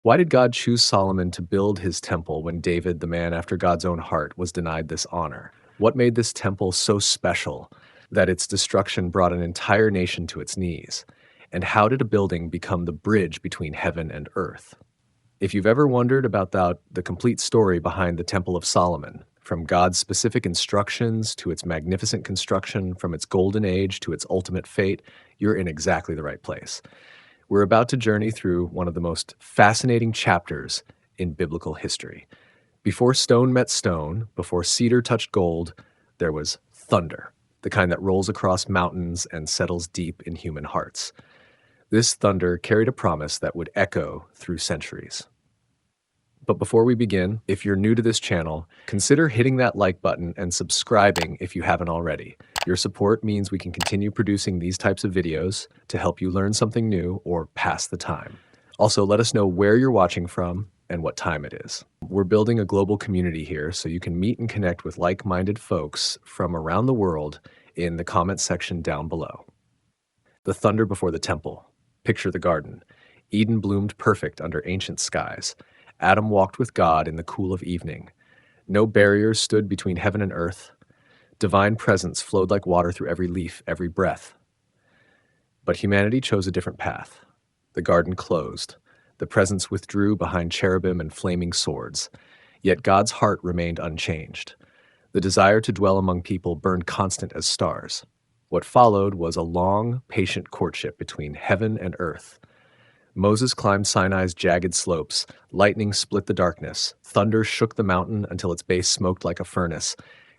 Why did God choose Solomon to build his temple when David, the man after God's own heart, was denied this honor? What made this temple so special that its destruction brought an entire nation to its knees? And how did a building become the bridge between heaven and earth? If you've ever wondered about the complete story behind the Temple of Solomon, from God's specific instructions to its magnificent construction, from its golden age to its ultimate fate, you're in exactly the right place. We're about to journey through one of the most fascinating chapters in biblical history. Before stone met stone, before cedar touched gold, there was thunder, the kind that rolls across mountains and settles deep in human hearts. This thunder carried a promise that would echo through centuries. But before we begin, if you're new to this channel, consider hitting that like button and subscribing if you haven't already. Your support means we can continue producing these types of videos to help you learn something new or pass the time. Also, let us know where you're watching from and what time it is. We're building a global community here so you can meet and connect with like-minded folks from around the world in the comment section down below. The thunder before the temple. Picture the garden. Eden bloomed perfect under ancient skies. Adam walked with God in the cool of evening. No barriers stood between heaven and earth. Divine presence flowed like water through every leaf, every breath. But humanity chose a different path. The garden closed. The presence withdrew behind cherubim and flaming swords. Yet God's heart remained unchanged. The desire to dwell among people burned constant as stars. What followed was a long, patient courtship between heaven and earth. Moses climbed Sinai's jagged slopes. Lightning split the darkness. Thunder shook the mountain until its base smoked like a furnace.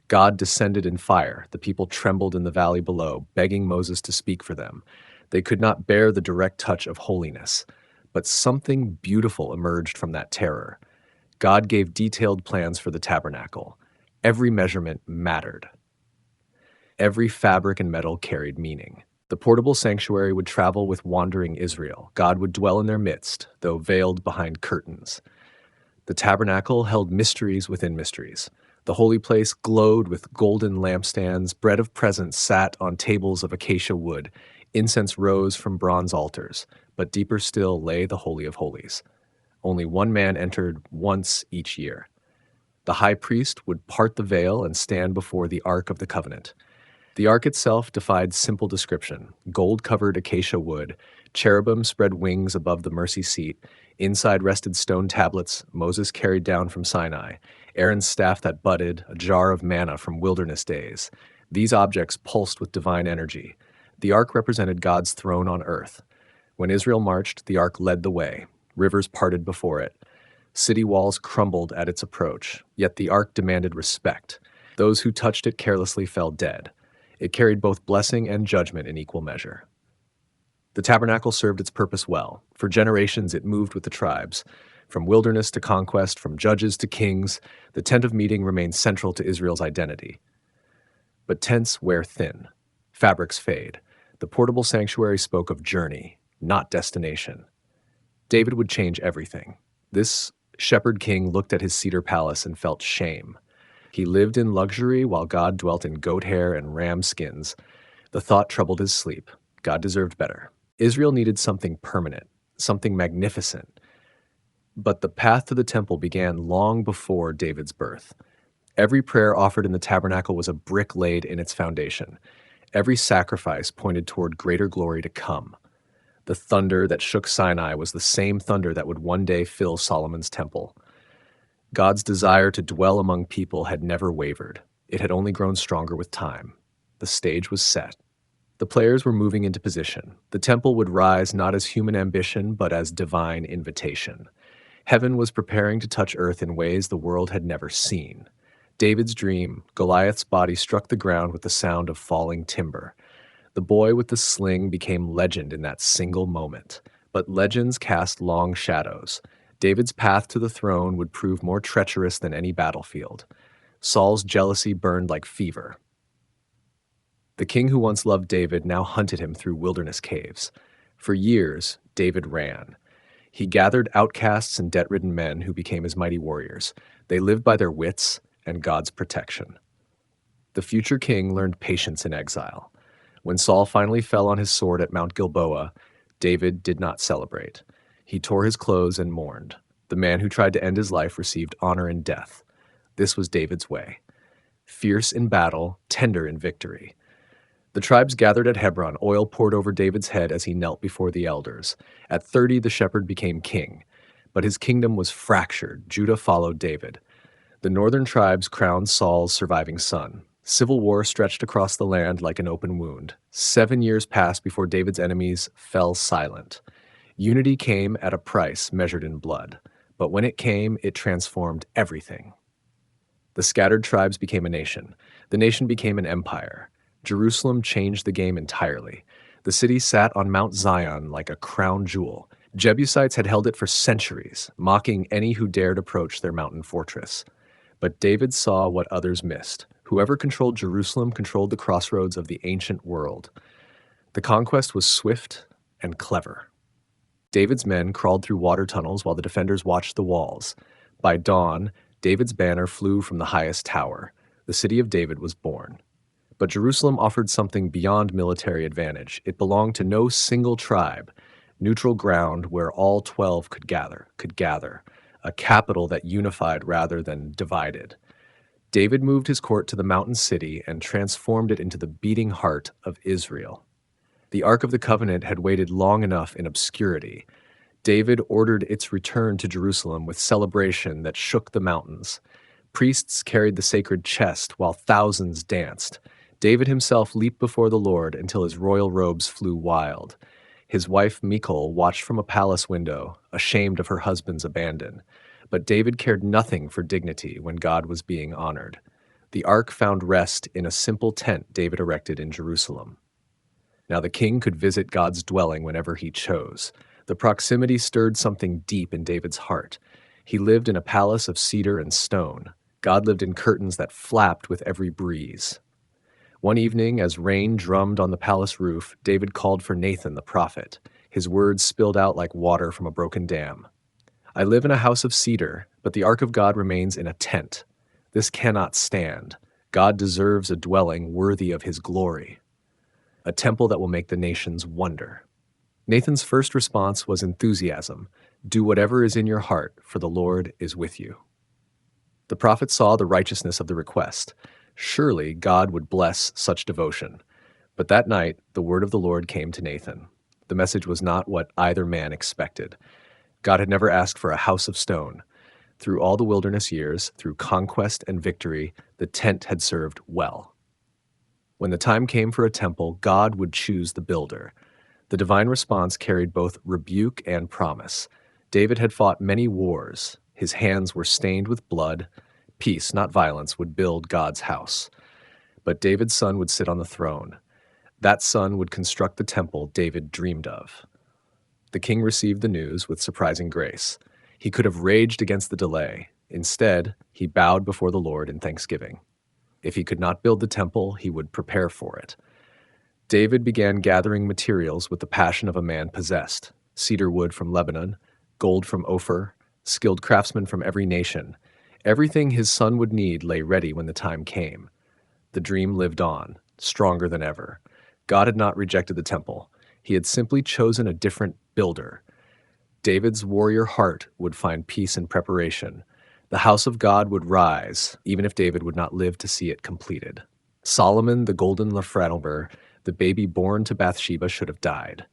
God descended in fire. The people trembled in the valley below, begging Moses to speak for them. They could not bear the direct touch of holiness. But something beautiful emerged from that terror. God gave detailed plans for the tabernacle. Every measurement mattered. Every fabric and metal carried meaning. The portable sanctuary would travel with wandering Israel. God would dwell in their midst, though veiled behind curtains. The tabernacle held mysteries within mysteries. The holy place glowed with golden lampstands. Bread of presence sat on tables of acacia wood. Incense rose from bronze altars. But deeper still lay the Holy of Holies. Only one man entered once each year. The high priest would part the veil and stand before the Ark of the Covenant. The ark itself defied simple description. Gold-covered acacia wood, cherubim spread wings above the mercy seat. Inside rested stone tablets Moses carried down from Sinai, Aaron's staff that budded, a jar of manna from wilderness days. These objects pulsed with divine energy. The ark represented God's throne on earth. When Israel marched, the ark led the way. Rivers parted before it. City walls crumbled at its approach, yet the ark demanded respect. Those who touched it carelessly fell dead. It carried both blessing and judgment in equal measure. The tabernacle served its purpose well. For generations, it moved with the tribes. From wilderness to conquest, from judges to kings, the tent of meeting remained central to Israel's identity. But tents wear thin. Fabrics fade. The portable sanctuary spoke of journey, not destination. David would change everything. This shepherd king looked at his cedar palace and felt shame. He lived in luxury while God dwelt in goat hair and ram skins. The thought troubled his sleep. God deserved better. Israel needed something permanent, something magnificent. But the path to the temple began long before David's birth. Every prayer offered in the tabernacle was a brick laid in its foundation. Every sacrifice pointed toward greater glory to come. The thunder that shook Sinai was the same thunder that would one day fill Solomon's temple. God's desire to dwell among people had never wavered. It had only grown stronger with time. The stage was set. The players were moving into position. The temple would rise not as human ambition, but as divine invitation. Heaven was preparing to touch earth in ways the world had never seen. David's dream, Goliath's body struck the ground with the sound of falling timber. The boy with the sling became legend in that single moment. But legends cast long shadows. David's path to the throne would prove more treacherous than any battlefield. Saul's jealousy burned like fever. The king who once loved David now hunted him through wilderness caves. For years, David ran. He gathered outcasts and debt-ridden men who became his mighty warriors. They lived by their wits and God's protection. The future king learned patience in exile. When Saul finally fell on his sword at Mount Gilboa, David did not celebrate. He tore his clothes and mourned. The man who tried to end his life received honor and death. This was David's way. Fierce in battle, tender in victory. The tribes gathered at Hebron, oil poured over David's head as he knelt before the elders. At 30, the shepherd became king. But his kingdom was fractured. Judah followed David. The northern tribes crowned Saul's surviving son. Civil war stretched across the land like an open wound. 7 years passed before David's enemies fell silent. Unity came at a price measured in blood. But when it came, it transformed everything. The scattered tribes became a nation. The nation became an empire. Jerusalem changed the game entirely. The city sat on Mount Zion like a crown jewel. Jebusites had held it for centuries, mocking any who dared approach their mountain fortress. But David saw what others missed. Whoever controlled Jerusalem controlled the crossroads of the ancient world. The conquest was swift and clever. David's men crawled through water tunnels while the defenders watched the walls. By dawn, David's banner flew from the highest tower. The city of David was born. But Jerusalem offered something beyond military advantage. It belonged to no single tribe, neutral ground where all 12 could gather, a capital that unified rather than divided. David moved his court to the mountain city and transformed it into the beating heart of Israel. The Ark of the Covenant had waited long enough in obscurity. David ordered its return to Jerusalem with celebration that shook the mountains. Priests carried the sacred chest while thousands danced. David himself leaped before the Lord until his royal robes flew wild. His wife Michal watched from a palace window, ashamed of her husband's abandon. But David cared nothing for dignity when God was being honored. The ark found rest in a simple tent David erected in Jerusalem. Now the king could visit God's dwelling whenever he chose. The proximity stirred something deep in David's heart. He lived in a palace of cedar and stone. God lived in curtains that flapped with every breeze. One evening, as rain drummed on the palace roof, David called for Nathan the prophet. His words spilled out like water from a broken dam. I live in a house of cedar, but the ark of God remains in a tent. This cannot stand. God deserves a dwelling worthy of his glory, a temple that will make the nations wonder. Nathan's first response was enthusiasm. Do whatever is in your heart, for the Lord is with you. The prophet saw the righteousness of the request. Surely God would bless such devotion. But that night, the word of the Lord came to Nathan. The message was not what either man expected. God had never asked for a house of stone. Through all the wilderness years, through conquest and victory, the tent had served well. When the time came for a temple, God would choose the builder. The divine response carried both rebuke and promise. David had fought many wars. His hands were stained with blood. Peace, not violence, would build God's house. But David's son would sit on the throne. That son would construct the temple David dreamed of. The king received the news with surprising grace. He could have raged against the delay. Instead, he bowed before the Lord in thanksgiving. If he could not build the temple, he would prepare for it. David began gathering materials with the passion of a man possessed: cedar wood from Lebanon, gold from Ophir, skilled craftsmen from every nation. Everything his son would need lay ready when the time came. The dream lived on, stronger than ever. God had not rejected the temple. He had simply chosen a different builder. David's warrior heart would find peace in preparation. The house of God would rise, even if David would not live to see it completed. Solomon, the golden Lefranelber, the baby born to Bathsheba, should have died.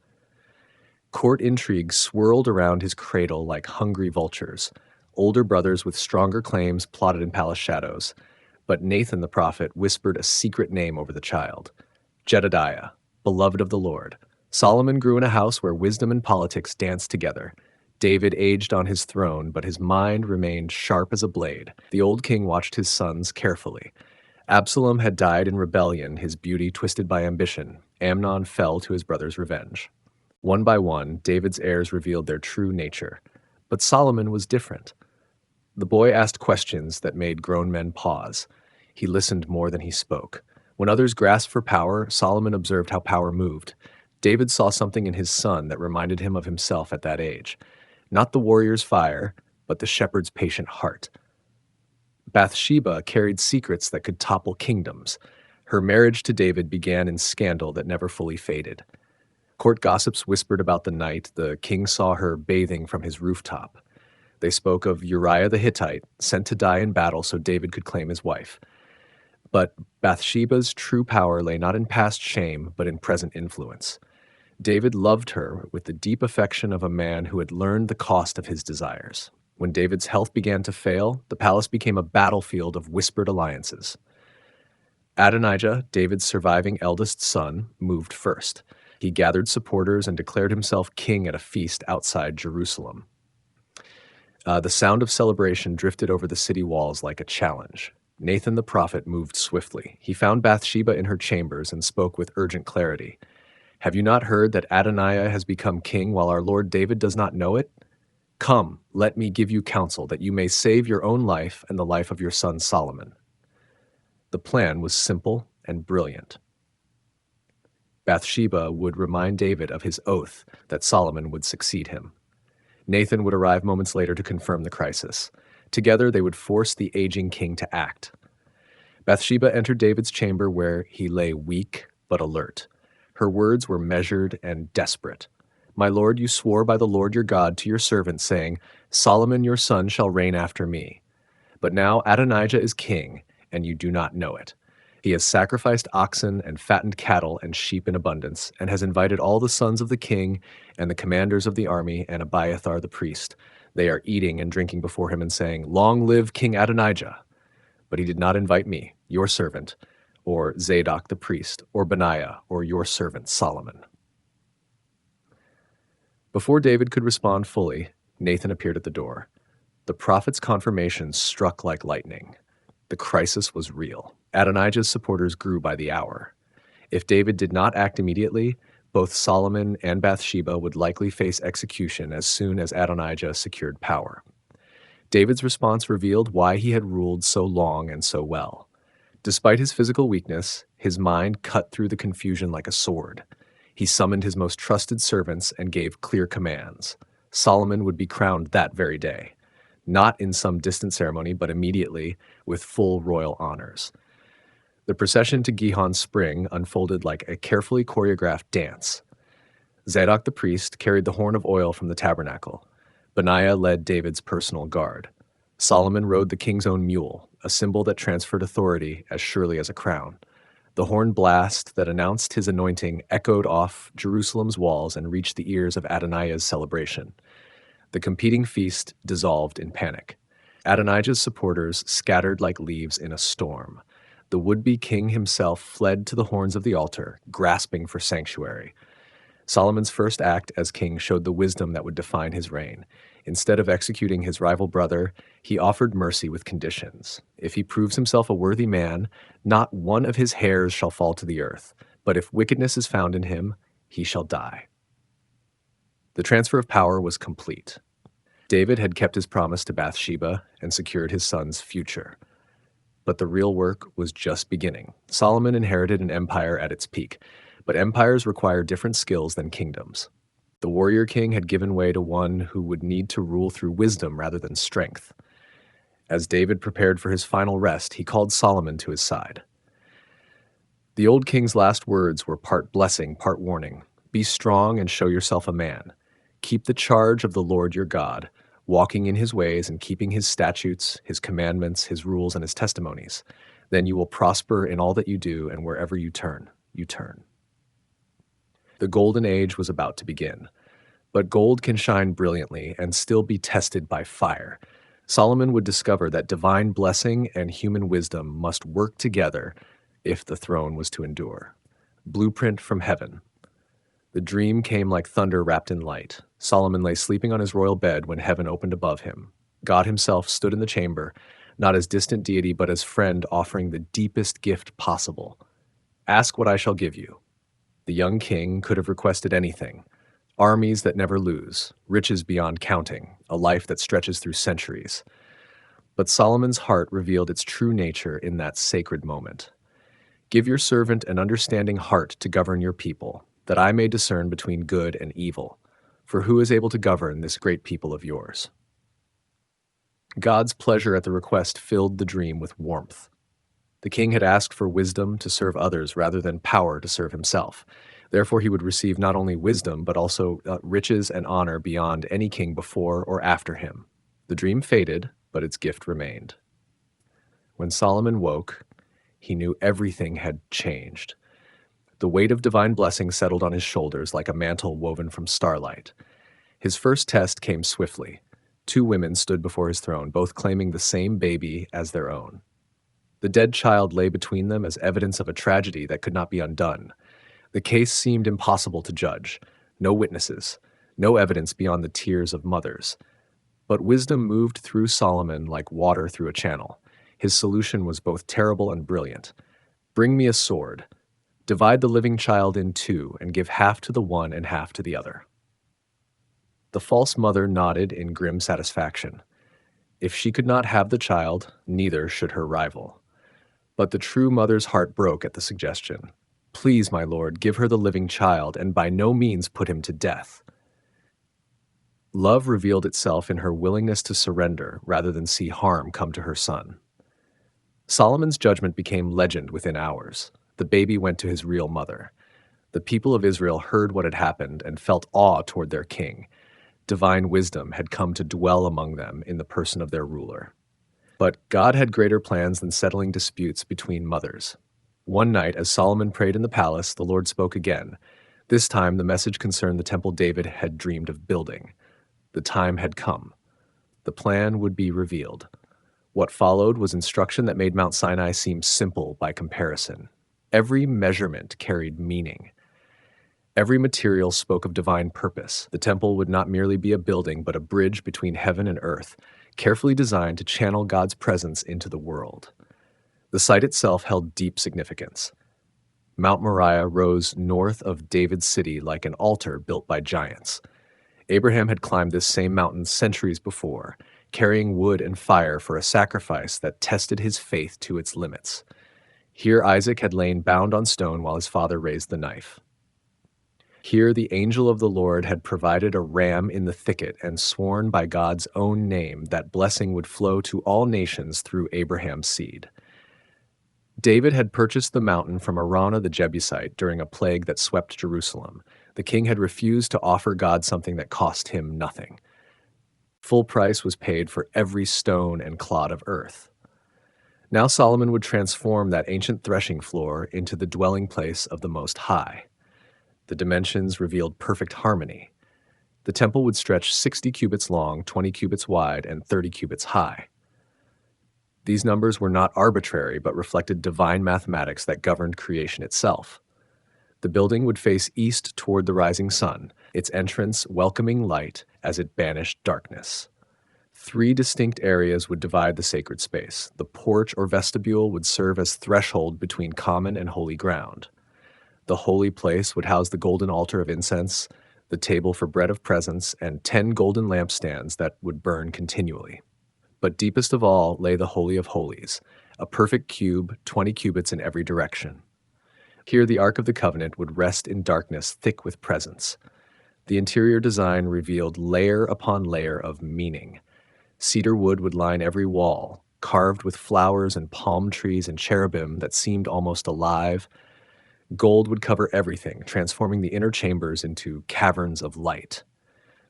Court intrigue swirled around his cradle like hungry vultures. Older brothers with stronger claims plotted in palace shadows. But Nathan the prophet whispered a secret name over the child: Jedediah, beloved of the Lord. Solomon grew in a house where wisdom and politics danced together. David aged on his throne, but his mind remained sharp as a blade. The old king watched his sons carefully. Absalom had died in rebellion, his beauty twisted by ambition. Amnon fell to his brother's revenge. One by one, David's heirs revealed their true nature. But Solomon was different. The boy asked questions that made grown men pause. He listened more than he spoke. When others grasped for power, Solomon observed how power moved. David saw something in his son that reminded him of himself at that age. Not the warrior's fire, but the shepherd's patient heart. Bathsheba carried secrets that could topple kingdoms. Her marriage to David began in scandal that never fully faded. Court gossips whispered about the night the king saw her bathing from his rooftop. They spoke of Uriah the Hittite, sent to die in battle so David could claim his wife. But Bathsheba's true power lay not in past shame, but in present influence. David loved her with the deep affection of a man who had learned the cost of his desires. When David's health began to fail, the palace became a battlefield of whispered alliances. Adonijah, David's surviving eldest son, moved first. He gathered supporters and declared himself king at a feast outside Jerusalem. The sound of celebration drifted over the city walls like a challenge. Nathan the prophet moved swiftly. He found Bathsheba in her chambers and spoke with urgent clarity. "Have you not heard that Adonijah has become king while our Lord David does not know it? Come, let me give you counsel that you may save your own life and the life of your son Solomon." The plan was simple and brilliant. Bathsheba would remind David of his oath that Solomon would succeed him. Nathan would arrive moments later to confirm the crisis. Together, they would force the aging king to act. Bathsheba entered David's chamber where he lay weak but alert. Her words were measured and desperate. "My lord, you swore by the Lord your God to your servant, saying, 'Solomon your son shall reign after me.' But now Adonijah is king, and you do not know it. He has sacrificed oxen and fattened cattle and sheep in abundance, and has invited all the sons of the king and the commanders of the army and Abiathar the priest. They are eating and drinking before him and saying, 'Long live King Adonijah!' But he did not invite me, your servant, or Zadok the priest, or Benaiah, or your servant Solomon." Before David could respond fully, Nathan appeared at the door. The prophet's confirmation struck like lightning. The crisis was real. Adonijah's supporters grew by the hour. If David did not act immediately, both Solomon and Bathsheba would likely face execution as soon as Adonijah secured power. David's response revealed why he had ruled so long and so well. Despite his physical weakness, his mind cut through the confusion like a sword. He summoned his most trusted servants and gave clear commands. Solomon would be crowned that very day, not in some distant ceremony, but immediately with full royal honors. The procession to Gihon Spring unfolded like a carefully choreographed dance. Zadok the priest carried the horn of oil from the tabernacle. Benaiah led David's personal guard. Solomon rode the king's own mule, a symbol that transferred authority as surely as a crown. The horn blast that announced his anointing echoed off Jerusalem's walls and reached the ears of Adonijah's celebration. The competing feast dissolved in panic. Adonijah's supporters scattered like leaves in a storm. The would-be king himself fled to the horns of the altar, grasping for sanctuary. Solomon's first act as king showed the wisdom that would define his reign. Instead of executing his rival brother, he offered mercy with conditions. If he proves himself a worthy man, not one of his hairs shall fall to the earth, but if wickedness is found in him, he shall die. The transfer of power was complete. David had kept his promise to Bathsheba and secured his son's future. But the real work was just beginning. Solomon inherited an empire at its peak, but empires require different skills than kingdoms. The warrior king had given way to one who would need to rule through wisdom rather than strength. As David prepared for his final rest, he called Solomon to his side. The old king's last words were part blessing, part warning. "Be strong and show yourself a man. Keep the charge of the Lord your God, walking in his ways and keeping his statutes, his commandments, his rules, and his testimonies. Then you will prosper in all that you do, and wherever you turn, you turn." The golden age was about to begin. But gold can shine brilliantly and still be tested by fire. Solomon would discover that divine blessing and human wisdom must work together if the throne was to endure. Blueprint from heaven. The dream came like thunder wrapped in light. Solomon lay sleeping on his royal bed when heaven opened above him. God himself stood in the chamber, not as distant deity, but as friend, offering the deepest gift possible. "Ask what I shall give you." The young king could have requested anything: armies that never lose, riches beyond counting, a life that stretches through centuries. But Solomon's heart revealed its true nature in that sacred moment. "Give your servant an understanding heart to govern your people, that I may discern between good and evil. For who is able to govern this great people of yours?" God's pleasure at the request filled the dream with warmth. The king had asked for wisdom to serve others rather than power to serve himself. Therefore, he would receive not only wisdom, but also riches and honor beyond any king before or after him. The dream faded, but its gift remained. When Solomon woke, he knew everything had changed. The weight of divine blessing settled on his shoulders like a mantle woven from starlight. His first test came swiftly. Two women stood before his throne, both claiming the same baby as their own. The dead child lay between them as evidence of a tragedy that could not be undone. The case seemed impossible to judge. No witnesses, no evidence beyond the tears of mothers. But wisdom moved through Solomon like water through a channel. His solution was both terrible and brilliant. Bring me a sword. Divide the living child in two and give half to the one and half to the other. The false mother nodded in grim satisfaction. If she could not have the child, neither should her rival. But the true mother's heart broke at the suggestion. Please, my lord, give her the living child, and by no means put him to death. Love revealed itself in her willingness to surrender rather than see harm come to her son. Solomon's judgment became legend within hours. The baby went to his real mother. The people of Israel heard what had happened and felt awe toward their king. Divine wisdom had come to dwell among them in the person of their ruler. But God had greater plans than settling disputes between mothers. One night, as Solomon prayed in the palace, the Lord spoke again. This time, the message concerned the temple David had dreamed of building. The time had come. The plan would be revealed. What followed was instruction that made Mount Sinai seem simple by comparison. Every measurement carried meaning. Every material spoke of divine purpose. The temple would not merely be a building, but a bridge between heaven and earth, carefully designed to channel God's presence into the world. The site itself held deep significance. Mount Moriah rose north of David's city like an altar built by giants. Abraham had climbed this same mountain centuries before, carrying wood and fire for a sacrifice that tested his faith to its limits. Here Isaac had lain bound on stone while his father raised the knife. Here the angel of the Lord had provided a ram in the thicket and sworn by God's own name that blessing would flow to all nations through Abraham's seed. David had purchased the mountain from Araunah the Jebusite during a plague that swept Jerusalem. The king had refused to offer God something that cost him nothing. Full price was paid for every stone and clod of earth. Now Solomon would transform that ancient threshing floor into the dwelling place of the Most High. The dimensions revealed perfect harmony. The temple would stretch 60 cubits long, 20 cubits wide, and 30 cubits high. These numbers were not arbitrary, but reflected divine mathematics that governed creation itself. The building would face east toward the rising sun, its entrance welcoming light as it banished darkness. 3 distinct areas would divide the sacred space. The porch or vestibule would serve as threshold between common and holy ground. The holy place would house the golden altar of incense, the table for bread of presence, and 10 golden lampstands that would burn continually. But deepest of all lay the Holy of Holies, a perfect cube, 20 cubits in every direction. Here the Ark of the Covenant would rest in darkness thick with presence. The interior design revealed layer upon layer of meaning. Cedar wood would line every wall, carved with flowers and palm trees and cherubim that seemed almost alive. Gold would cover everything, transforming the inner chambers into caverns of light.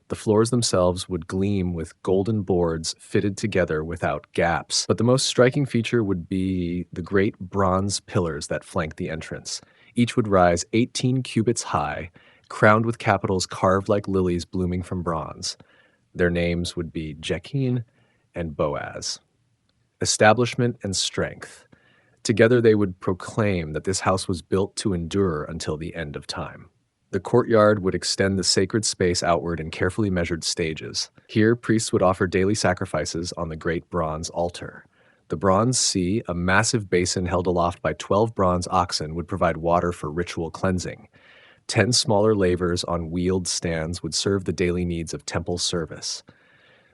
The floors themselves would gleam with golden boards fitted together without gaps, but the most striking feature would be the great bronze pillars that flanked the entrance. Each would rise 18 cubits high, crowned with capitals carved like lilies blooming from bronze. Their names would be Jachin and Boaz. Establishment and strength. Together they would proclaim that this house was built to endure until the end of time. The courtyard would extend the sacred space outward in carefully measured stages. Here, priests would offer daily sacrifices on the great bronze altar. The bronze sea, a massive basin held aloft by 12 bronze oxen, would provide water for ritual cleansing. 10 smaller lavers on wheeled stands would serve the daily needs of temple service.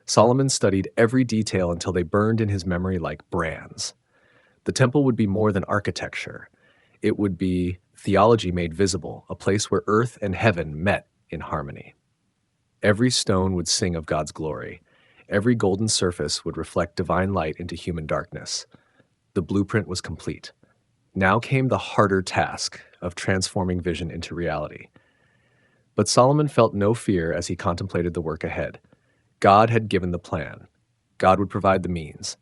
Solomon studied every detail until they burned in his memory like brands. The temple would be more than architecture. It would be theology made visible, a place where earth and heaven met in harmony. Every stone would sing of God's glory. Every golden surface would reflect divine light into human darkness. The blueprint was complete. Now came the harder task, of transforming vision into reality. But Solomon felt no fear as he contemplated the work ahead. God had given the plan. God would provide the means.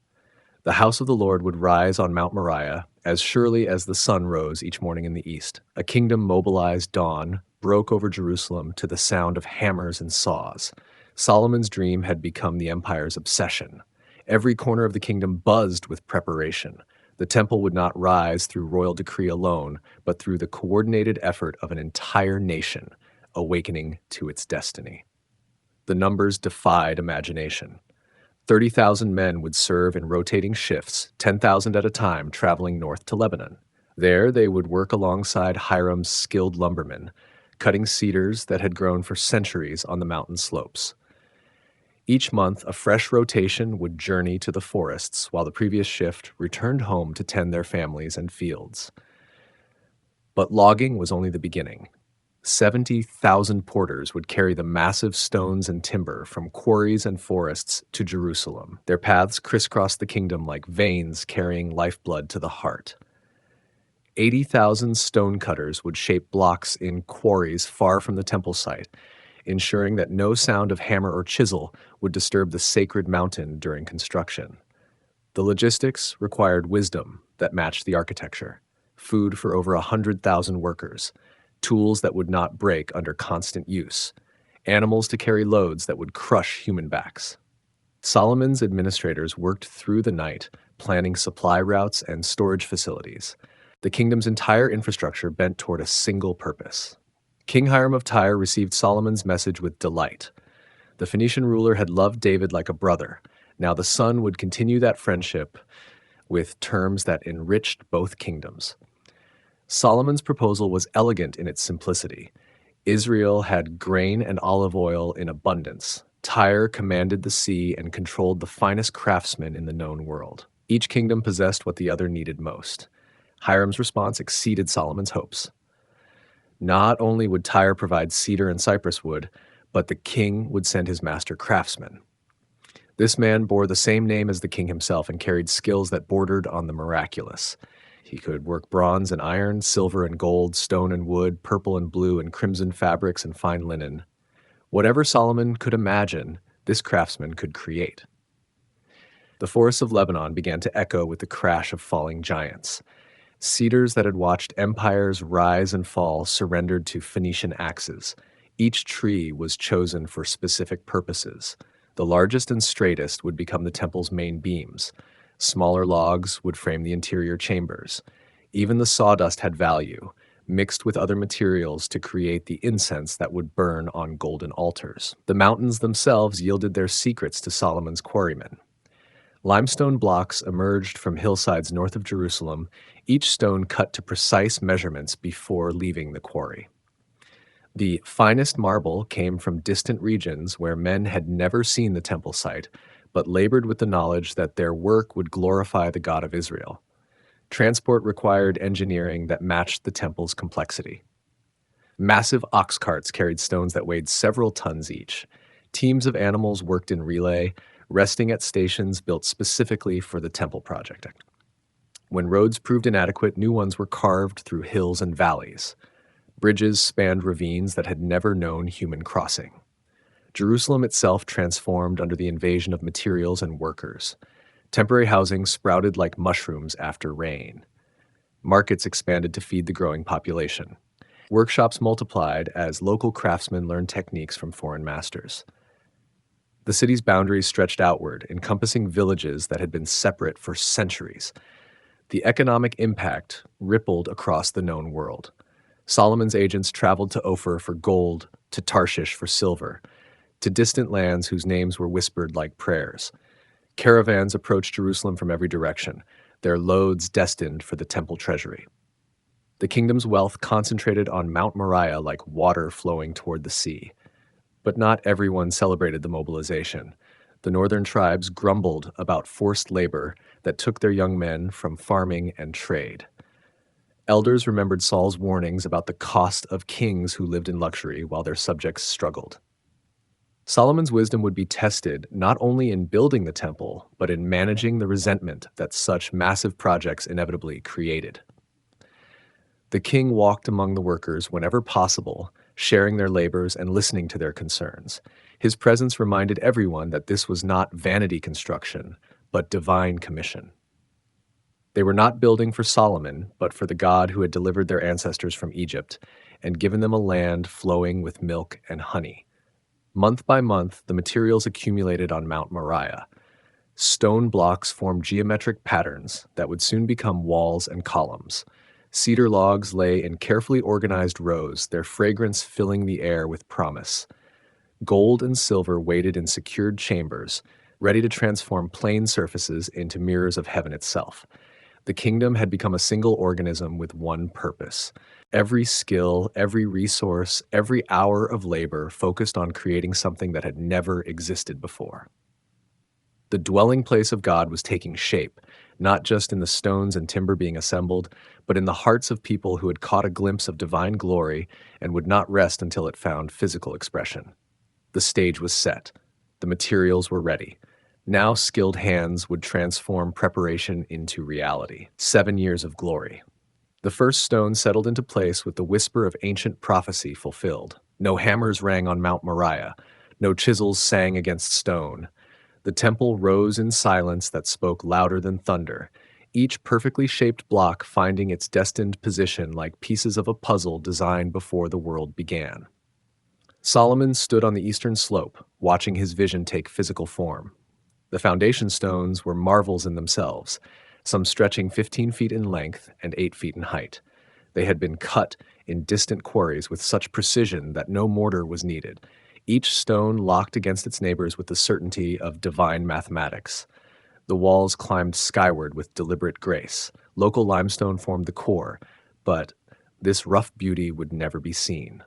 The house of the Lord would rise on Mount Moriah as surely as the sun rose each morning in the east. A kingdom mobilized dawn broke over Jerusalem to the sound of hammers and saws. Solomon's dream had become the empire's obsession. Every corner of the kingdom buzzed with preparation. The temple would not rise through royal decree alone, but through the coordinated effort of an entire nation, awakening to its destiny. The numbers defied imagination. 30,000 men would serve in rotating shifts, 10,000 at a time, traveling north to Lebanon. There, they would work alongside Hiram's skilled lumbermen, cutting cedars that had grown for centuries on the mountain slopes. Each month, a fresh rotation would journey to the forests, while the previous shift returned home to tend their families and fields. But logging was only the beginning. 70,000 porters would carry the massive stones and timber from quarries and forests to Jerusalem. Their paths crisscrossed the kingdom like veins carrying lifeblood to the heart. 80,000 stonecutters would shape blocks in quarries far from the temple site, ensuring that no sound of hammer or chisel would disturb the sacred mountain during construction. The logistics required wisdom that matched the architecture, food for over 100,000 workers, tools that would not break under constant use, animals to carry loads that would crush human backs. Solomon's administrators worked through the night, planning supply routes and storage facilities. The kingdom's entire infrastructure bent toward a single purpose. King Hiram of Tyre received Solomon's message with delight. The Phoenician ruler had loved David like a brother. Now the son would continue that friendship with terms that enriched both kingdoms. Solomon's proposal was elegant in its simplicity. Israel had grain and olive oil in abundance. Tyre commanded the sea and controlled the finest craftsmen in the known world. Each kingdom possessed what the other needed most. Hiram's response exceeded Solomon's hopes. Not only would Tyre provide cedar and cypress wood, but the king would send his master craftsmen. This man bore the same name as the king himself and carried skills that bordered on the miraculous. He could work bronze and iron, silver and gold, stone and wood, purple and blue, and crimson fabrics and fine linen. Whatever Solomon could imagine, this craftsman could create. The forests of Lebanon began to echo with the crash of falling giants. Cedars that had watched empires rise and fall surrendered to Phoenician axes. Each tree was chosen for specific purposes. The largest and straightest would become the temple's main beams. Smaller logs would frame the interior chambers. Even the sawdust had value, mixed with other materials to create the incense that would burn on golden altars. The mountains themselves yielded their secrets to Solomon's quarrymen. Limestone blocks emerged from hillsides north of Jerusalem, each stone cut to precise measurements before leaving the quarry. The finest marble came from distant regions where men had never seen the temple site, but labored with the knowledge that their work would glorify the God of Israel. Transport required engineering that matched the temple's complexity. Massive ox carts carried stones that weighed several tons each. Teams of animals worked in relay, resting at stations built specifically for the temple project. When roads proved inadequate, new ones were carved through hills and valleys. Bridges spanned ravines that had never known human crossing. Jerusalem itself transformed under the invasion of materials and workers. Temporary housing sprouted like mushrooms after rain. Markets expanded to feed the growing population. Workshops multiplied as local craftsmen learned techniques from foreign masters. The city's boundaries stretched outward, encompassing villages that had been separate for centuries. The economic impact rippled across the known world. Solomon's agents traveled to Ophir for gold, to Tarshish for silver, to distant lands whose names were whispered like prayers. Caravans approached Jerusalem from every direction, their loads destined for the temple treasury. The kingdom's wealth concentrated on Mount Moriah like water flowing toward the sea. But not everyone celebrated the mobilization. The northern tribes grumbled about forced labor that took their young men from farming and trade. Elders remembered Saul's warnings about the cost of kings who lived in luxury while their subjects struggled. Solomon's wisdom would be tested not only in building the temple, but in managing the resentment that such massive projects inevitably created. The king walked among the workers whenever possible, sharing their labors and listening to their concerns. His presence reminded everyone that this was not vanity construction, but divine commission. They were not building for Solomon, but for the God who had delivered their ancestors from Egypt and given them a land flowing with milk and honey. Month by month, the materials accumulated on Mount Moriah. Stone blocks formed geometric patterns that would soon become walls and columns. Cedar logs lay in carefully organized rows, their fragrance filling the air with promise. Gold and silver waited in secured chambers, ready to transform plain surfaces into mirrors of heaven itself. The kingdom had become a single organism with one purpose. Every skill, every resource, every hour of labor focused on creating something that had never existed before. The dwelling place of God was taking shape, not just in the stones and timber being assembled, but in the hearts of people who had caught a glimpse of divine glory and would not rest until it found physical expression. The stage was set. The materials were ready. Now skilled hands would transform preparation into reality. 7 years of glory. The first stone settled into place with the whisper of ancient prophecy fulfilled. No hammers rang on Mount Moriah. No chisels sang against stone. The temple rose in silence that spoke louder than thunder, each perfectly shaped block finding its destined position like pieces of a puzzle designed before the world began. Solomon stood on the eastern slope, watching his vision take physical form. The foundation stones were marvels in themselves, some stretching 15 feet in length and 8 feet in height. They had been cut in distant quarries with such precision that no mortar was needed, each stone locked against its neighbors with the certainty of divine mathematics. The walls climbed skyward with deliberate grace. Local limestone formed the core, but this rough beauty would never be seen.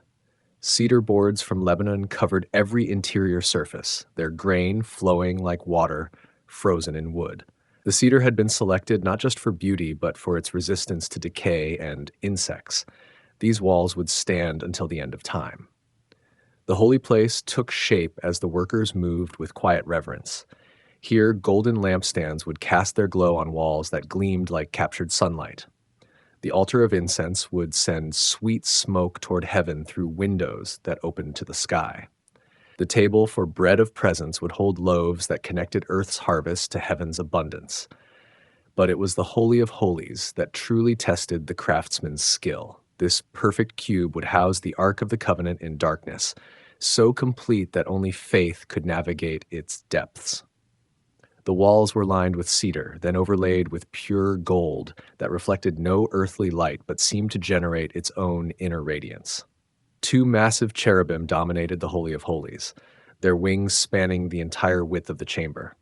Cedar boards from Lebanon covered every interior surface, their grain flowing like water, frozen in wood. The cedar had been selected not just for beauty, but for its resistance to decay and insects. These walls would stand until the end of time. The holy place took shape as the workers moved with quiet reverence. Here, golden lampstands would cast their glow on walls that gleamed like captured sunlight. The altar of incense would send sweet smoke toward heaven through windows that opened to the sky. The table for bread of presence would hold loaves that connected earth's harvest to heaven's abundance. But it was the Holy of Holies that truly tested the craftsman's skill. This perfect cube would house the Ark of the Covenant in darkness, so complete that only faith could navigate its depths. The walls were lined with cedar, then overlaid with pure gold that reflected no earthly light but seemed to generate its own inner radiance. 2 massive cherubim dominated the Holy of Holies, their wings spanning the entire width of the chamber.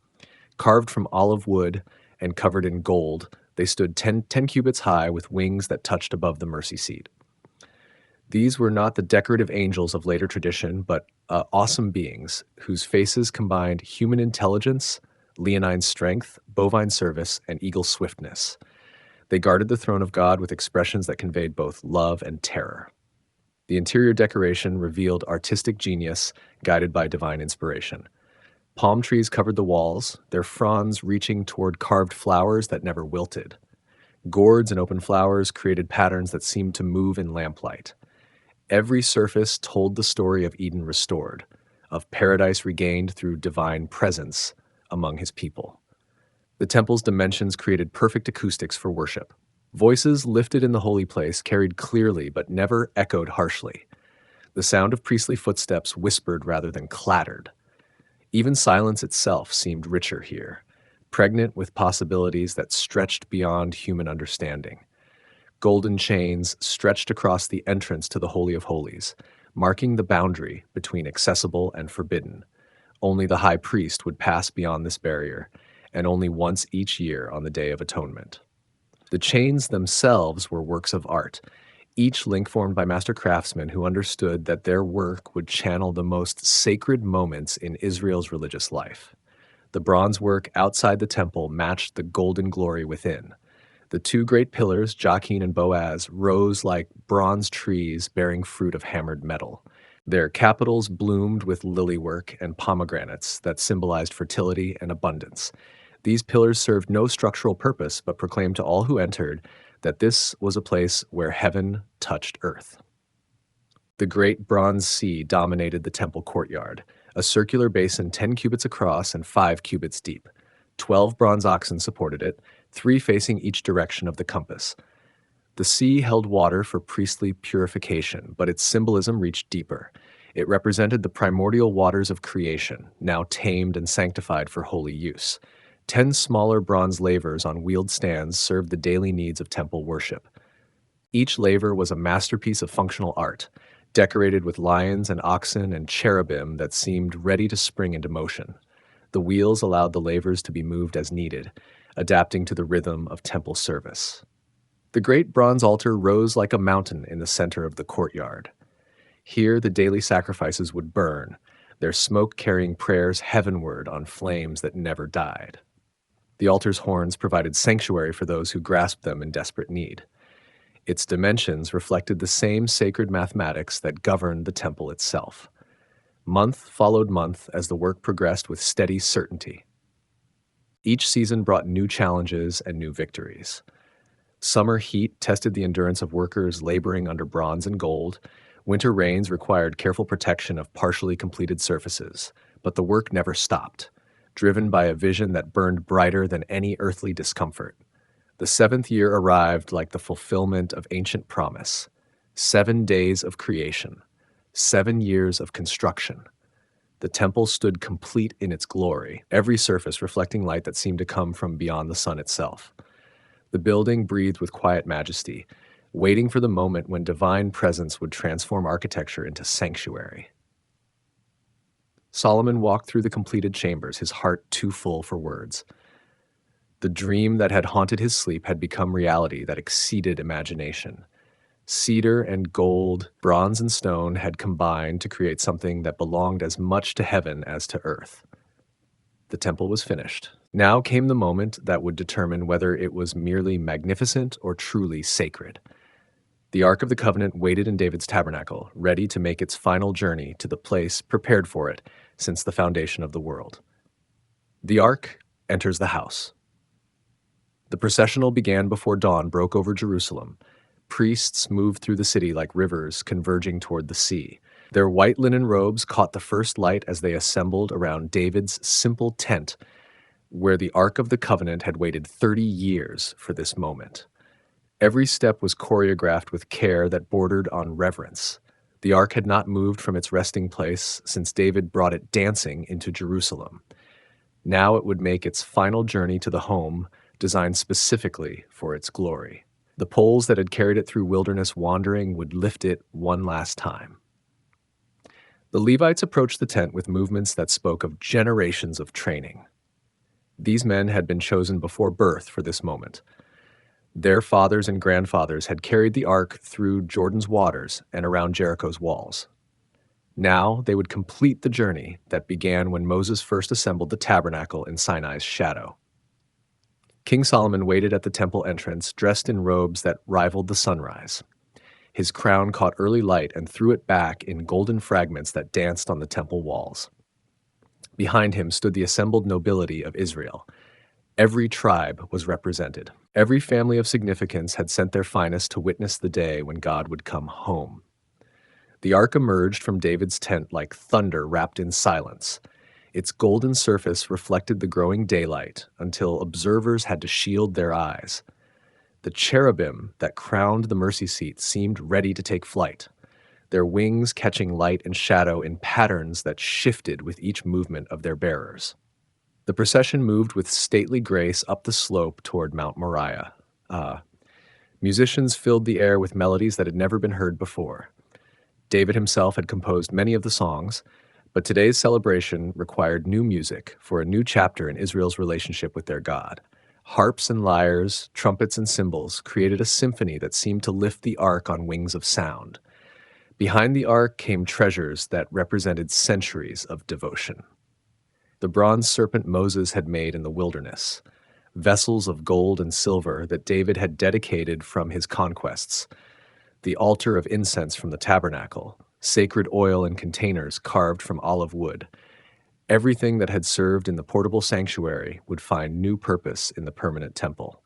Carved from olive wood and covered in gold, they stood 10 cubits high with wings that touched above the mercy seat. These were not the decorative angels of later tradition, but awesome beings whose faces combined human intelligence, leonine strength, bovine service, and eagle swiftness. They guarded the throne of God with expressions that conveyed both love and terror. The interior decoration revealed artistic genius guided by divine inspiration. Palm trees covered the walls, their fronds reaching toward carved flowers that never wilted. Gourds and open flowers created patterns that seemed to move in lamplight. Every surface told the story of Eden restored, of paradise regained through divine presence among his people. The temple's dimensions created perfect acoustics for worship. Voices lifted in the holy place carried clearly but never echoed harshly. The sound of priestly footsteps whispered rather than clattered. Even silence itself seemed richer here, pregnant with possibilities that stretched beyond human understanding. Golden chains stretched across the entrance to the Holy of Holies, marking the boundary between accessible and forbidden. Only the high priest would pass beyond this barrier, and only once each year on the Day of Atonement. The chains themselves were works of art, each link formed by master craftsmen who understood that their work would channel the most sacred moments in Israel's religious life. The bronze work outside the temple matched the golden glory within. The 2 great pillars, Jachin and Boaz, rose like bronze trees bearing fruit of hammered metal. Their capitals bloomed with lilywork and pomegranates that symbolized fertility and abundance. These pillars served no structural purpose but proclaimed to all who entered that this was a place where heaven touched earth. The great bronze sea dominated the temple courtyard, a circular basin 10 cubits across and 5 cubits deep. 12 bronze oxen supported it, 3 facing each direction of the compass. The sea held water for priestly purification, but its symbolism reached deeper. It represented the primordial waters of creation, now tamed and sanctified for holy use. 10 smaller bronze lavers on wheeled stands served the daily needs of temple worship. Each laver was a masterpiece of functional art, decorated with lions and oxen and cherubim that seemed ready to spring into motion. The wheels allowed the lavers to be moved as needed, adapting to the rhythm of temple service. The great bronze altar rose like a mountain in the center of the courtyard. Here the daily sacrifices would burn, their smoke carrying prayers heavenward on flames that never died. The altar's horns provided sanctuary for those who grasped them in desperate need. Its dimensions reflected the same sacred mathematics that governed the temple itself. Month followed month as the work progressed with steady certainty. Each season brought new challenges and new victories. Summer heat tested the endurance of workers laboring under bronze and gold. Winter rains required careful protection of partially completed surfaces, but the work never stopped, driven by a vision that burned brighter than any earthly discomfort. The 7th year arrived like the fulfillment of ancient promise. 7 days of creation, 7 years of construction. The temple stood complete in its glory, every surface reflecting light that seemed to come from beyond the sun itself. The building breathed with quiet majesty, waiting for the moment when divine presence would transform architecture into sanctuary. Solomon walked through the completed chambers, his heart too full for words. The dream that had haunted his sleep had become reality that exceeded imagination. Cedar and gold, bronze and stone had combined to create something that belonged as much to heaven as to earth. The temple was finished. Now came the moment that would determine whether it was merely magnificent or truly sacred. The Ark of the Covenant waited in David's tabernacle, ready to make its final journey to the place prepared for it since the foundation of the world. The Ark enters the house. The processional began before dawn broke over Jerusalem. Priests moved through the city like rivers converging toward the sea. Their white linen robes caught the first light as they assembled around David's simple tent, where the Ark of the Covenant had waited 30 years for this moment. Every step was choreographed with care that bordered on reverence. The Ark had not moved from its resting place since David brought it dancing into Jerusalem. Now it would make its final journey to the home designed specifically for its glory. The poles that had carried it through wilderness wandering would lift it one last time. The Levites approached the tent with movements that spoke of generations of training. These men had been chosen before birth for this moment. Their fathers and grandfathers had carried the ark through Jordan's waters and around Jericho's walls. Now they would complete the journey that began when Moses first assembled the tabernacle in Sinai's shadow. King Solomon waited at the temple entrance, dressed in robes that rivaled the sunrise. His crown caught early light and threw it back in golden fragments that danced on the temple walls. Behind him stood the assembled nobility of Israel. Every tribe was represented. Every family of significance had sent their finest to witness the day when God would come home. The ark emerged from David's tent like thunder wrapped in silence. Its golden surface reflected the growing daylight until observers had to shield their eyes. The cherubim that crowned the mercy seat seemed ready to take flight, their wings catching light and shadow in patterns that shifted with each movement of their bearers. The procession moved with stately grace up the slope toward Mount Moriah. Musicians filled the air with melodies that had never been heard before. David himself had composed many of the songs, but today's celebration required new music for a new chapter in Israel's relationship with their God. Harps and lyres, trumpets and cymbals created a symphony that seemed to lift the ark on wings of sound. Behind the ark came treasures that represented centuries of devotion. The bronze serpent Moses had made in the wilderness, vessels of gold and silver that David had dedicated from his conquests, the altar of incense from the tabernacle, sacred oil in containers carved from olive wood. Everything that had served in the portable sanctuary would find new purpose in the permanent temple.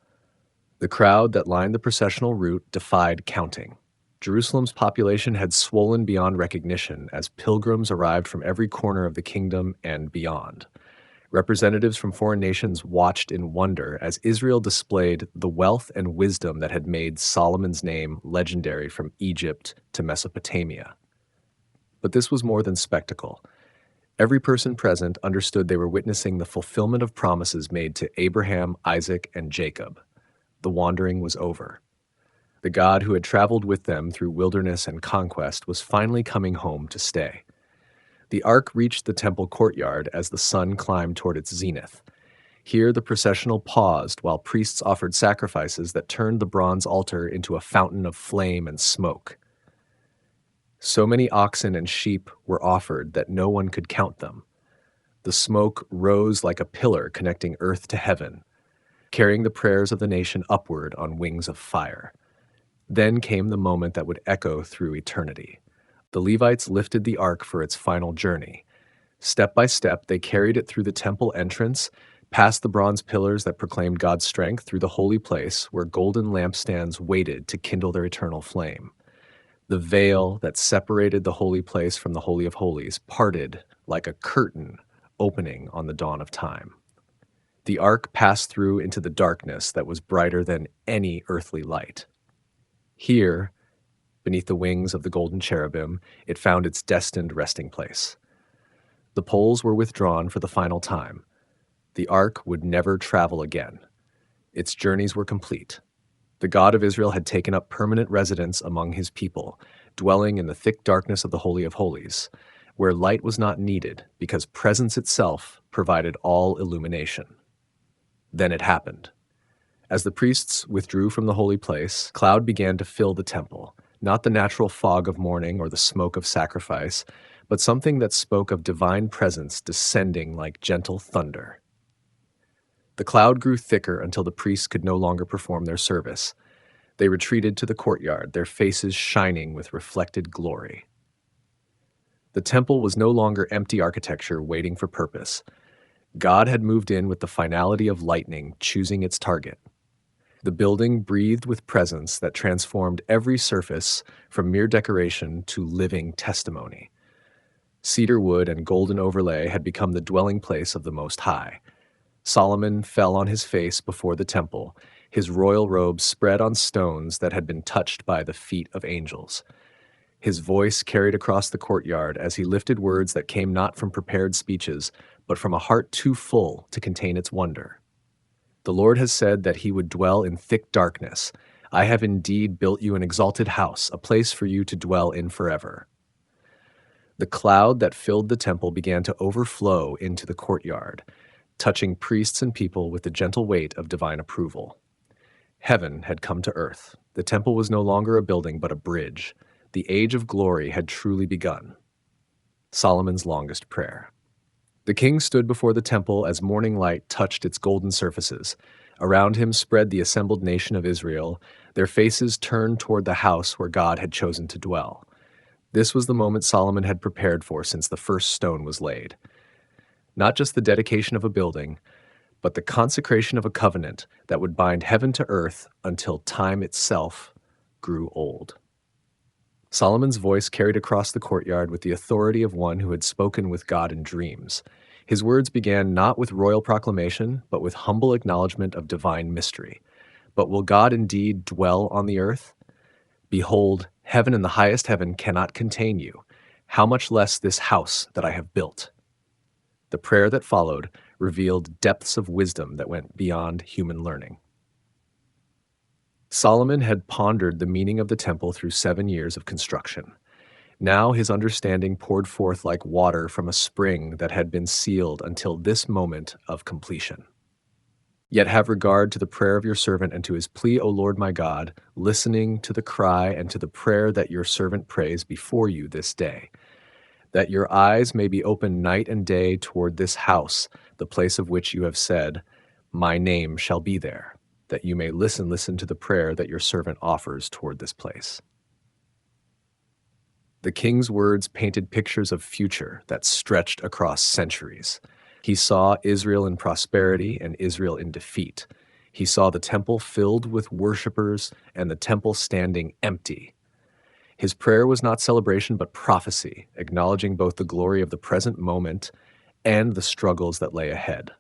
The crowd that lined the processional route defied counting. Jerusalem's population had swollen beyond recognition as pilgrims arrived from every corner of the kingdom and beyond. Representatives from foreign nations watched in wonder as Israel displayed the wealth and wisdom that had made Solomon's name legendary from Egypt to Mesopotamia. But this was more than spectacle. Every person present understood they were witnessing the fulfillment of promises made to Abraham, Isaac, and Jacob. The wandering was over. The God who had traveled with them through wilderness and conquest was finally coming home to stay. The ark reached the temple courtyard as the sun climbed toward its zenith. Here the processional paused while priests offered sacrifices that turned the bronze altar into a fountain of flame and smoke. So many oxen and sheep were offered that no one could count them. The smoke rose like a pillar connecting earth to heaven, carrying the prayers of the nation upward on wings of fire. Then came the moment that would echo through eternity. The Levites lifted the ark for its final journey. Step by step, they carried it through the temple entrance, past the bronze pillars that proclaimed God's strength, through the holy place where golden lampstands waited to kindle their eternal flame. The veil that separated the holy place from the Holy of Holies parted like a curtain opening on the dawn of time. The ark passed through into the darkness that was brighter than any earthly light. Here, beneath the wings of the golden cherubim, it found its destined resting place. The poles were withdrawn for the final time. The ark would never travel again. Its journeys were complete. The God of Israel had taken up permanent residence among his people, dwelling in the thick darkness of the Holy of Holies, where light was not needed because presence itself provided all illumination. Then it happened. As the priests withdrew from the holy place, cloud began to fill the temple, not the natural fog of mourning or the smoke of sacrifice, but something that spoke of divine presence descending like gentle thunder. The cloud grew thicker until the priests could no longer perform their service. They retreated to the courtyard, their faces shining with reflected glory. The temple was no longer empty architecture waiting for purpose. God had moved in with the finality of lightning, choosing its target. The building breathed with presence that transformed every surface from mere decoration to living testimony. Cedar wood and golden overlay had become the dwelling place of the Most High. Solomon fell on his face before the temple, his royal robes spread on stones that had been touched by the feet of angels. His voice carried across the courtyard as he lifted words that came not from prepared speeches, but from a heart too full to contain its wonder. The Lord has said that he would dwell in thick darkness. I have indeed built you an exalted house, a place for you to dwell in forever. The cloud that filled the temple began to overflow into the courtyard, touching priests and people with the gentle weight of divine approval. Heaven had come to earth. The temple was no longer a building but a bridge. The age of glory had truly begun. Solomon's longest prayer. The king stood before the temple as morning light touched its golden surfaces. Around him spread the assembled nation of Israel, their faces turned toward the house where God had chosen to dwell. This was the moment Solomon had prepared for since the first stone was laid. Not just the dedication of a building, but the consecration of a covenant that would bind heaven to earth until time itself grew old. Solomon's voice carried across the courtyard with the authority of one who had spoken with God in dreams. His words began not with royal proclamation, but with humble acknowledgement of divine mystery. But will God indeed dwell on the earth? Behold, heaven and the highest heaven cannot contain you. How much less this house that I have built? The prayer that followed revealed depths of wisdom that went beyond human learning. Solomon had pondered the meaning of the temple through 7 years of construction. Now his understanding poured forth like water from a spring that had been sealed until this moment of completion. Yet have regard to the prayer of your servant and to his plea, O Lord my God, listening to the cry and to the prayer that your servant prays before you this day, that your eyes may be open night and day toward this house, the place of which you have said, my name shall be there, that you may listen to the prayer that your servant offers toward this place. The king's words painted pictures of future that stretched across centuries. He saw Israel in prosperity and Israel in defeat. He saw the temple filled with worshipers and the temple standing empty. His prayer was not celebration but prophecy, acknowledging both the glory of the present moment and the struggles that lay ahead.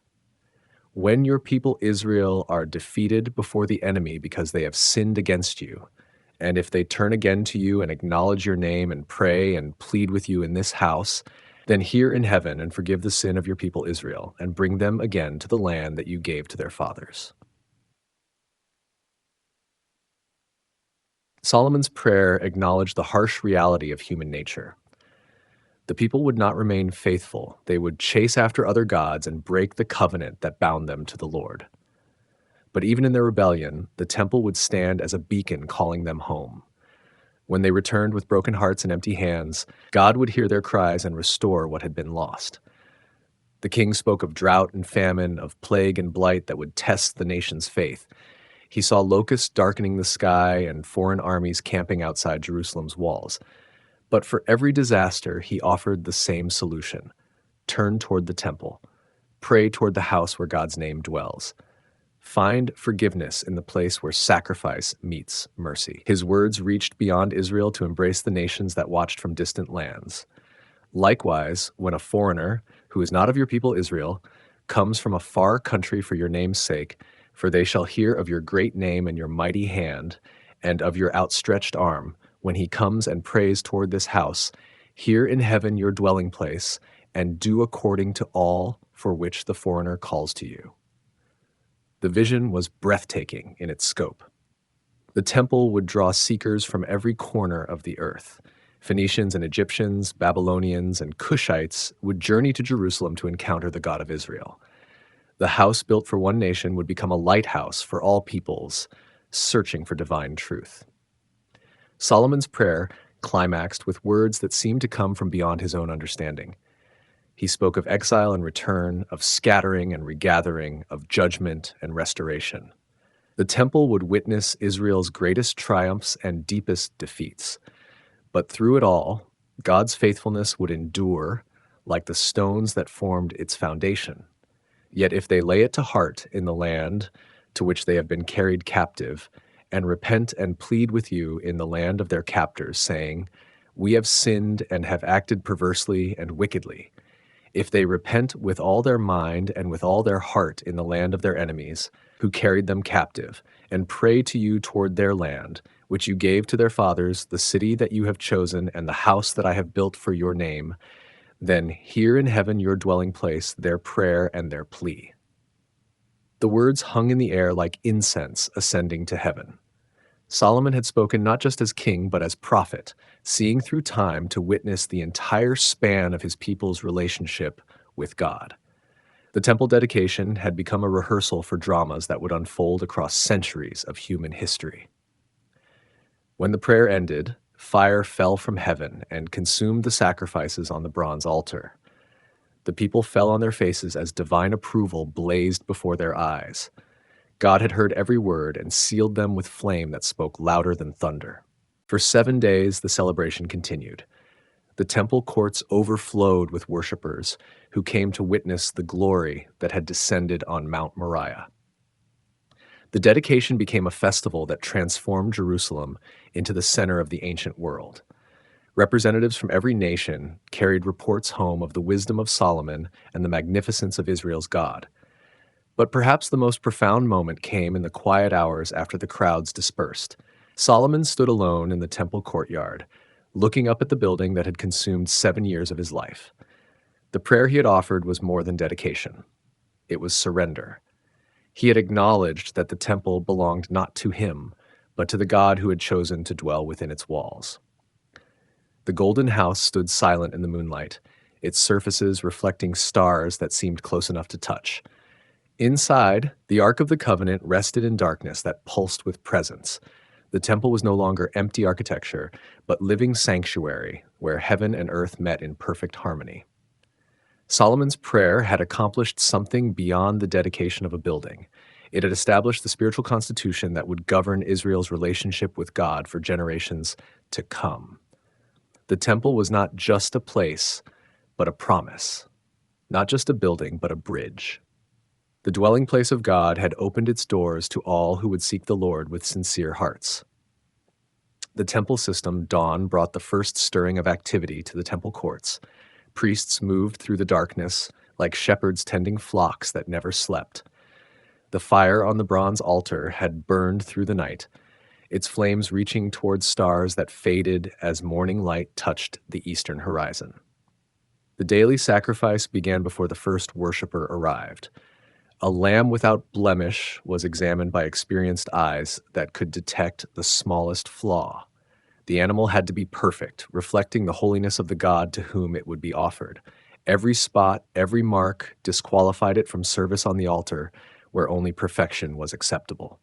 When your people Israel are defeated before the enemy because they have sinned against you, and if they turn again to you and acknowledge your name and pray and plead with you in this house, then hear in heaven and forgive the sin of your people Israel, and bring them again to the land that you gave to their fathers. Solomon's prayer acknowledged the harsh reality of human nature. The people would not remain faithful. They would chase after other gods and break the covenant that bound them to the Lord. But even in their rebellion, the temple would stand as a beacon calling them home. When they returned with broken hearts and empty hands, God would hear their cries and restore what had been lost. The king spoke of drought and famine, of plague and blight that would test the nation's faith. He saw locusts darkening the sky and foreign armies camping outside Jerusalem's walls. But for every disaster, he offered the same solution: turn toward the temple, pray toward the house where God's name dwells. Find forgiveness in the place where sacrifice meets mercy. His words reached beyond Israel to embrace the nations that watched from distant lands. Likewise, when a foreigner, who is not of your people Israel, comes from a far country for your name's sake, for they shall hear of your great name and your mighty hand, and of your outstretched arm, when he comes and prays toward this house, hear in heaven your dwelling place, and do according to all for which the foreigner calls to you. The vision was breathtaking in its scope. The temple would draw seekers from every corner of the earth. Phoenicians and Egyptians, Babylonians and Cushites would journey to Jerusalem to encounter the God of Israel. The house built for one nation would become a lighthouse for all peoples, searching for divine truth. Solomon's prayer climaxed with words that seemed to come from beyond his own understanding. He spoke of exile and return, of scattering and regathering, of judgment and restoration. The temple would witness Israel's greatest triumphs and deepest defeats. But through it all, God's faithfulness would endure like the stones that formed its foundation. Yet if they lay it to heart in the land to which they have been carried captive, and repent and plead with you in the land of their captors, saying, "We have sinned and have acted perversely and wickedly," if they repent with all their mind and with all their heart in the land of their enemies, who carried them captive, and pray to you toward their land, which you gave to their fathers, the city that you have chosen, and the house that I have built for your name, then hear in heaven your dwelling place their prayer and their plea. The words hung in the air like incense ascending to heaven. Solomon had spoken not just as king, but as prophet, seeing through time to witness the entire span of his people's relationship with God. The temple dedication had become a rehearsal for dramas that would unfold across centuries of human history. When the prayer ended, fire fell from heaven and consumed the sacrifices on the bronze altar. The people fell on their faces as divine approval blazed before their eyes. God had heard every word and sealed them with flame that spoke louder than thunder. For 7 days, the celebration continued. The temple courts overflowed with worshipers who came to witness the glory that had descended on Mount Moriah. The dedication became a festival that transformed Jerusalem into the center of the ancient world. Representatives from every nation carried reports home of the wisdom of Solomon and the magnificence of Israel's God. But perhaps the most profound moment came in the quiet hours after the crowds dispersed. Solomon stood alone in the temple courtyard, looking up at the building that had consumed 7 years of his life. The prayer he had offered was more than dedication. It was surrender. He had acknowledged that the temple belonged not to him, but to the God who had chosen to dwell within its walls. The golden house stood silent in the moonlight, its surfaces reflecting stars that seemed close enough to touch. Inside, the Ark of the Covenant rested in darkness that pulsed with presence. The temple was no longer empty architecture, but living sanctuary where heaven and earth met in perfect harmony. Solomon's prayer had accomplished something beyond the dedication of a building. It had established the spiritual constitution that would govern Israel's relationship with God for generations to come. The temple was not just a place, but a promise. Not just a building, but a bridge. The dwelling place of God had opened its doors to all who would seek the Lord with sincere hearts. The temple system dawn brought the first stirring of activity to the temple courts. Priests moved through the darkness like shepherds tending flocks that never slept. The fire on the bronze altar had burned through the night, its flames reaching towards stars that faded as morning light touched the eastern horizon. The daily sacrifice began before the first worshiper arrived. A lamb without blemish was examined by experienced eyes that could detect the smallest flaw. The animal had to be perfect, reflecting the holiness of the God to whom it would be offered. Every spot, every mark disqualified it from service on the altar, where only perfection was acceptable.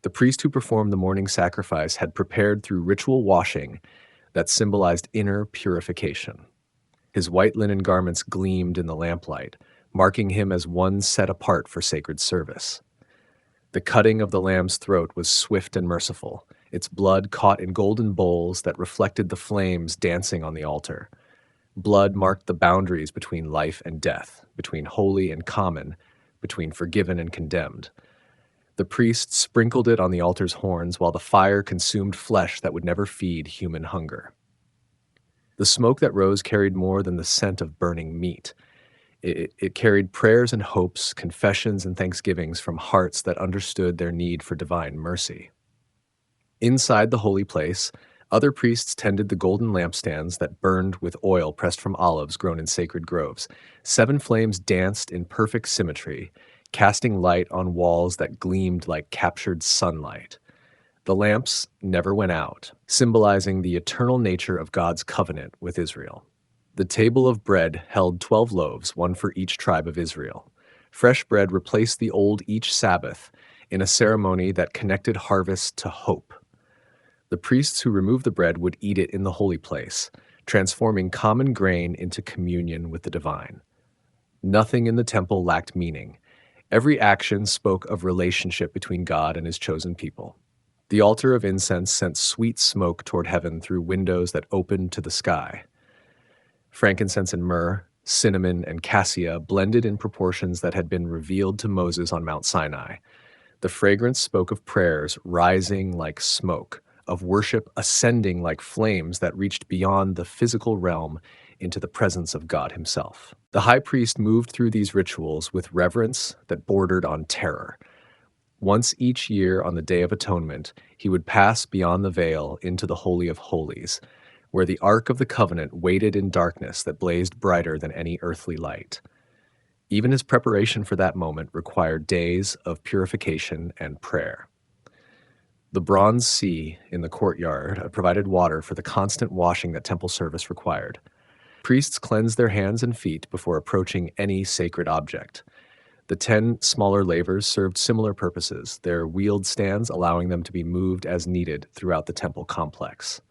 The priest who performed the morning sacrifice had prepared through ritual washing that symbolized inner purification. His white linen garments gleamed in the lamplight, marking him as one set apart for sacred service. The cutting of the lamb's throat was swift and merciful, its blood caught in golden bowls that reflected the flames dancing on the altar. Blood marked the boundaries between life and death, between holy and common, between forgiven and condemned. The priest sprinkled it on the altar's horns while the fire consumed flesh that would never feed human hunger. The smoke that rose carried more than the scent of burning meat. It carried prayers and hopes, confessions and thanksgivings from hearts that understood their need for divine mercy. Inside the holy place, other priests tended the golden lampstands that burned with oil pressed from olives grown in sacred groves. 7 flames danced in perfect symmetry, casting light on walls that gleamed like captured sunlight. The lamps never went out, symbolizing the eternal nature of God's covenant with Israel. The table of bread held 12 loaves, one for each tribe of Israel. Fresh bread replaced the old each Sabbath in a ceremony that connected harvest to hope. The priests who removed the bread would eat it in the holy place, transforming common grain into communion with the divine. Nothing in the temple lacked meaning. Every action spoke of relationship between God and his chosen people. The altar of incense sent sweet smoke toward heaven through windows that opened to the sky. Frankincense and myrrh, cinnamon and cassia blended in proportions that had been revealed to Moses on Mount Sinai. The fragrance spoke of prayers rising like smoke, of worship ascending like flames that reached beyond the physical realm into the presence of God himself. The high priest moved through these rituals with reverence that bordered on terror. Once each year on the Day of Atonement, he would pass beyond the veil into the Holy of Holies, where the Ark of the Covenant waited in darkness that blazed brighter than any earthly light. Even his preparation for that moment required days of purification and prayer. The bronze sea in the courtyard provided water for the constant washing that temple service required. Priests cleansed their hands and feet before approaching any sacred object. The 10 smaller lavers served similar purposes, their wheeled stands allowing them to be moved as needed throughout the temple complex.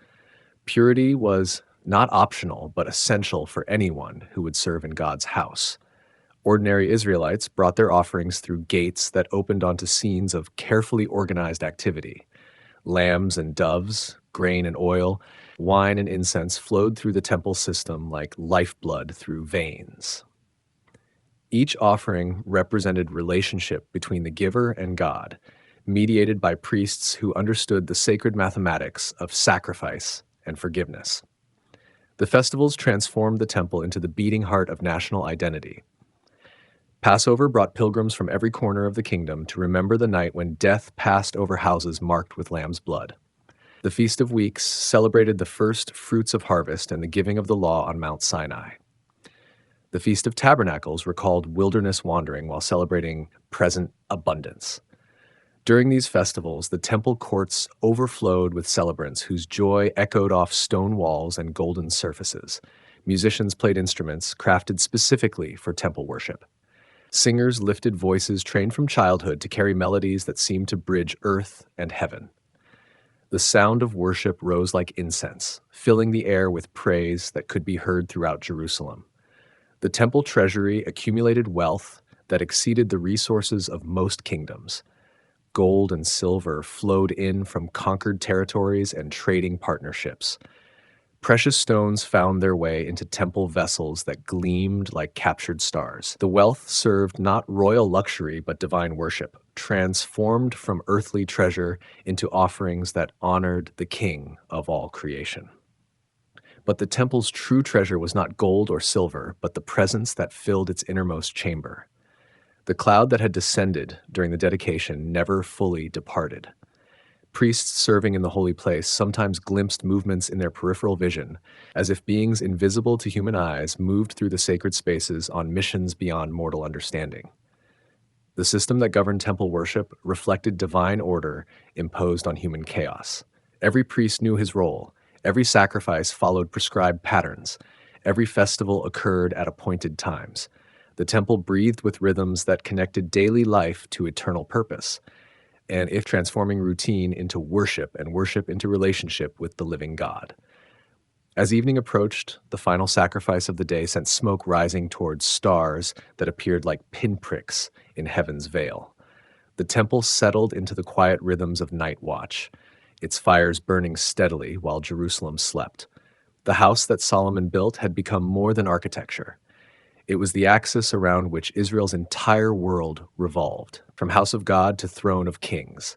Purity was not optional, but essential for anyone who would serve in God's house. Ordinary Israelites brought their offerings through gates that opened onto scenes of carefully organized activity. Lambs and doves, grain and oil, wine and incense flowed through the temple system like lifeblood through veins. Each offering represented relationship between the giver and God, mediated by priests who understood the sacred mathematics of sacrifice and forgiveness. The festivals transformed the temple into the beating heart of national identity. Passover brought pilgrims from every corner of the kingdom to remember the night when death passed over houses marked with lamb's blood. The Feast of Weeks celebrated the first fruits of harvest and the giving of the law on Mount Sinai. The Feast of Tabernacles recalled wilderness wandering while celebrating present abundance. During these festivals, the temple courts overflowed with celebrants whose joy echoed off stone walls and golden surfaces. Musicians played instruments crafted specifically for temple worship. Singers lifted voices trained from childhood to carry melodies that seemed to bridge earth and heaven. The sound of worship rose like incense, filling the air with praise that could be heard throughout Jerusalem. The temple treasury accumulated wealth that exceeded the resources of most kingdoms. Gold and silver flowed in from conquered territories and trading partnerships. Precious stones found their way into temple vessels that gleamed like captured stars. The wealth served not royal luxury but divine worship, transformed from earthly treasure into offerings that honored the King of all creation. But the temple's true treasure was not gold or silver, but the presence that filled its innermost chamber. The cloud that had descended during the dedication never fully departed. Priests serving in the holy place sometimes glimpsed movements in their peripheral vision, as if beings invisible to human eyes moved through the sacred spaces on missions beyond mortal understanding. The system that governed temple worship reflected divine order imposed on human chaos. Every priest knew his role, every sacrifice followed prescribed patterns, every festival occurred at appointed times. The temple breathed with rhythms that connected daily life to eternal purpose, and if transforming routine into worship and worship into relationship with the living God. As evening approached, the final sacrifice of the day sent smoke rising towards stars that appeared like pinpricks in heaven's veil. The temple settled into the quiet rhythms of night watch, its fires burning steadily while Jerusalem slept. The house that Solomon built had become more than architecture. It was the axis around which Israel's entire world revolved, from house of God to throne of kings.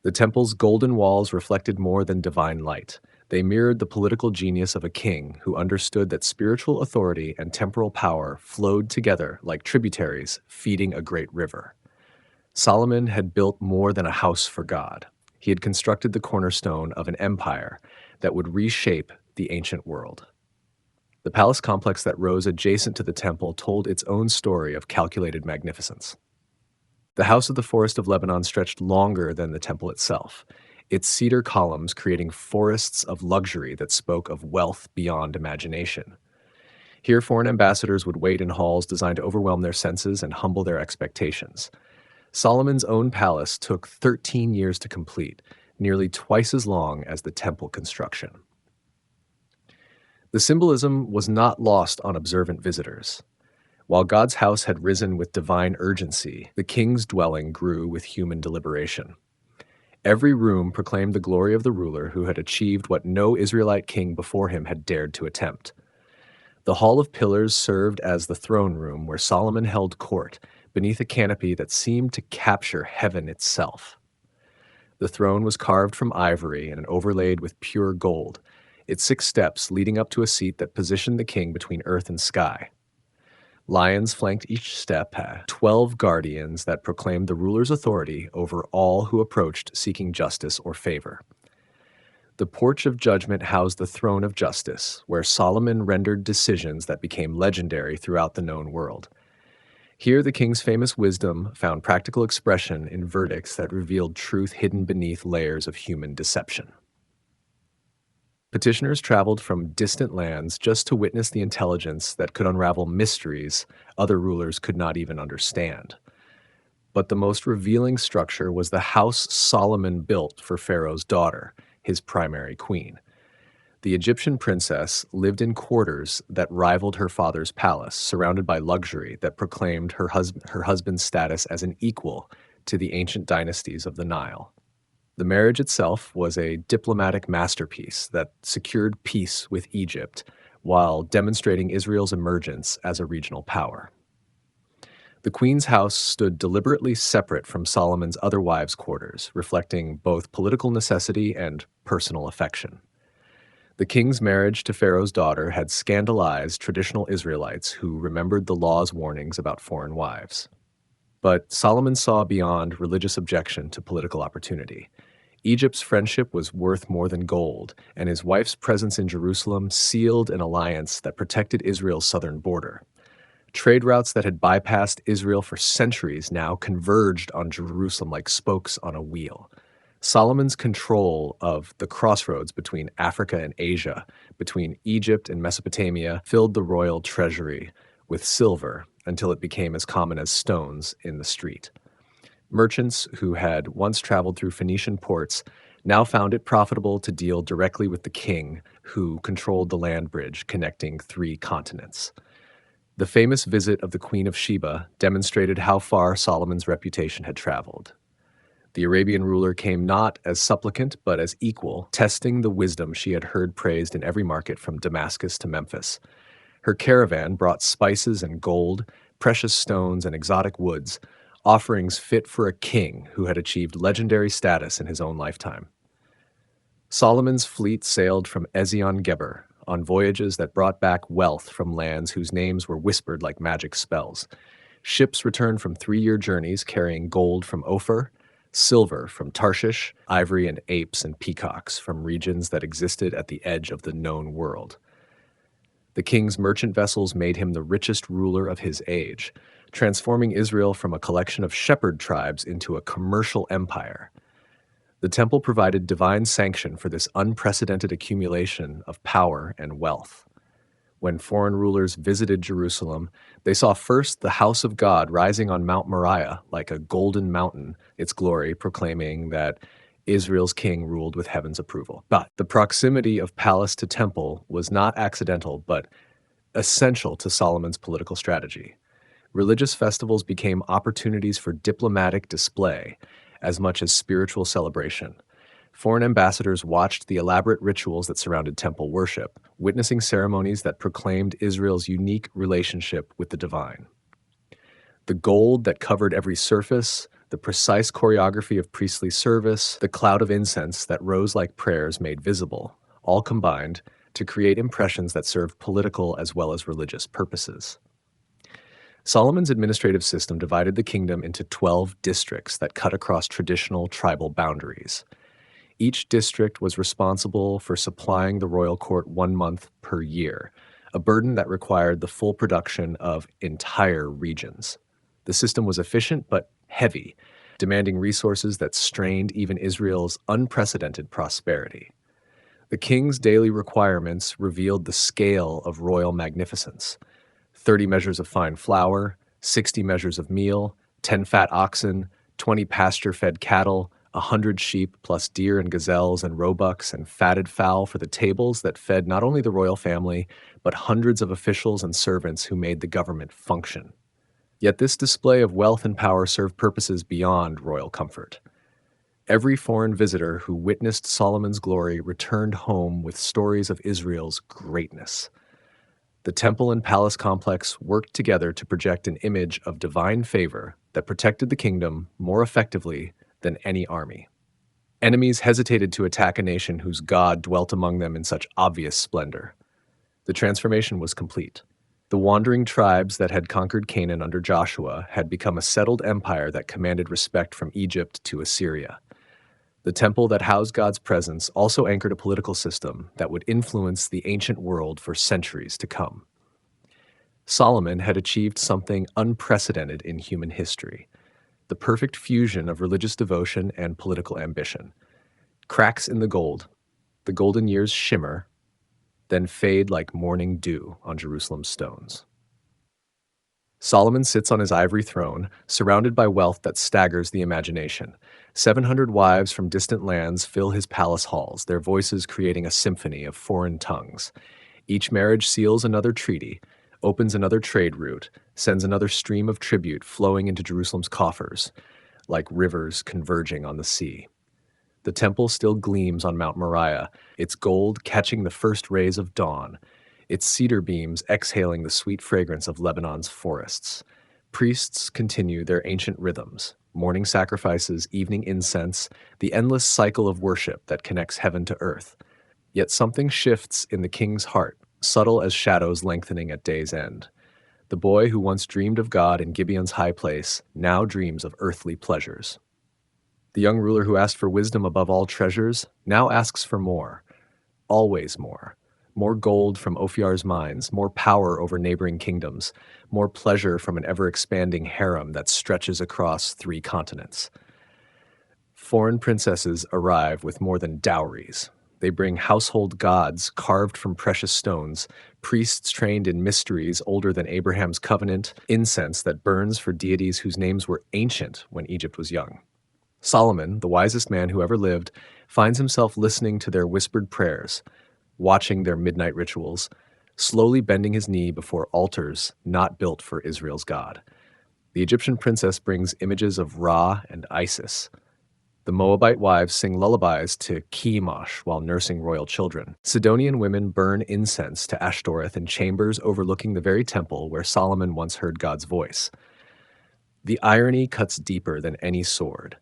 The temple's golden walls reflected more than divine light. They mirrored the political genius of a king who understood that spiritual authority and temporal power flowed together like tributaries feeding a great river. Solomon had built more than a house for God. He had constructed the cornerstone of an empire that would reshape the ancient world. The palace complex that rose adjacent to the temple told its own story of calculated magnificence. The house of the forest of Lebanon stretched longer than the temple itself, its cedar columns creating forests of luxury that spoke of wealth beyond imagination. Here, foreign ambassadors would wait in halls designed to overwhelm their senses and humble their expectations. Solomon's own palace took 13 years to complete, nearly twice as long as the temple construction. The symbolism was not lost on observant visitors. While God's house had risen with divine urgency, the king's dwelling grew with human deliberation. Every room proclaimed the glory of the ruler who had achieved what no Israelite king before him had dared to attempt. The Hall of Pillars served as the throne room where Solomon held court, beneath a canopy that seemed to capture heaven itself. The throne was carved from ivory and overlaid with pure gold, its 6 steps leading up to a seat that positioned the king between earth and sky. Lions flanked each step, 12 guardians that proclaimed the ruler's authority over all who approached seeking justice or favor. The porch of judgment housed the throne of justice, where Solomon rendered decisions that became legendary throughout the known world. Here, the king's famous wisdom found practical expression in verdicts that revealed truth hidden beneath layers of human deception. Petitioners traveled from distant lands just to witness the intelligence that could unravel mysteries other rulers could not even understand. But the most revealing structure was the house Solomon built for Pharaoh's daughter, his primary queen. The Egyptian princess lived in quarters that rivaled her father's palace, surrounded by luxury that proclaimed her husband's status as an equal to the ancient dynasties of the Nile. The marriage itself was a diplomatic masterpiece that secured peace with Egypt while demonstrating Israel's emergence as a regional power. The queen's house stood deliberately separate from Solomon's other wives' quarters, reflecting both political necessity and personal affection. The king's marriage to Pharaoh's daughter had scandalized traditional Israelites who remembered the law's warnings about foreign wives. But Solomon saw beyond religious objection to political opportunity. Egypt's friendship was worth more than gold, and his wife's presence in Jerusalem sealed an alliance that protected Israel's southern border. Trade routes that had bypassed Israel for centuries now converged on Jerusalem like spokes on a wheel. Solomon's control of the crossroads between Africa and Asia, between Egypt and Mesopotamia, filled the royal treasury with silver until it became as common as stones in the street. Merchants who had once traveled through Phoenician ports now found it profitable to deal directly with the king, who controlled the land bridge connecting 3 continents. The famous visit of the Queen of Sheba demonstrated how far Solomon's reputation had traveled. The Arabian ruler came not as supplicant, but as equal, testing the wisdom she had heard praised in every market from Damascus to Memphis. Her caravan brought spices and gold, precious stones and exotic woods, offerings fit for a king who had achieved legendary status in his own lifetime. Solomon's fleet sailed from Ezion-Geber on voyages that brought back wealth from lands whose names were whispered like magic spells. Ships returned from 3-year journeys carrying gold from Ophir, silver from Tarshish, ivory and apes and peacocks from regions that existed at the edge of the known world. The king's merchant vessels made him the richest ruler of his age, transforming Israel from a collection of shepherd tribes into a commercial empire. The temple provided divine sanction for this unprecedented accumulation of power and wealth. When foreign rulers visited Jerusalem, they saw first the house of God rising on Mount Moriah like a golden mountain, its glory proclaiming that Israel's king ruled with heaven's approval. But the proximity of palace to temple was not accidental, but essential to Solomon's political strategy. Religious festivals became opportunities for diplomatic display as much as spiritual celebration. Foreign ambassadors watched the elaborate rituals that surrounded temple worship, witnessing ceremonies that proclaimed Israel's unique relationship with the divine. The gold that covered every surface, the precise choreography of priestly service, the cloud of incense that rose like prayers made visible, all combined to create impressions that served political as well as religious purposes. Solomon's administrative system divided the kingdom into 12 districts that cut across traditional tribal boundaries. Each district was responsible for supplying the royal court 1 month per year, a burden that required the full production of entire regions. The system was efficient but heavy, demanding resources that strained even Israel's unprecedented prosperity. The king's daily requirements revealed the scale of royal magnificence: 30 measures of fine flour, 60 measures of meal, 10 fat oxen, 20 pasture-fed cattle, 100 sheep plus deer and gazelles and roebucks and fatted fowl for the tables that fed not only the royal family, but hundreds of officials and servants who made the government function. Yet this display of wealth and power served purposes beyond royal comfort. Every foreign visitor who witnessed Solomon's glory returned home with stories of Israel's greatness. The temple and palace complex worked together to project an image of divine favor that protected the kingdom more effectively than any army. Enemies hesitated to attack a nation whose God dwelt among them in such obvious splendor. The transformation was complete. The wandering tribes that had conquered Canaan under Joshua had become a settled empire that commanded respect from Egypt to Assyria. The temple that housed God's presence also anchored a political system that would influence the ancient world for centuries to come. Solomon had achieved something unprecedented in human history: the perfect fusion of religious devotion and political ambition. Cracks in the golden years shimmer, then fade like morning dew on Jerusalem's stones. Solomon sits on his ivory throne, surrounded by wealth that staggers the imagination. 700 wives from distant lands fill his palace halls, their voices creating a symphony of foreign tongues. Each marriage seals another treaty, opens another trade route, sends another stream of tribute flowing into Jerusalem's coffers, like rivers converging on the sea. The temple still gleams on Mount Moriah, its gold catching the first rays of dawn, its cedar beams exhaling the sweet fragrance of Lebanon's forests. Priests continue their ancient rhythms: morning sacrifices, evening incense, the endless cycle of worship that connects heaven to earth. Yet something shifts in the king's heart, subtle as shadows lengthening at day's end. The boy who once dreamed of God in Gibeon's high place now dreams of earthly pleasures. The young ruler who asked for wisdom above all treasures now asks for more, always more. More gold from Ophir's mines, more power over neighboring kingdoms, more pleasure from an ever-expanding harem that stretches across 3 continents. Foreign princesses arrive with more than dowries. They bring household gods carved from precious stones, priests trained in mysteries older than Abraham's covenant, incense that burns for deities whose names were ancient when Egypt was young. Solomon, the wisest man who ever lived, finds himself listening to their whispered prayers, watching their midnight rituals, slowly bending his knee before altars not built for Israel's God. The Egyptian princess brings images of Ra and Isis. The Moabite wives sing lullabies to Chemosh while nursing royal children. Sidonian women burn incense to Ashtoreth in chambers overlooking the very temple where Solomon once heard God's voice. The irony cuts deeper than any sword.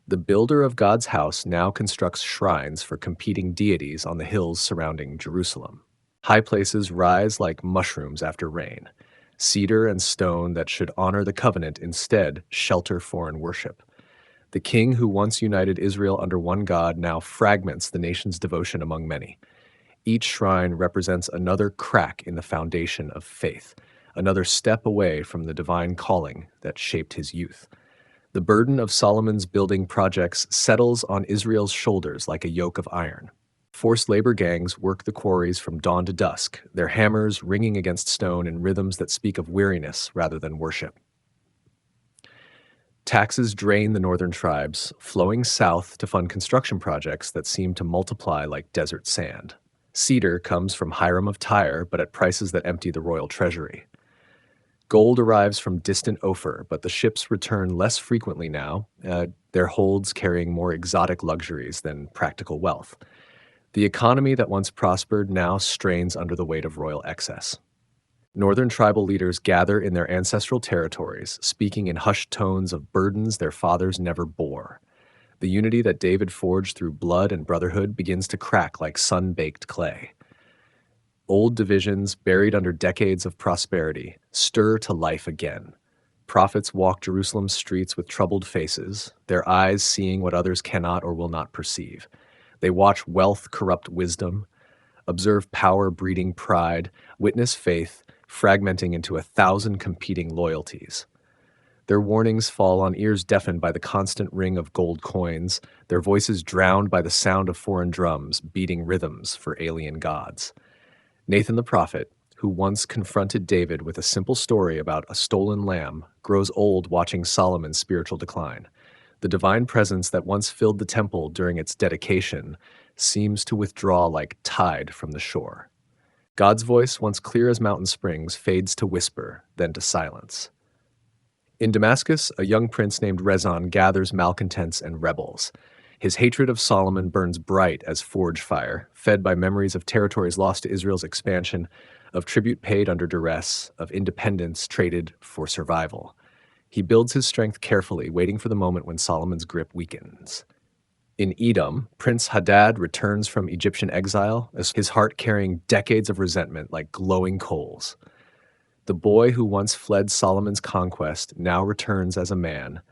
The builder of God's house now constructs shrines for competing deities on the hills surrounding Jerusalem. High places rise like mushrooms after rain. Cedar and stone that should honor the covenant instead shelter foreign worship. The king who once united Israel under one God now fragments the nation's devotion among many. Each shrine represents another crack in the foundation of faith, another step away from the divine calling that shaped his youth. The burden of Solomon's building projects settles on Israel's shoulders like a yoke of iron. Forced labor gangs work the quarries from dawn to dusk, their hammers ringing against stone in rhythms that speak of weariness rather than worship. Taxes drain the northern tribes, flowing south to fund construction projects that seem to multiply like desert sand. Cedar comes from Hiram of Tyre, but at prices that empty the royal treasury. Gold arrives from distant Ophir, but the ships return less frequently now, their holds carrying more exotic luxuries than practical wealth. The economy that once prospered now strains under the weight of royal excess. Northern tribal leaders gather in their ancestral territories, speaking in hushed tones of burdens their fathers never bore. The unity that David forged through blood and brotherhood begins to crack like sun-baked clay. Old divisions, buried under decades of prosperity, stir to life again. Prophets walk Jerusalem's streets with troubled faces, their eyes seeing what others cannot or will not perceive. They watch wealth corrupt wisdom, observe power breeding pride, witness faith fragmenting into 1,000 competing loyalties. Their warnings fall on ears deafened by the constant ring of gold coins, their voices drowned by the sound of foreign drums beating rhythms for alien gods. Nathan the prophet, who once confronted David with a simple story about a stolen lamb, grows old watching Solomon's spiritual decline. The divine presence that once filled the temple during its dedication seems to withdraw like tide from the shore. God's voice, once clear as mountain springs, fades to whisper, then to silence. In Damascus, a young prince named Rezon gathers malcontents and rebels. His hatred of Solomon burns bright as forge fire, fed by memories of territories lost to Israel's expansion, of tribute paid under duress, of independence traded for survival. He builds his strength carefully, waiting for the moment when Solomon's grip weakens. In Edom, Prince Hadad returns from Egyptian exile, his heart carrying decades of resentment like glowing coals. The boy who once fled Solomon's conquest now returns as a man,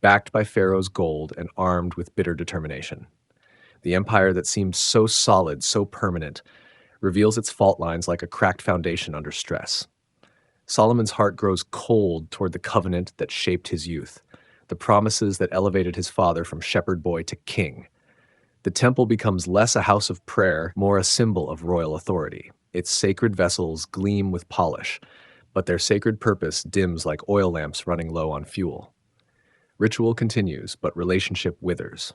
backed by Pharaoh's gold and armed with bitter determination. The empire that seemed so solid, so permanent, reveals its fault lines like a cracked foundation under stress. Solomon's heart grows cold toward the covenant that shaped his youth, the promises that elevated his father from shepherd boy to king. The temple becomes less a house of prayer, more a symbol of royal authority. Its sacred vessels gleam with polish, but their sacred purpose dims like oil lamps running low on fuel. Ritual continues, but relationship withers.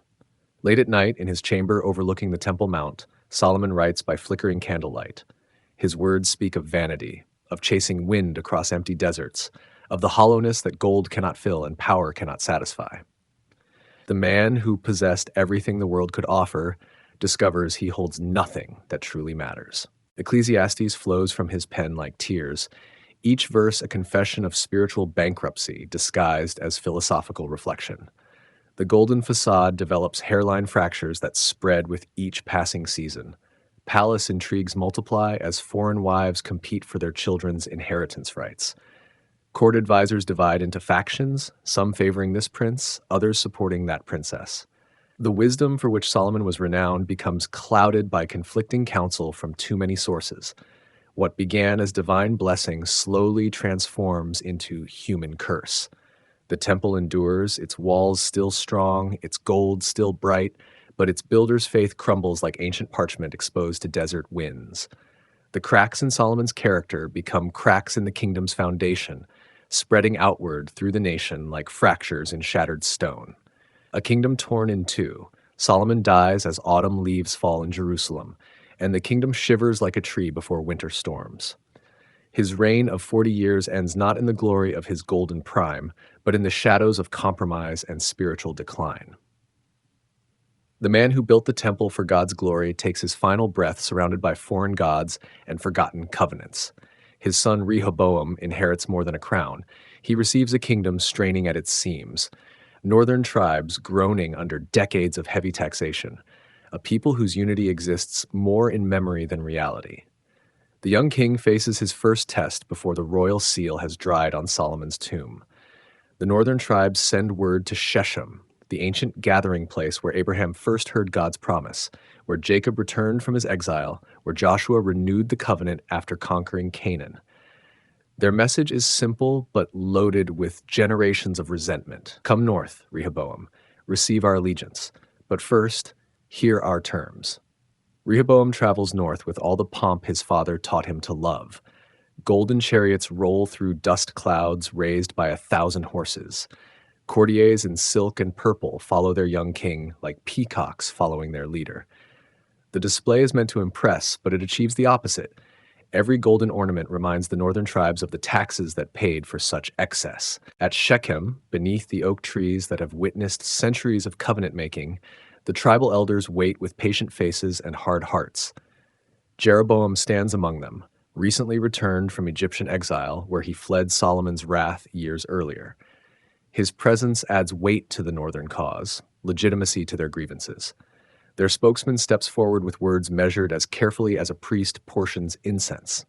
Late at night, in his chamber overlooking the Temple Mount, Solomon writes by flickering candlelight. His words speak of vanity, of chasing wind across empty deserts, of the hollowness that gold cannot fill and power cannot satisfy. The man who possessed everything the world could offer discovers he holds nothing that truly matters. Ecclesiastes flows from his pen like tears, each verse a confession of spiritual bankruptcy disguised as philosophical reflection. The golden facade develops hairline fractures that spread with each passing season. Palace intrigues multiply as foreign wives compete for their children's inheritance rights. Court advisors divide into factions, some favoring this prince, others supporting that princess. The wisdom for which Solomon was renowned becomes clouded by conflicting counsel from too many sources. What began as divine blessing slowly transforms into human curse. The temple endures, its walls still strong, its gold still bright, but its builder's faith crumbles like ancient parchment exposed to desert winds. The cracks in Solomon's character become cracks in the kingdom's foundation, spreading outward through the nation like fractures in shattered stone. A kingdom torn in two, Solomon dies as autumn leaves fall in Jerusalem, and the kingdom shivers like a tree before winter storms. His reign of 40 years ends not in the glory of his golden prime, but in the shadows of compromise and spiritual decline. The man who built the temple for God's glory takes his final breath surrounded by foreign gods and forgotten covenants. His son Rehoboam inherits more than a crown. He receives a kingdom straining at its seams, northern tribes groaning under decades of heavy taxation, a people whose unity exists more in memory than reality. The young king faces his first test before the royal seal has dried on Solomon's tomb. The northern tribes send word to Shechem, the ancient gathering place where Abraham first heard God's promise, where Jacob returned from his exile, where Joshua renewed the covenant after conquering Canaan. Their message is simple but loaded with generations of resentment. Come north, Rehoboam. Receive our allegiance. But first, hear our terms. Rehoboam travels north with all the pomp his father taught him to love. Golden chariots roll through dust clouds raised by 1,000 horses. Courtiers in silk and purple follow their young king like peacocks following their leader. The display is meant to impress, but it achieves the opposite. Every golden ornament reminds the northern tribes of the taxes that paid for such excess. At Shechem, beneath the oak trees that have witnessed centuries of covenant making, the tribal elders wait with patient faces and hard hearts. Jeroboam stands among them, recently returned from Egyptian exile where he fled Solomon's wrath years earlier. His presence adds weight to the northern cause, legitimacy to their grievances. Their spokesman steps forward with words measured as carefully as a priest portions incense.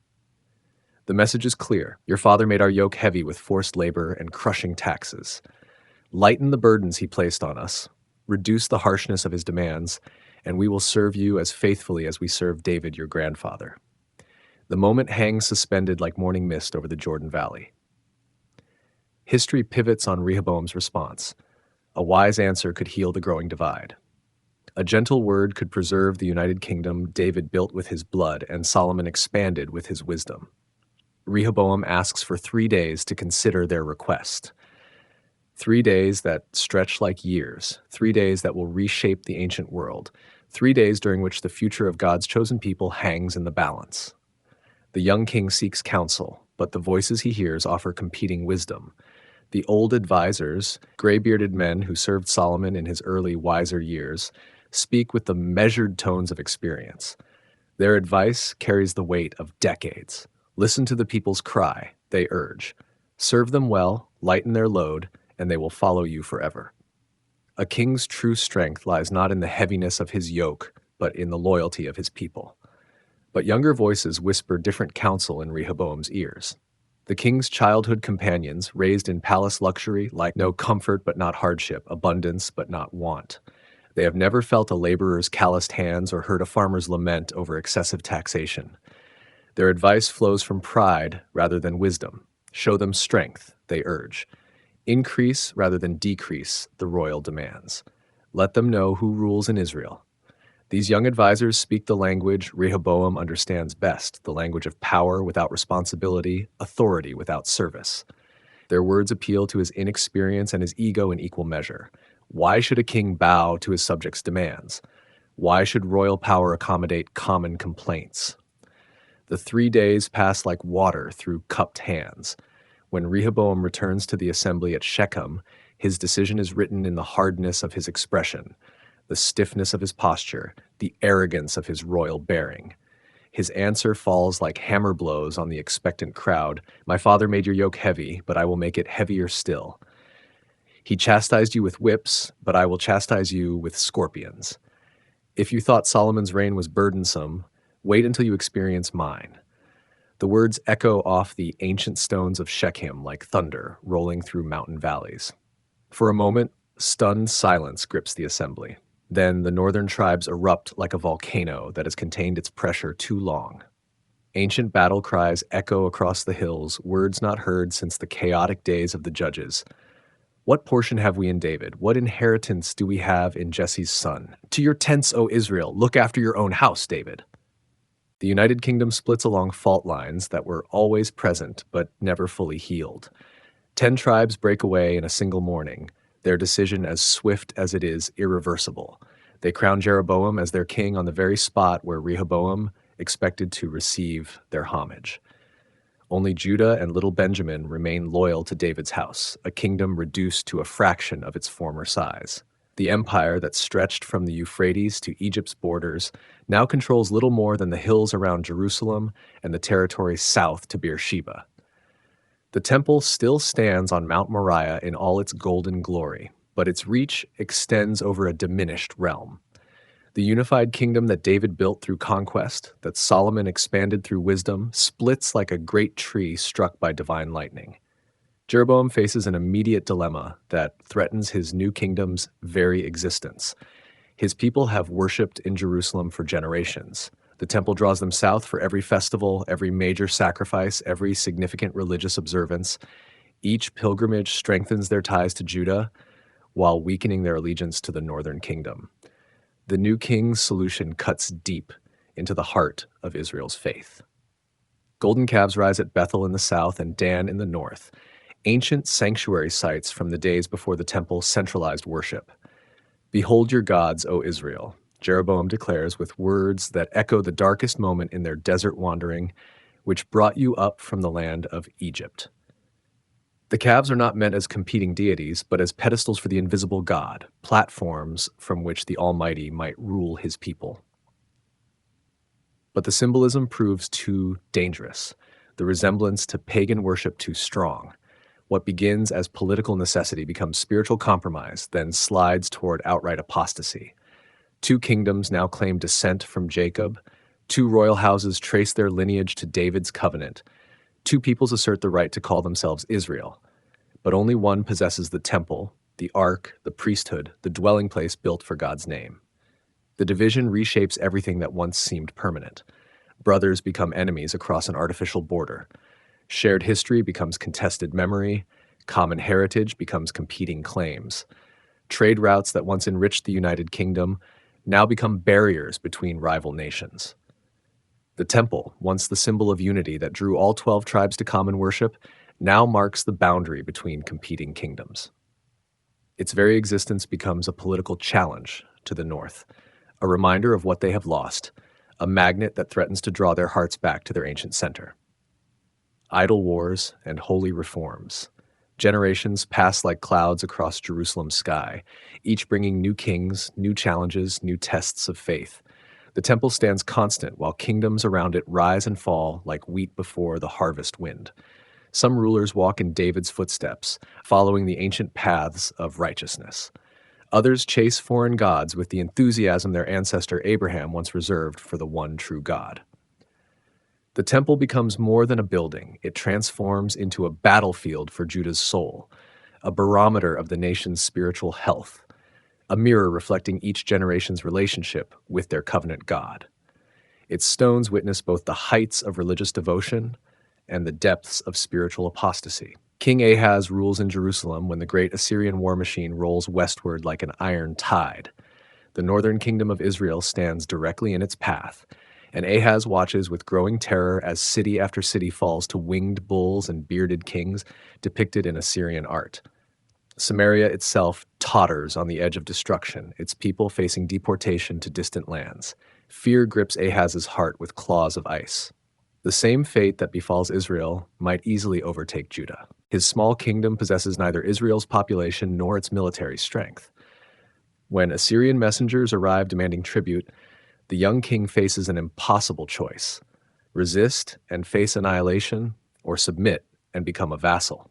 The message is clear. Your father made our yoke heavy with forced labor and crushing taxes. Lighten the burdens he placed on us, reduce the harshness of his demands, and we will serve you as faithfully as we served David, your grandfather. The moment hangs suspended like morning mist over the Jordan Valley. History pivots on Rehoboam's response. A wise answer could heal the growing divide. A gentle word could preserve the United Kingdom David built with his blood and Solomon expanded with his wisdom. Rehoboam asks for 3 days to consider their request. 3 days that stretch like years, 3 days that will reshape the ancient world, 3 days during which the future of God's chosen people hangs in the balance. The young king seeks counsel, but the voices he hears offer competing wisdom. The old advisors, gray-bearded men who served Solomon in his early, wiser years, speak with the measured tones of experience. Their advice carries the weight of decades. Listen to the people's cry, they urge. Serve them well, lighten their load, and they will follow you forever. A king's true strength lies not in the heaviness of his yoke, but in the loyalty of his people. But younger voices whisper different counsel in Rehoboam's ears. The king's childhood companions, raised in palace luxury, like no comfort but not hardship, abundance but not want. They have never felt a laborer's calloused hands or heard a farmer's lament over excessive taxation. Their advice flows from pride rather than wisdom. Show them strength, they urge. Increase rather than decrease the royal demands. Let them know who rules in Israel. These young advisors speak the language Rehoboam understands best, the language of power without responsibility, authority without service. Their words appeal to his inexperience and his ego in equal measure. Why should a king bow to his subjects' demands? Why should royal power accommodate common complaints? The 3 days pass like water through cupped hands. When Rehoboam returns to the assembly at Shechem, his decision is written in the hardness of his expression, the stiffness of his posture, the arrogance of his royal bearing. His answer falls like hammer blows on the expectant crowd. My father made your yoke heavy, but I will make it heavier still. He chastised you with whips, but I will chastise you with scorpions. If you thought Solomon's reign was burdensome, wait until you experience mine. The words echo off the ancient stones of Shechem like thunder rolling through mountain valleys. For a moment, stunned silence grips the assembly. Then the northern tribes erupt like a volcano that has contained its pressure too long. Ancient battle cries echo across the hills, words not heard since the chaotic days of the judges. What portion have we in David? What inheritance do we have in Jesse's son? To your tents, O Israel, look after your own house, David. The United Kingdom splits along fault lines that were always present but never fully healed. 10 tribes break away in a single morning, their decision as swift as it is irreversible. They crown Jeroboam as their king on the very spot where Rehoboam expected to receive their homage. Only Judah and little Benjamin remain loyal to David's house, a kingdom reduced to a fraction of its former size. The empire that stretched from the Euphrates to Egypt's borders now controls little more than the hills around Jerusalem and the territory south to Beersheba. The temple still stands on Mount Moriah in all its golden glory, but its reach extends over a diminished realm. The unified kingdom that David built through conquest, that Solomon expanded through wisdom, splits like a great tree struck by divine lightning. Jeroboam faces an immediate dilemma that threatens his new kingdom's very existence. His people have worshipped in Jerusalem for generations. The temple draws them south for every festival, every major sacrifice, every significant religious observance. Each pilgrimage strengthens their ties to Judah while weakening their allegiance to the northern kingdom. The new king's solution cuts deep into the heart of Israel's faith. Golden calves rise at Bethel in the south and Dan in the north, ancient sanctuary sites from the days before the temple centralized worship. "Behold your gods, O Israel," Jeroboam declares with words that echo the darkest moment in their desert wandering, which brought you up from the land of Egypt. The calves are not meant as competing deities, but as pedestals for the invisible God, platforms from which the Almighty might rule his people. But the symbolism proves too dangerous, the resemblance to pagan worship too strong. What begins as political necessity becomes spiritual compromise, then slides toward outright apostasy. Two kingdoms now claim descent from Jacob. Two royal houses trace their lineage to David's covenant. Two peoples assert the right to call themselves Israel. But only one possesses the temple, the ark, the priesthood, the dwelling place built for God's name. The division reshapes everything that once seemed permanent. Brothers become enemies across an artificial border. Shared history becomes contested memory. Common heritage becomes competing claims. Trade routes that once enriched the United Kingdom now become barriers between rival nations. The temple, once the symbol of unity that drew all 12 tribes to common worship, now marks the boundary between competing kingdoms. Its very existence becomes a political challenge to the north, a reminder of what they have lost, a magnet that threatens to draw their hearts back to their ancient center. Idol wars and holy reforms. Generations pass like clouds across Jerusalem's sky, each bringing new kings, new challenges, new tests of faith. The temple stands constant while kingdoms around it rise and fall like wheat before the harvest wind. Some rulers walk in David's footsteps, following the ancient paths of righteousness. Others chase foreign gods with the enthusiasm their ancestor Abraham once reserved for the one true God. The temple becomes more than a building. It transforms into a battlefield for Judah's soul, a barometer of the nation's spiritual health, a mirror reflecting each generation's relationship with their covenant God. Its stones witness both the heights of religious devotion and the depths of spiritual apostasy. King Ahaz rules in Jerusalem when the great Assyrian war machine rolls westward like an iron tide. The northern kingdom of Israel stands directly in its path, and Ahaz watches with growing terror as city after city falls to winged bulls and bearded kings depicted in Assyrian art. Samaria itself totters on the edge of destruction, its people facing deportation to distant lands. Fear grips Ahaz's heart with claws of ice. The same fate that befalls Israel might easily overtake Judah. His small kingdom possesses neither Israel's population nor its military strength. When Assyrian messengers arrive demanding tribute, the young king faces an impossible choice: resist and face annihilation, or submit and become a vassal.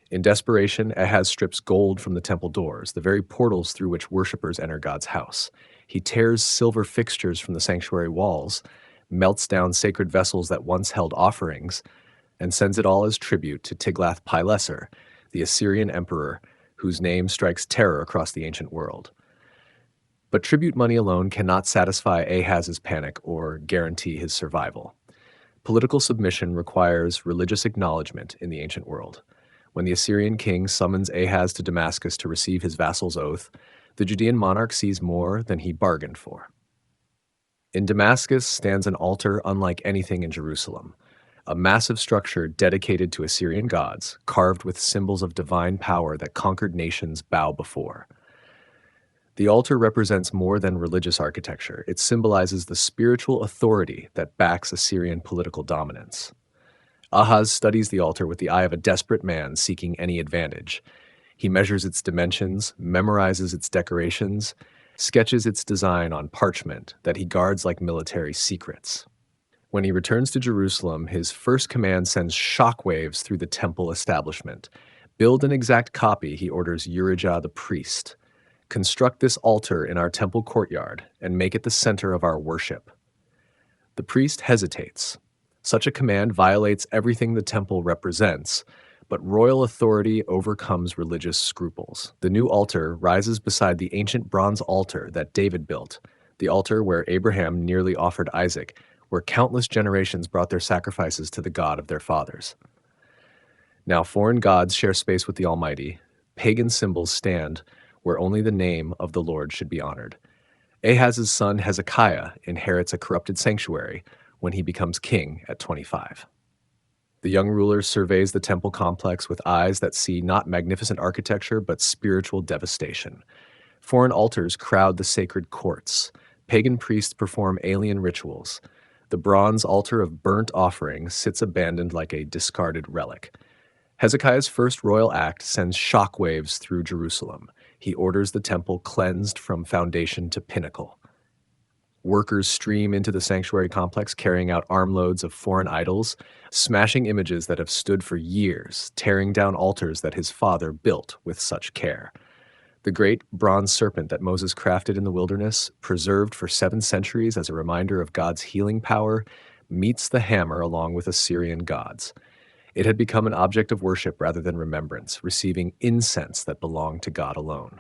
In desperation, Ahaz strips gold from the temple doors, the very portals through which worshippers enter God's house. He tears silver fixtures from the sanctuary walls, melts down sacred vessels that once held offerings, and sends it all as tribute to Tiglath-Pileser, the Assyrian emperor whose name strikes terror across the ancient world. But tribute money alone cannot satisfy Ahaz's panic or guarantee his survival. Political submission requires religious acknowledgement in the ancient world. When the Assyrian king summons Ahaz to Damascus to receive his vassal's oath, the Judean monarch sees more than he bargained for. In Damascus stands an altar unlike anything in Jerusalem, a massive structure dedicated to Assyrian gods, carved with symbols of divine power that conquered nations bow before. The altar represents more than religious architecture. It symbolizes the spiritual authority that backs Assyrian political dominance. Ahaz studies the altar with the eye of a desperate man seeking any advantage. He measures its dimensions, memorizes its decorations, sketches its design on parchment that he guards like military secrets. When he returns to Jerusalem, his first command sends shockwaves through the temple establishment. Build an exact copy, he orders Urijah the priest. Construct this altar in our temple courtyard and make it the center of our worship. The priest hesitates. Such a command violates everything the temple represents, but royal authority overcomes religious scruples. The new altar rises beside the ancient bronze altar that David built, the altar where Abraham nearly offered Isaac, where countless generations brought their sacrifices to the God of their fathers. Now foreign gods share space with the Almighty. Pagan symbols stand where only the name of the Lord should be honored. Ahaz's son Hezekiah inherits a corrupted sanctuary when he becomes king at 25. The young ruler surveys the temple complex with eyes that see not magnificent architecture but spiritual devastation. Foreign altars crowd the sacred courts. Pagan priests perform alien rituals. The bronze altar of burnt offering sits abandoned like a discarded relic. Hezekiah's first royal act sends shockwaves through Jerusalem. He orders the temple cleansed from foundation to pinnacle. Workers stream into the sanctuary complex carrying out armloads of foreign idols, smashing images that have stood for years, tearing down altars that his father built with such care. The great bronze serpent that Moses crafted in the wilderness, preserved for 7 centuries as a reminder of God's healing power, meets the hammer along with Assyrian gods. It had become an object of worship rather than remembrance, receiving incense that belonged to God alone.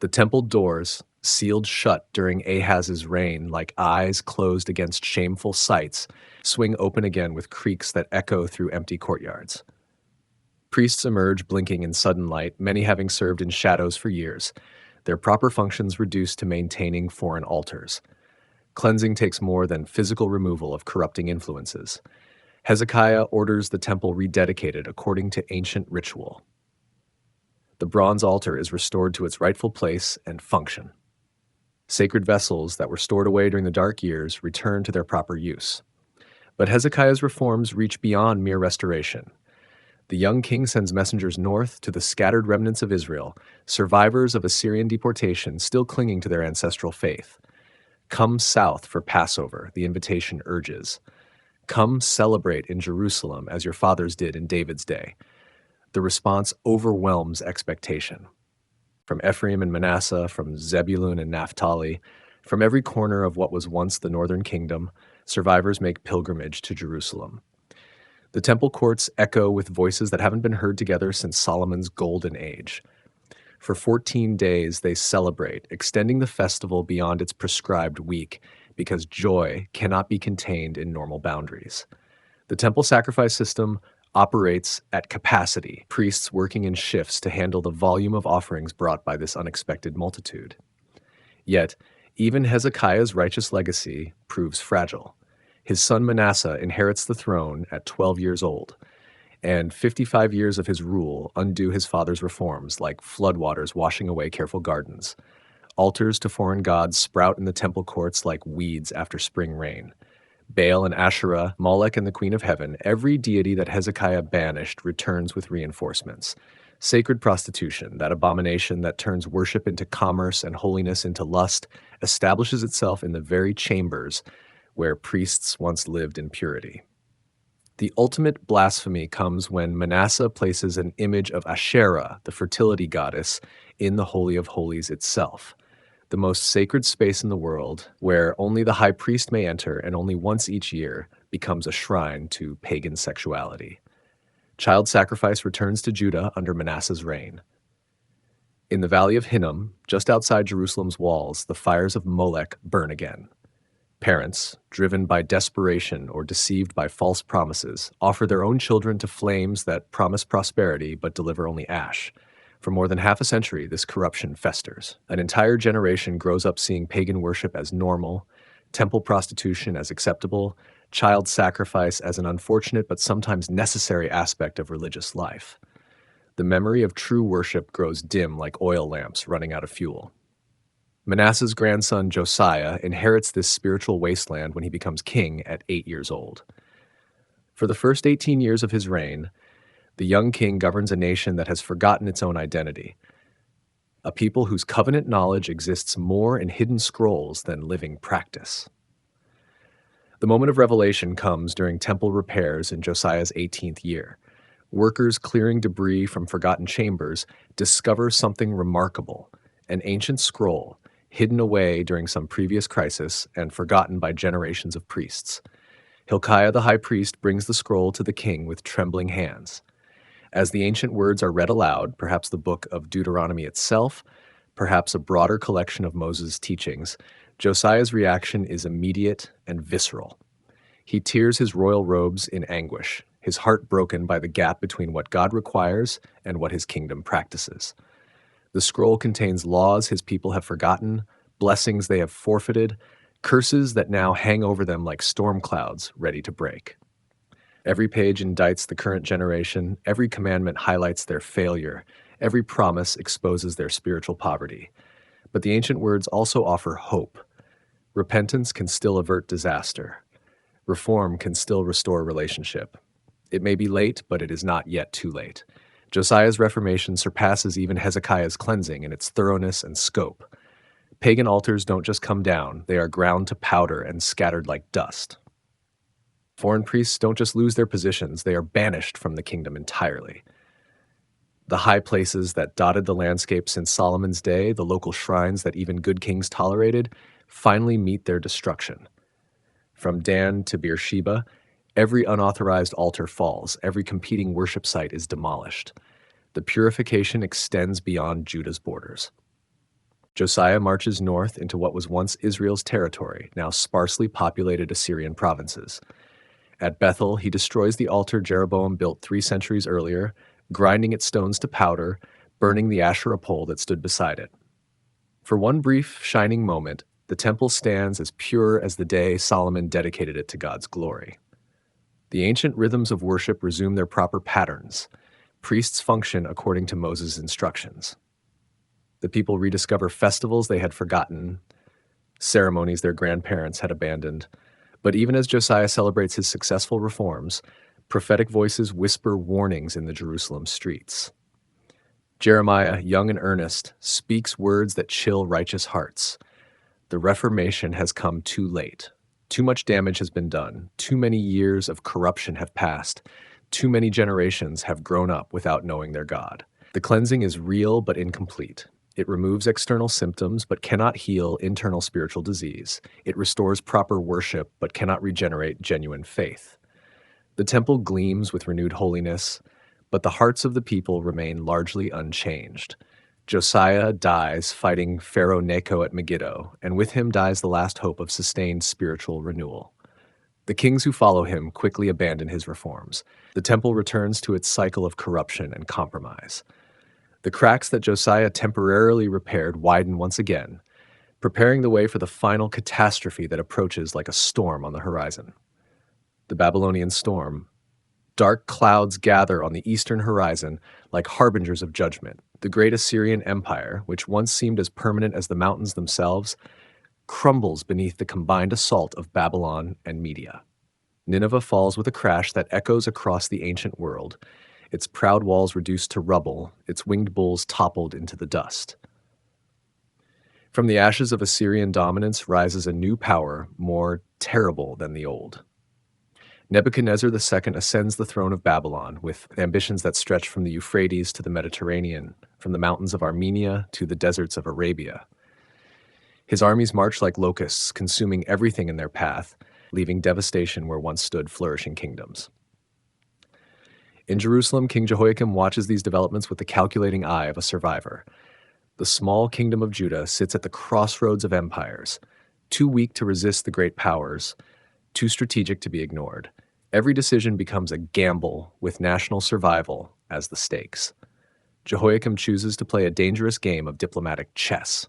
The temple doors, sealed shut during Ahaz's reign like eyes closed against shameful sights, swing open again with creaks that echo through empty courtyards. Priests emerge blinking in sudden light, many having served in shadows for years, their proper functions reduced to maintaining foreign altars. Cleansing takes more than physical removal of corrupting influences. Hezekiah orders the temple rededicated according to ancient ritual. The bronze altar is restored to its rightful place and function. Sacred vessels that were stored away during the dark years return to their proper use. But Hezekiah's reforms reach beyond mere restoration. The young king sends messengers north to the scattered remnants of Israel, survivors of Assyrian deportation still clinging to their ancestral faith. Come south for Passover, the invitation urges. Come celebrate in Jerusalem as your fathers did in David's day. The response overwhelms expectation. From Ephraim and Manasseh, from Zebulun and Naphtali, from every corner of what was once the northern kingdom, survivors make pilgrimage to Jerusalem. The temple courts echo with voices that haven't been heard together since Solomon's golden age. For 14 days they celebrate, extending the festival beyond its prescribed week, because joy cannot be contained in normal boundaries. The temple sacrifice system operates at capacity, priests working in shifts to handle the volume of offerings brought by this unexpected multitude. Yet, even Hezekiah's righteous legacy proves fragile. His son Manasseh inherits the throne at 12 years old, and 55 years of his rule undo his father's reforms like floodwaters washing away careful gardens. Altars to foreign gods sprout in the temple courts like weeds after spring rain. Baal and Asherah, Molech and the Queen of Heaven, every deity that Hezekiah banished returns with reinforcements. Sacred prostitution, that abomination that turns worship into commerce and holiness into lust, establishes itself in the very chambers where priests once lived in purity. The ultimate blasphemy comes when Manasseh places an image of Asherah, the fertility goddess, in the Holy of Holies itself, the most sacred space in the world, where only the high priest may enter and only once each year becomes a shrine to pagan sexuality. Child sacrifice returns to Judah under Manasseh's reign. In the valley of Hinnom, just outside Jerusalem's walls, the fires of Molech burn again. Parents, driven by desperation or deceived by false promises, offer their own children to flames that promise prosperity but deliver only ash. For more than half a century, this corruption festers. An entire generation grows up seeing pagan worship as normal, temple prostitution as acceptable, child sacrifice as an unfortunate but sometimes necessary aspect of religious life. The memory of true worship grows dim like oil lamps running out of fuel. Manasseh's grandson Josiah inherits this spiritual wasteland when he becomes king at 8 years old. For the first 18 years of his reign, The young king governs a nation that has forgotten its own identity, a people whose covenant knowledge exists more in hidden scrolls than living practice. The moment of revelation comes during temple repairs in Josiah's 18th year. Workers clearing debris from forgotten chambers discover something remarkable, an ancient scroll hidden away during some previous crisis and forgotten by generations of priests. Hilkiah the high priest brings the scroll to the king with trembling hands. As the ancient words are read aloud, perhaps the book of Deuteronomy itself, perhaps a broader collection of Moses' teachings, Josiah's reaction is immediate and visceral. He tears his royal robes in anguish, his heart broken by the gap between what God requires and what his kingdom practices. The scroll contains laws his people have forgotten, blessings they have forfeited, curses that now hang over them like storm clouds ready to break. Every page indicts the current generation, every commandment highlights their failure, every promise exposes their spiritual poverty. But the ancient words also offer hope. Repentance can still avert disaster. Reform can still restore relationship. It may be late, but it is not yet too late. Josiah's reformation surpasses even Hezekiah's cleansing in its thoroughness and scope. Pagan altars don't just come down, they are ground to powder and scattered like dust. Foreign priests don't just lose their positions, they are banished from the kingdom entirely. The high places that dotted the landscape since Solomon's day, the local shrines that even good kings tolerated, finally meet their destruction. From Dan to Beersheba, every unauthorized altar falls, every competing worship site is demolished. The purification extends beyond Judah's borders. Josiah marches north into what was once Israel's territory, now sparsely populated Assyrian provinces. At Bethel, he destroys the altar Jeroboam built 3 centuries earlier, grinding its stones to powder, burning the Asherah pole that stood beside it. For one brief, shining moment, the temple stands as pure as the day Solomon dedicated it to God's glory. The ancient rhythms of worship resume their proper patterns. Priests function according to Moses' instructions. The people rediscover festivals they had forgotten, ceremonies their grandparents had abandoned. But even as Josiah celebrates his successful reforms, prophetic voices whisper warnings in the Jerusalem streets. Jeremiah, young and earnest, speaks words that chill righteous hearts. The Reformation has come too late. Too much damage has been done. Too many years of corruption have passed. Too many generations have grown up without knowing their God. The cleansing is real but incomplete. It removes external symptoms but cannot heal internal spiritual disease. It restores proper worship but cannot regenerate genuine faith. The temple gleams with renewed holiness, but the hearts of the people remain largely unchanged. Josiah dies fighting Pharaoh Necho at Megiddo, and with him dies the last hope of sustained spiritual renewal. The kings who follow him quickly abandon his reforms. The temple returns to its cycle of corruption and compromise. The cracks that Josiah temporarily repaired widen once again, preparing the way for the final catastrophe that approaches like a storm on the horizon. The Babylonian storm. Dark clouds gather on the eastern horizon like harbingers of judgment. The great Assyrian Empire, which once seemed as permanent as the mountains themselves, crumbles beneath the combined assault of Babylon and Media. Nineveh falls with a crash that echoes across the ancient world, its proud walls reduced to rubble, its winged bulls toppled into the dust. From the ashes of Assyrian dominance rises a new power more terrible than the old. Nebuchadnezzar II ascends the throne of Babylon with ambitions that stretch from the Euphrates to the Mediterranean, from the mountains of Armenia to the deserts of Arabia. His armies march like locusts, consuming everything in their path, leaving devastation where once stood flourishing kingdoms. In Jerusalem, King Jehoiakim watches these developments with the calculating eye of a survivor. The small kingdom of Judah sits at the crossroads of empires, too weak to resist the great powers, too strategic to be ignored. Every decision becomes a gamble with national survival as the stakes. Jehoiakim chooses to play a dangerous game of diplomatic chess.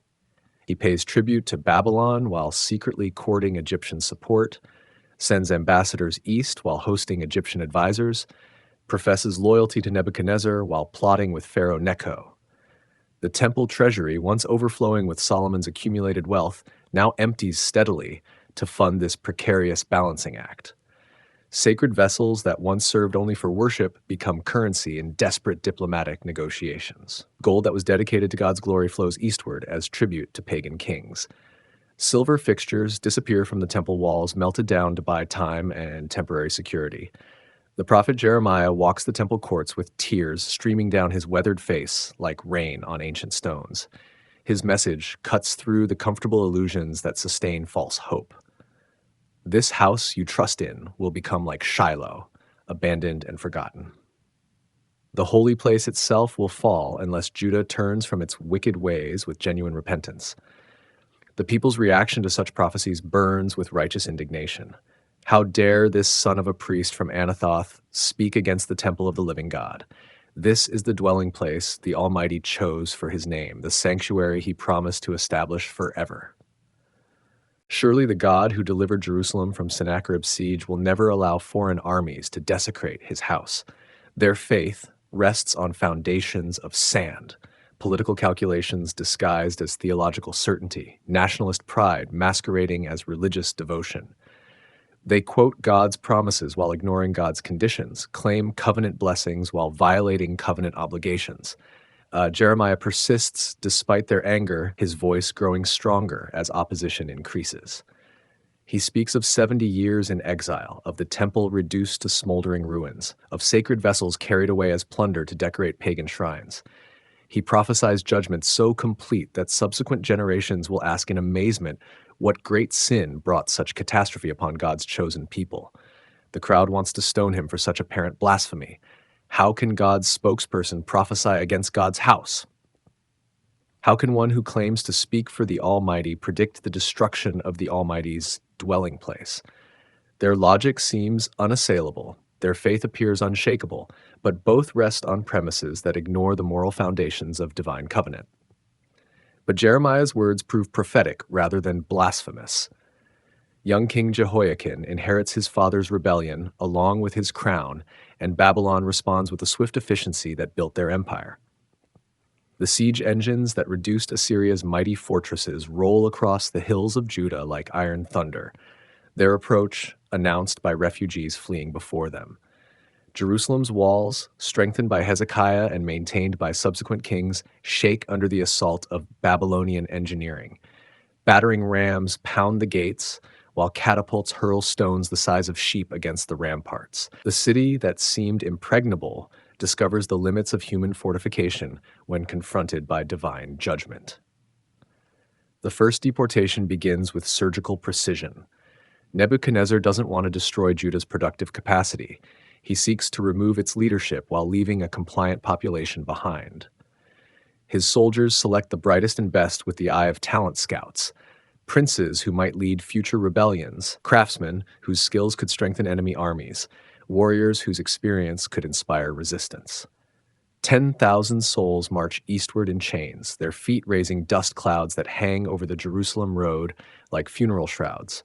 He pays tribute to Babylon while secretly courting Egyptian support, sends ambassadors east while hosting Egyptian advisors, professes loyalty to Nebuchadnezzar while plotting with Pharaoh Necho. The temple treasury, once overflowing with Solomon's accumulated wealth, now empties steadily to fund this precarious balancing act. Sacred vessels that once served only for worship become currency in desperate diplomatic negotiations. Gold that was dedicated to God's glory flows eastward as tribute to pagan kings. Silver fixtures disappear from the temple walls, melted down to buy time and temporary security. The prophet Jeremiah walks the temple courts with tears streaming down his weathered face like rain on ancient stones. His message cuts through the comfortable illusions that sustain false hope. This house you trust in will become like Shiloh, abandoned and forgotten. The holy place itself will fall unless Judah turns from its wicked ways with genuine repentance. The people's reaction to such prophecies burns with righteous indignation. How dare this son of a priest from Anathoth speak against the temple of the living God? This is the dwelling place the Almighty chose for his name, the sanctuary he promised to establish forever. Surely the God who delivered Jerusalem from Sennacherib's siege will never allow foreign armies to desecrate his house. Their faith rests on foundations of sand, political calculations disguised as theological certainty, nationalist pride masquerading as religious devotion. They quote God's promises while ignoring God's conditions, claim covenant blessings while violating covenant obligations. Jeremiah persists despite their anger, his voice growing stronger as opposition increases. He speaks of 70 years in exile, of the temple reduced to smoldering ruins, of sacred vessels carried away as plunder to decorate pagan shrines. He prophesies judgment so complete that subsequent generations will ask in amazement what great sin brought such catastrophe upon God's chosen people. The crowd wants to stone him for such apparent blasphemy. How can God's spokesperson prophesy against God's house? How can one who claims to speak for the Almighty predict the destruction of the Almighty's dwelling place? Their logic seems unassailable, their faith appears unshakable, but both rest on premises that ignore the moral foundations of divine covenant. But Jeremiah's words prove prophetic rather than blasphemous. Young King Jehoiakim inherits his father's rebellion along with his crown, and Babylon responds with the swift efficiency that built their empire. The siege engines that reduced Assyria's mighty fortresses roll across the hills of Judah like iron thunder, their approach announced by refugees fleeing before them. Jerusalem's walls, strengthened by Hezekiah and maintained by subsequent kings, shake under the assault of Babylonian engineering. Battering rams pound the gates, while catapults hurl stones the size of sheep against the ramparts. The city that seemed impregnable discovers the limits of human fortification when confronted by divine judgment. The first deportation begins with surgical precision. Nebuchadnezzar doesn't want to destroy Judah's productive capacity. He seeks to remove its leadership while leaving a compliant population behind. His soldiers select the brightest and best with the eye of talent scouts, princes who might lead future rebellions, craftsmen whose skills could strengthen enemy armies, warriors whose experience could inspire resistance. 10,000 souls march eastward in chains, their feet raising dust clouds that hang over the Jerusalem road like funeral shrouds.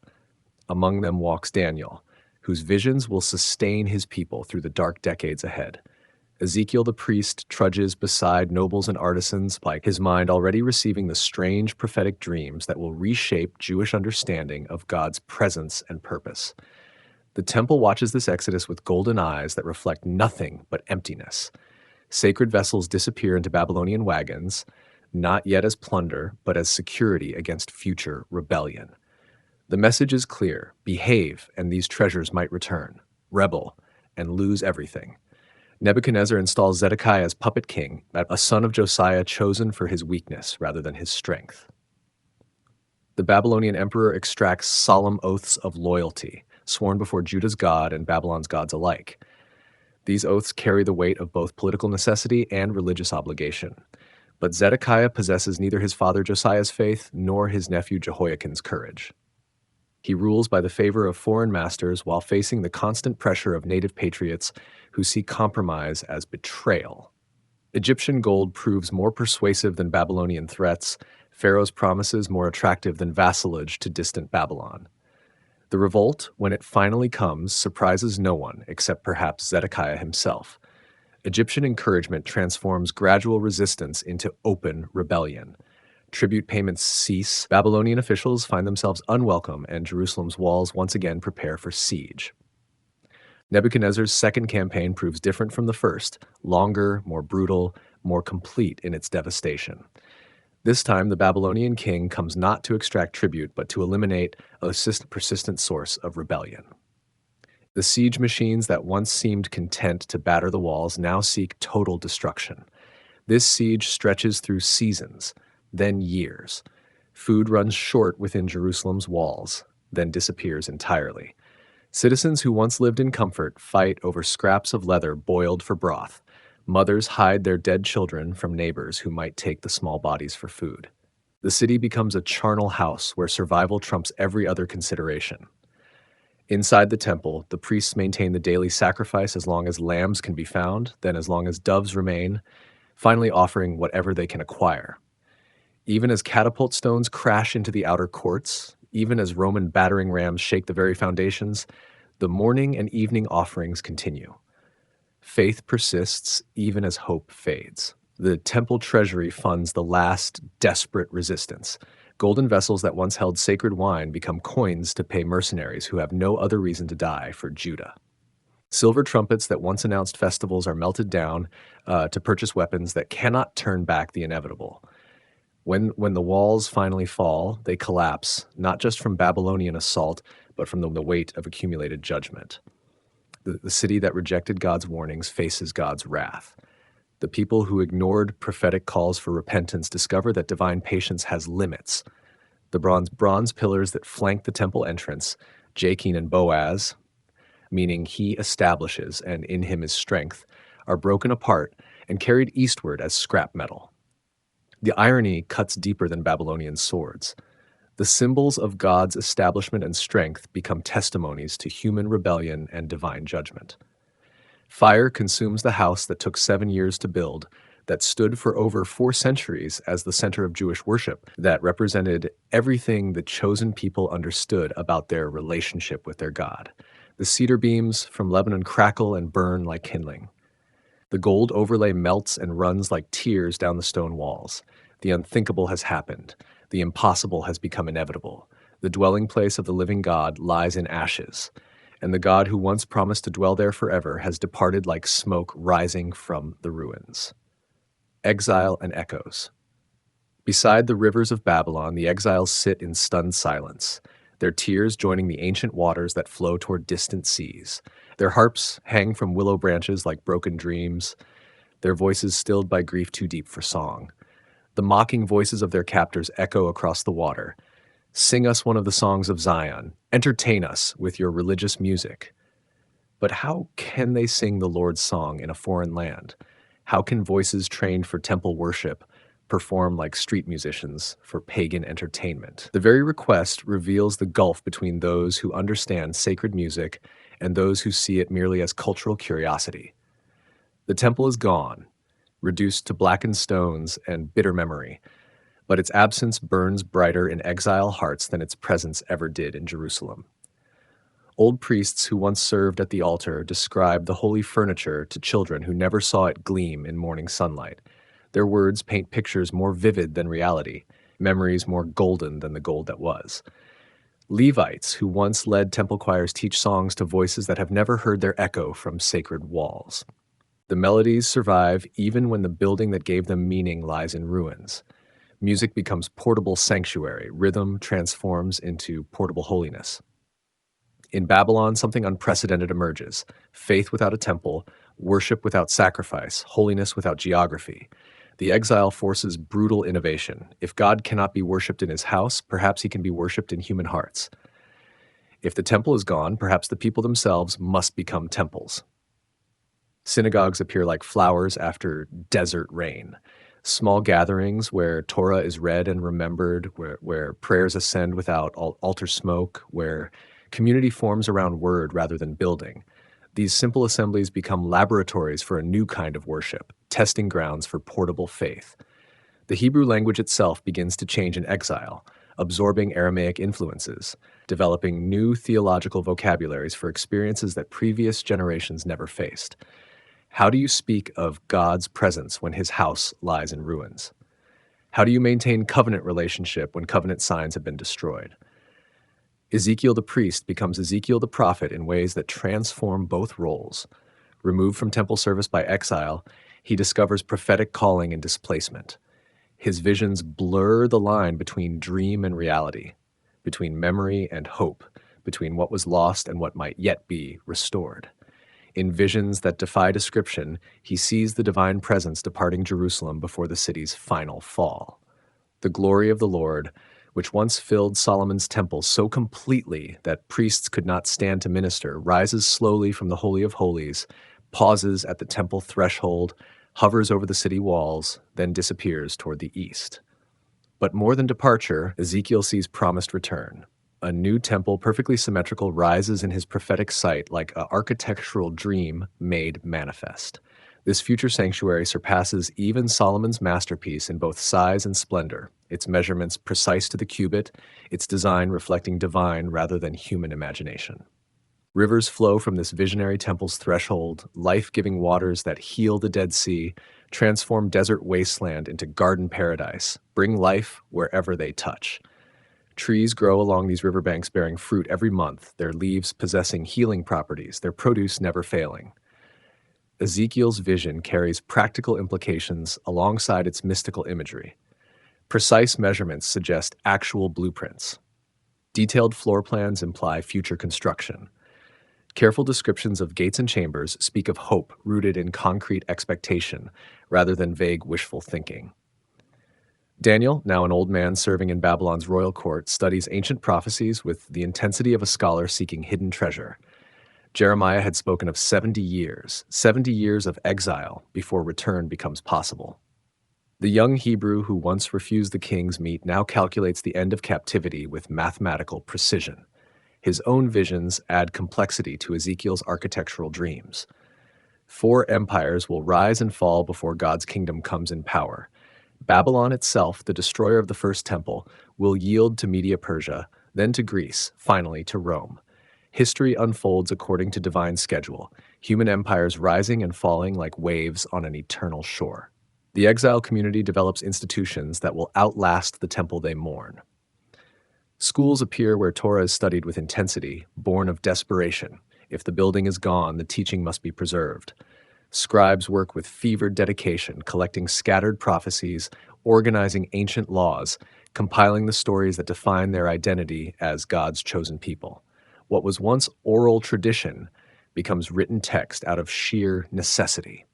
Among them walks Daniel, whose visions will sustain his people through the dark decades ahead. Ezekiel the priest trudges beside nobles and artisans, like his mind already receiving the strange prophetic dreams that will reshape Jewish understanding of God's presence and purpose. The temple watches this exodus with golden eyes that reflect nothing but emptiness. Sacred vessels disappear into Babylonian wagons, not yet as plunder, but as security against future rebellion. The message is clear: behave, and these treasures might return. Rebel, and lose everything. Nebuchadnezzar installs Zedekiah as puppet king, a son of Josiah chosen for his weakness rather than his strength. The Babylonian emperor extracts solemn oaths of loyalty, sworn before Judah's God and Babylon's gods alike. These oaths carry the weight of both political necessity and religious obligation. But Zedekiah possesses neither his father Josiah's faith nor his nephew Jehoiakim's courage. He rules by the favor of foreign masters while facing the constant pressure of native patriots who see compromise as betrayal. Egyptian gold proves more persuasive than Babylonian threats, Pharaoh's promises more attractive than vassalage to distant Babylon. The revolt, when it finally comes, surprises no one except perhaps Zedekiah himself. Egyptian encouragement transforms gradual resistance into open rebellion. Tribute payments cease, Babylonian officials find themselves unwelcome, and Jerusalem's walls once again prepare for siege. Nebuchadnezzar's second campaign proves different from the first, longer, more brutal, more complete in its devastation. This time, the Babylonian king comes not to extract tribute, but to eliminate a persistent source of rebellion. The siege machines that once seemed content to batter the walls now seek total destruction. This siege stretches through seasons, then years. Food runs short within Jerusalem's walls, then disappears entirely. Citizens who once lived in comfort fight over scraps of leather boiled for broth. Mothers hide their dead children from neighbors who might take the small bodies for food. The city becomes a charnel house where survival trumps every other consideration. Inside the temple, the priests maintain the daily sacrifice as long as lambs can be found, then as long as doves remain, finally offering whatever they can acquire. Even as catapult stones crash into the outer courts, even as Roman battering rams shake the very foundations, the morning and evening offerings continue. Faith persists even as hope fades. The temple treasury funds the last desperate resistance. Golden vessels that once held sacred wine become coins to pay mercenaries who have no other reason to die for Judah. Silver trumpets that once announced festivals are melted down to purchase weapons that cannot turn back the inevitable. When the walls finally fall, they collapse, not just from Babylonian assault, but from the weight of accumulated judgment. The city that rejected God's warnings faces God's wrath. The people who ignored prophetic calls for repentance discover that divine patience has limits. The bronze pillars that flank the temple entrance, Jachin and Boaz, meaning he establishes and in him is strength, are broken apart and carried eastward as scrap metal. The irony cuts deeper than Babylonian swords. The symbols of God's establishment and strength become testimonies to human rebellion and divine judgment. Fire consumes the house that took 7 years to build, that stood for over 4 centuries as the center of Jewish worship, that represented everything the chosen people understood about their relationship with their God. The cedar beams from Lebanon crackle and burn like kindling. The gold overlay melts and runs like tears down the stone walls. The unthinkable has happened. The impossible has become inevitable. The dwelling place of the living God lies in ashes, and the God who once promised to dwell there forever has departed like smoke rising from the ruins. Exile and echoes. Beside the rivers of Babylon, the exiles sit in stunned silence, their tears joining the ancient waters that flow toward distant seas. Their harps hang from willow branches like broken dreams, their voices stilled by grief too deep for song. The mocking voices of their captors echo across the water. Sing us one of the songs of Zion. Entertain us with your religious music. But how can they sing the Lord's song in a foreign land? How can voices trained for temple worship perform like street musicians for pagan entertainment? The very request reveals the gulf between those who understand sacred music and those who see it merely as cultural curiosity. The temple is gone, reduced to blackened stones and bitter memory, but its absence burns brighter in exile hearts than its presence ever did in Jerusalem. Old priests who once served at the altar describe the holy furniture to children who never saw it gleam in morning sunlight. Their words paint pictures more vivid than reality, memories more golden than the gold that was. Levites who once led temple choirs teach songs to voices that have never heard their echo from sacred walls. The melodies survive even when the building that gave them meaning lies in ruins. Music becomes portable sanctuary. Rhythm transforms into portable holiness. In Babylon, something unprecedented emerges: faith without a temple, worship without sacrifice, holiness without geography. The exile forces brutal innovation. If God cannot be worshipped in his house, perhaps he can be worshipped in human hearts. If the temple is gone, perhaps the people themselves must become temples. Synagogues appear like flowers after desert rain. Small gatherings where Torah is read and remembered, where prayers ascend without altar smoke, where community forms around word rather than building. These simple assemblies become laboratories for a new kind of worship, testing grounds for portable faith. The Hebrew language itself begins to change in exile, absorbing Aramaic influences, developing new theological vocabularies for experiences that previous generations never faced. How do you speak of God's presence when his house lies in ruins? How do you maintain covenant relationship when covenant signs have been destroyed? Ezekiel the priest becomes Ezekiel the prophet in ways that transform both roles. Removed from temple service by exile, he discovers prophetic calling and displacement. His visions blur the line between dream and reality, between memory and hope, between what was lost and what might yet be restored. In visions that defy description, he sees the divine presence departing Jerusalem before the city's final fall. The glory of the Lord, which once filled Solomon's temple so completely that priests could not stand to minister, rises slowly from the Holy of Holies, pauses at the temple threshold, hovers over the city walls, then disappears toward the east. But more than departure, Ezekiel sees promised return. A new temple, perfectly symmetrical, rises in his prophetic sight like an architectural dream made manifest. This future sanctuary surpasses even Solomon's masterpiece in both size and splendor, its measurements precise to the cubit, its design reflecting divine rather than human imagination. Rivers flow from this visionary temple's threshold, life-giving waters that heal the Dead Sea, transform desert wasteland into garden paradise, bring life wherever they touch. Trees grow along these riverbanks bearing fruit every month, their leaves possessing healing properties, their produce never failing. Ezekiel's vision carries practical implications alongside its mystical imagery. Precise measurements suggest actual blueprints. Detailed floor plans imply future construction. Careful descriptions of gates and chambers speak of hope rooted in concrete expectation rather than vague wishful thinking. Daniel, now an old man serving in Babylon's royal court, studies ancient prophecies with the intensity of a scholar seeking hidden treasure. Jeremiah had spoken of 70 years of exile before return becomes possible. The young Hebrew who once refused the king's meat now calculates the end of captivity with mathematical precision. His own visions add complexity to Ezekiel's architectural dreams. 4 empires will rise and fall before God's kingdom comes in power. Babylon itself, the destroyer of the first temple, will yield to Media Persia, then to Greece, finally to Rome. History unfolds according to divine schedule, human empires rising and falling like waves on an eternal shore. The exile community develops institutions that will outlast the temple they mourn. Schools appear where Torah is studied with intensity, born of desperation. If the building is gone, the teaching must be preserved. Scribes work with fevered dedication, collecting scattered prophecies, organizing ancient laws, compiling the stories that define their identity as God's chosen people. What was once oral tradition becomes written text out of sheer necessity.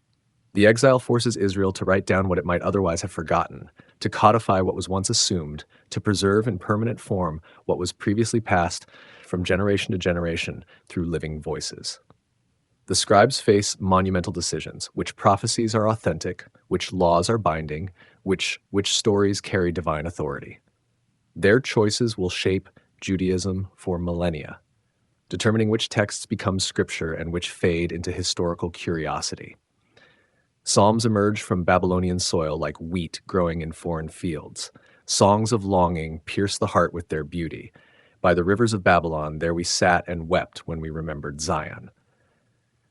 The exile forces Israel to write down what it might otherwise have forgotten, to codify what was once assumed, to preserve in permanent form what was previously passed from generation to generation through living voices. The scribes face monumental decisions: which prophecies are authentic, which laws are binding, which stories carry divine authority. Their choices will shape Judaism for millennia, determining which texts become scripture and which fade into historical curiosity. Psalms emerge from Babylonian soil like wheat growing in foreign fields. Songs of longing pierce the heart with their beauty. By the rivers of Babylon, there we sat and wept when we remembered Zion.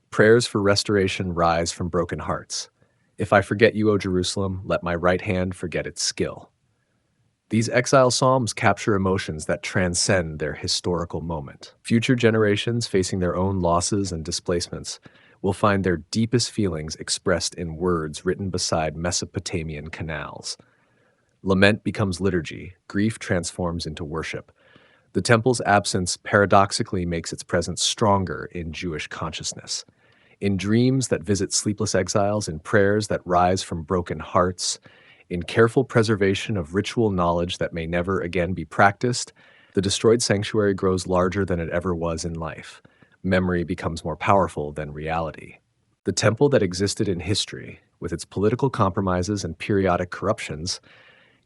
Prayers for restoration rise from broken hearts. If I forget you, O Jerusalem, let my right hand forget its skill. These exile psalms capture emotions that transcend their historical moment. Future generations, facing their own losses and displacements, will find their deepest feelings expressed in words written beside Mesopotamian canals. Lament becomes liturgy, grief transforms into worship. The temple's absence paradoxically makes its presence stronger in Jewish consciousness. In dreams that visit sleepless exiles, in prayers that rise from broken hearts, in careful preservation of ritual knowledge that may never again be practiced, the destroyed sanctuary grows larger than it ever was in life. Memory becomes more powerful than reality. The temple that existed in history, with its political compromises and periodic corruptions,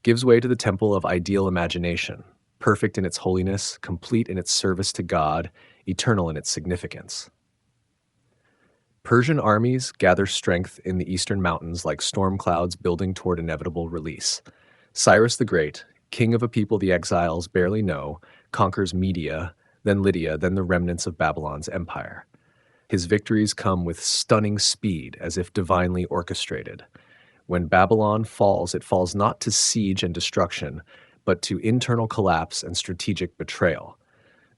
gives way to the temple of ideal imagination, perfect in its holiness, complete in its service to God, eternal in its significance. Persian armies gather strength in the eastern mountains like storm clouds building toward inevitable release. Cyrus the Great, king of a people the exiles barely know, conquers Media, then Lydia, then the remnants of Babylon's empire. His victories come with stunning speed, as if divinely orchestrated. When Babylon falls, it falls not to siege and destruction, but to internal collapse and strategic betrayal.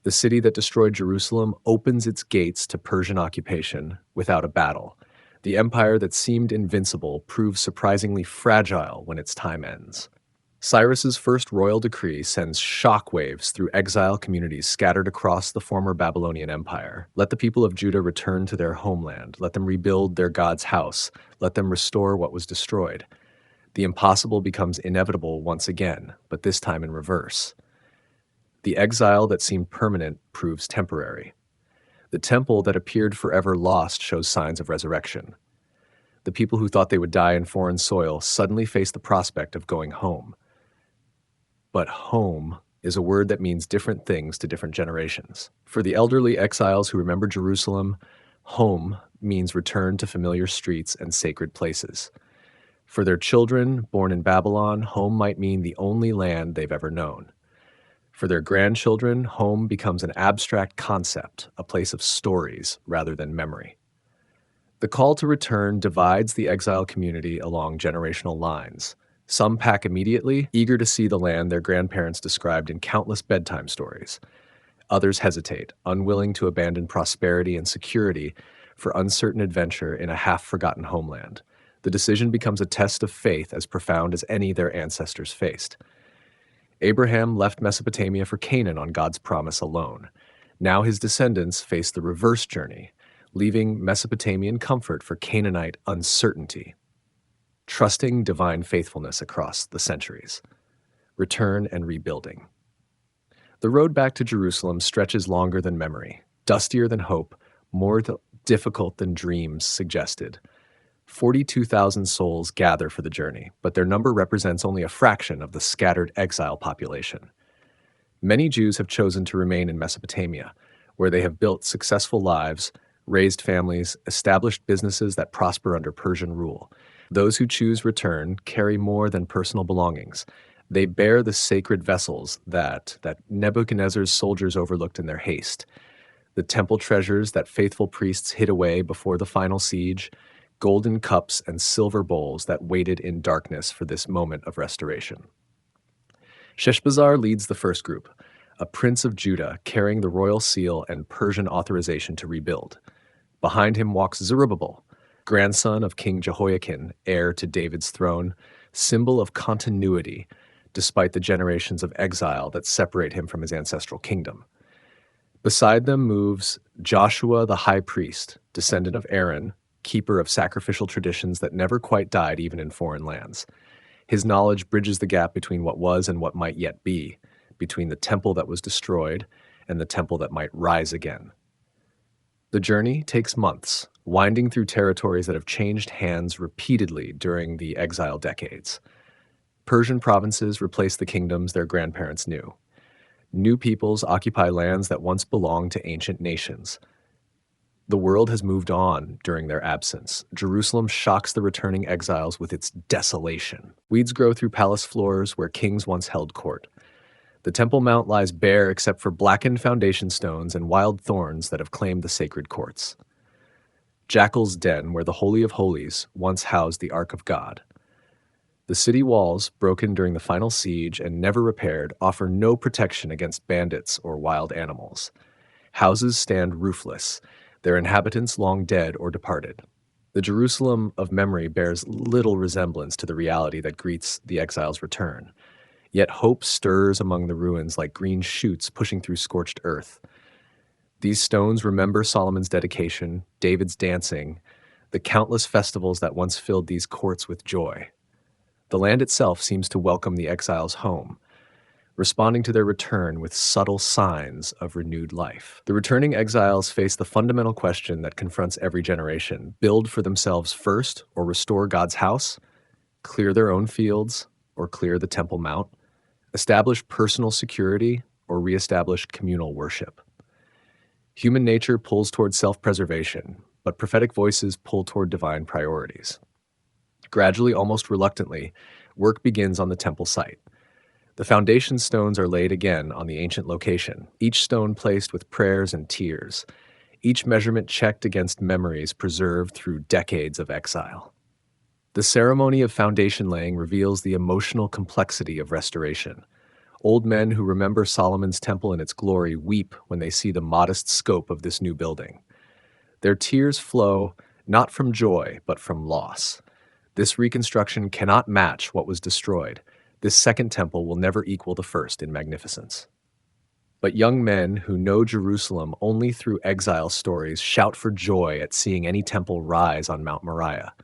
The city that destroyed Jerusalem opens its gates to Persian occupation without a battle. The empire that seemed invincible proves surprisingly fragile when its time ends. Cyrus's first royal decree sends shockwaves through exile communities scattered across the former Babylonian Empire. Let the people of Judah return to their homeland. Let them rebuild their God's house. Let them restore what was destroyed. The impossible becomes inevitable once again, but this time in reverse. The exile that seemed permanent proves temporary. The temple that appeared forever lost shows signs of resurrection. The people who thought they would die in foreign soil suddenly face the prospect of going home. But home is a word that means different things to different generations. For the elderly exiles who remember Jerusalem, home means return to familiar streets and sacred places. For their children born in Babylon, home might mean the only land they've ever known. For their grandchildren, home becomes an abstract concept, a place of stories rather than memory. The call to return divides the exile community along generational lines. Some pack immediately, eager to see the land their grandparents described in countless bedtime stories. Others hesitate, unwilling to abandon prosperity and security for uncertain adventure in a half-forgotten homeland. The decision becomes a test of faith as profound as any their ancestors faced. Abraham left Mesopotamia for Canaan on God's promise alone. Now his descendants face the reverse journey, leaving Mesopotamian comfort for Canaanite uncertainty. Trusting divine faithfulness across the centuries. Return and rebuilding. The road back to Jerusalem stretches longer than memory, dustier than hope, more difficult than dreams suggested. 42,000 souls gather for the journey, but their number represents only a fraction of the scattered exile population. Many Jews have chosen to remain in Mesopotamia, where they have built successful lives, raised families, established businesses that prosper under Persian rule. Those who choose return carry more than personal belongings. They bear the sacred vessels that Nebuchadnezzar's soldiers overlooked in their haste, the temple treasures that faithful priests hid away before the final siege, golden cups and silver bowls that waited in darkness for this moment of restoration. Sheshbazzar leads the first group, a prince of Judah carrying the royal seal and Persian authorization to rebuild. Behind him walks Zerubbabel, grandson of King Jehoiakim, heir to David's throne, symbol of continuity despite the generations of exile that separate him from his ancestral kingdom. Beside them moves Joshua the high priest, descendant of Aaron, keeper of sacrificial traditions that never quite died even in foreign lands. His knowledge bridges the gap between what was and what might yet be, between the temple that was destroyed and the temple that might rise again. The journey takes months, winding through territories that have changed hands repeatedly during the exile decades. Persian provinces replace the kingdoms their grandparents knew. New peoples occupy lands that once belonged to ancient nations. The world has moved on during their absence. Jerusalem shocks the returning exiles with its desolation. Weeds grow through palace floors where kings once held court. The Temple Mount lies bare except for blackened foundation stones and wild thorns that have claimed the sacred courts. Jackal's Den, where the Holy of Holies once housed the Ark of God. The city walls, broken during the final siege and never repaired, offer no protection against bandits or wild animals. Houses stand roofless, their inhabitants long dead or departed. The Jerusalem of memory bears little resemblance to the reality that greets the exile's return. Yet hope stirs among the ruins like green shoots pushing through scorched earth. These stones remember Solomon's dedication, David's dancing, the countless festivals that once filled these courts with joy. The land itself seems to welcome the exiles home, responding to their return with subtle signs of renewed life. The returning exiles face the fundamental question that confronts every generation: build for themselves first or restore God's house, clear their own fields or clear the Temple Mount, establish personal security or reestablish communal worship. Human nature pulls toward self-preservation, but prophetic voices pull toward divine priorities. Gradually, almost reluctantly, work begins on the temple site. The foundation stones are laid again on the ancient location, each stone placed with prayers and tears, each measurement checked against memories preserved through decades of exile. The ceremony of foundation laying reveals the emotional complexity of restoration. Old men who remember Solomon's temple and its glory weep when they see the modest scope of this new building. Their tears flow not from joy, but from loss. This reconstruction cannot match what was destroyed. This second temple will never equal the first in magnificence. But young men who know Jerusalem only through exile stories shout for joy at seeing any temple rise on Mount Moriah.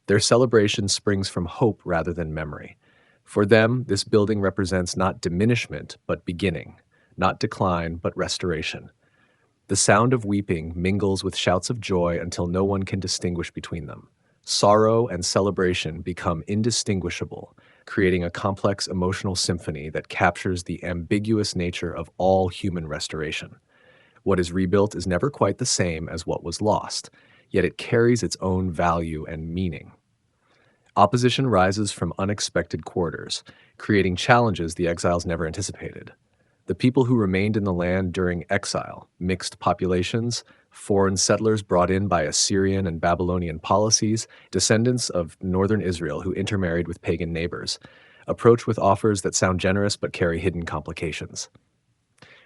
Their celebration springs from hope rather than memory. For them, this building represents not diminishment, but beginning, not decline, but restoration. The sound of weeping mingles with shouts of joy until no one can distinguish between them. Sorrow and celebration become indistinguishable, creating a complex emotional symphony that captures the ambiguous nature of all human restoration. What is rebuilt is never quite the same as what was lost, yet it carries its own value and meaning. Opposition rises from unexpected quarters, creating challenges the exiles never anticipated. The people who remained in the land during exile, mixed populations, foreign settlers brought in by Assyrian and Babylonian policies, descendants of northern Israel who intermarried with pagan neighbors, approach with offers that sound generous but carry hidden complications.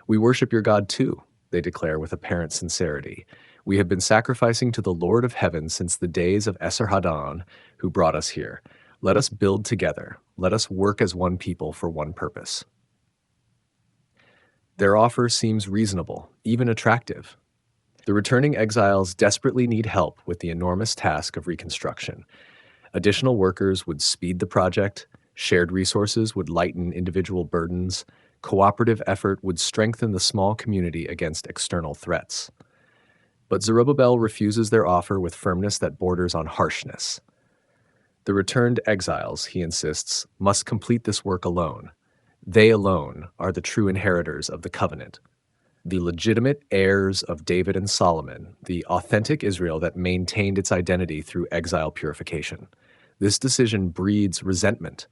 "We worship your God too," they declare with apparent sincerity. "We have been sacrificing to the Lord of heaven since the days of Esarhaddon, who brought us here. Let us build together. Let us work as one people for one purpose." Their offer seems reasonable, even attractive. The returning exiles desperately need help with the enormous task of reconstruction. Additional workers would speed the project, shared resources would lighten individual burdens, cooperative effort would strengthen the small community against external threats. But Zerubbabel refuses their offer with firmness that borders on harshness. The returned exiles, he insists, must complete this work alone. They alone are the true inheritors of the covenant, the legitimate heirs of David and Solomon, the authentic Israel that maintained its identity through exile purification. This decision breeds resentment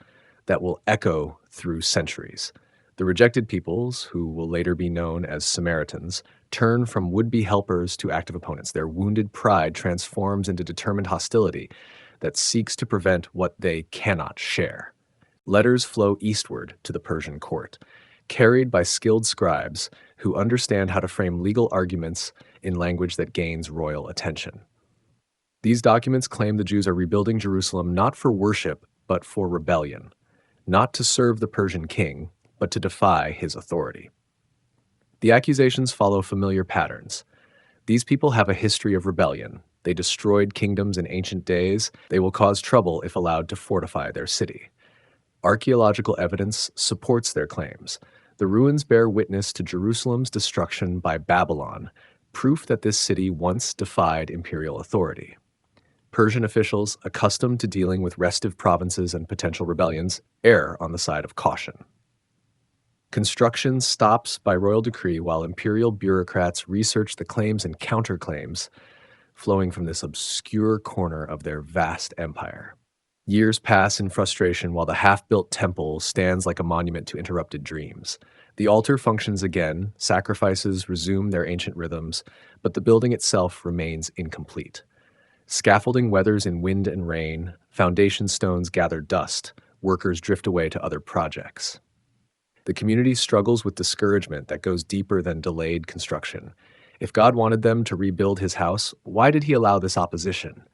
that will echo through centuries. The rejected peoples, who will later be known as Samaritans, turn from would-be helpers to active opponents. Their wounded pride transforms into determined hostility that seeks to prevent what they cannot share. Letters flow eastward to the Persian court, carried by skilled scribes who understand how to frame legal arguments in language that gains royal attention. These documents claim the Jews are rebuilding Jerusalem not for worship, but for rebellion, not to serve the Persian king, but to defy his authority. The accusations follow familiar patterns. These people have a history of rebellion. They destroyed kingdoms in ancient days. They will cause trouble if allowed to fortify their city. Archaeological evidence supports their claims. The ruins bear witness to Jerusalem's destruction by Babylon, proof that this city once defied imperial authority. Persian officials, accustomed to dealing with restive provinces and potential rebellions, err on the side of caution. Construction stops by royal decree while imperial bureaucrats research the claims and counterclaims flowing from this obscure corner of their vast empire. Years pass in frustration while the half-built temple stands like a monument to interrupted dreams. The altar functions again, sacrifices resume their ancient rhythms, but the building itself remains incomplete. Scaffolding weathers in wind and rain, foundation stones gather dust, workers drift away to other projects. The community struggles with discouragement that goes deeper than delayed construction. If God wanted them to rebuild his house, why did he allow this opposition?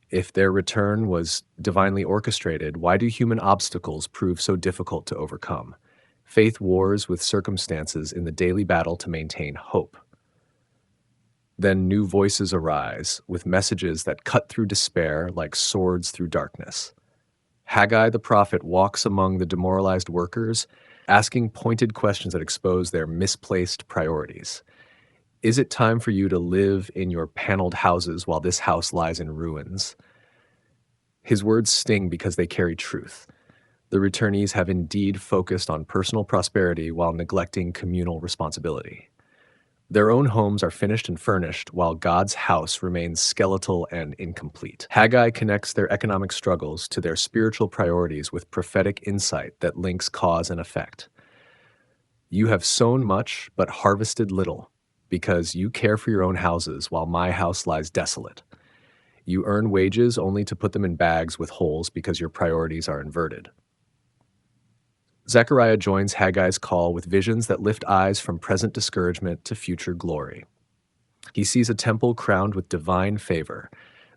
If their return was divinely orchestrated, why do human obstacles prove so difficult to overcome? Faith wars with circumstances in the daily battle to maintain hope. Then new voices arise, with messages that cut through despair like swords through darkness. Haggai the prophet walks among the demoralized workers, asking pointed questions that expose their misplaced priorities. Is it time for you to live in your paneled houses while this house lies in ruins? His words sting because they carry truth. The returnees have indeed focused on personal prosperity while neglecting communal responsibility. Their own homes are finished and furnished, while God's house remains skeletal and incomplete. Haggai connects their economic struggles to their spiritual priorities with prophetic insight that links cause and effect. You have sown much, but harvested little, because you care for your own houses while my house lies desolate. You earn wages only to put them in bags with holes because your priorities are inverted. Zechariah joins Haggai's call with visions that lift eyes from present discouragement to future glory. He sees a temple crowned with divine favor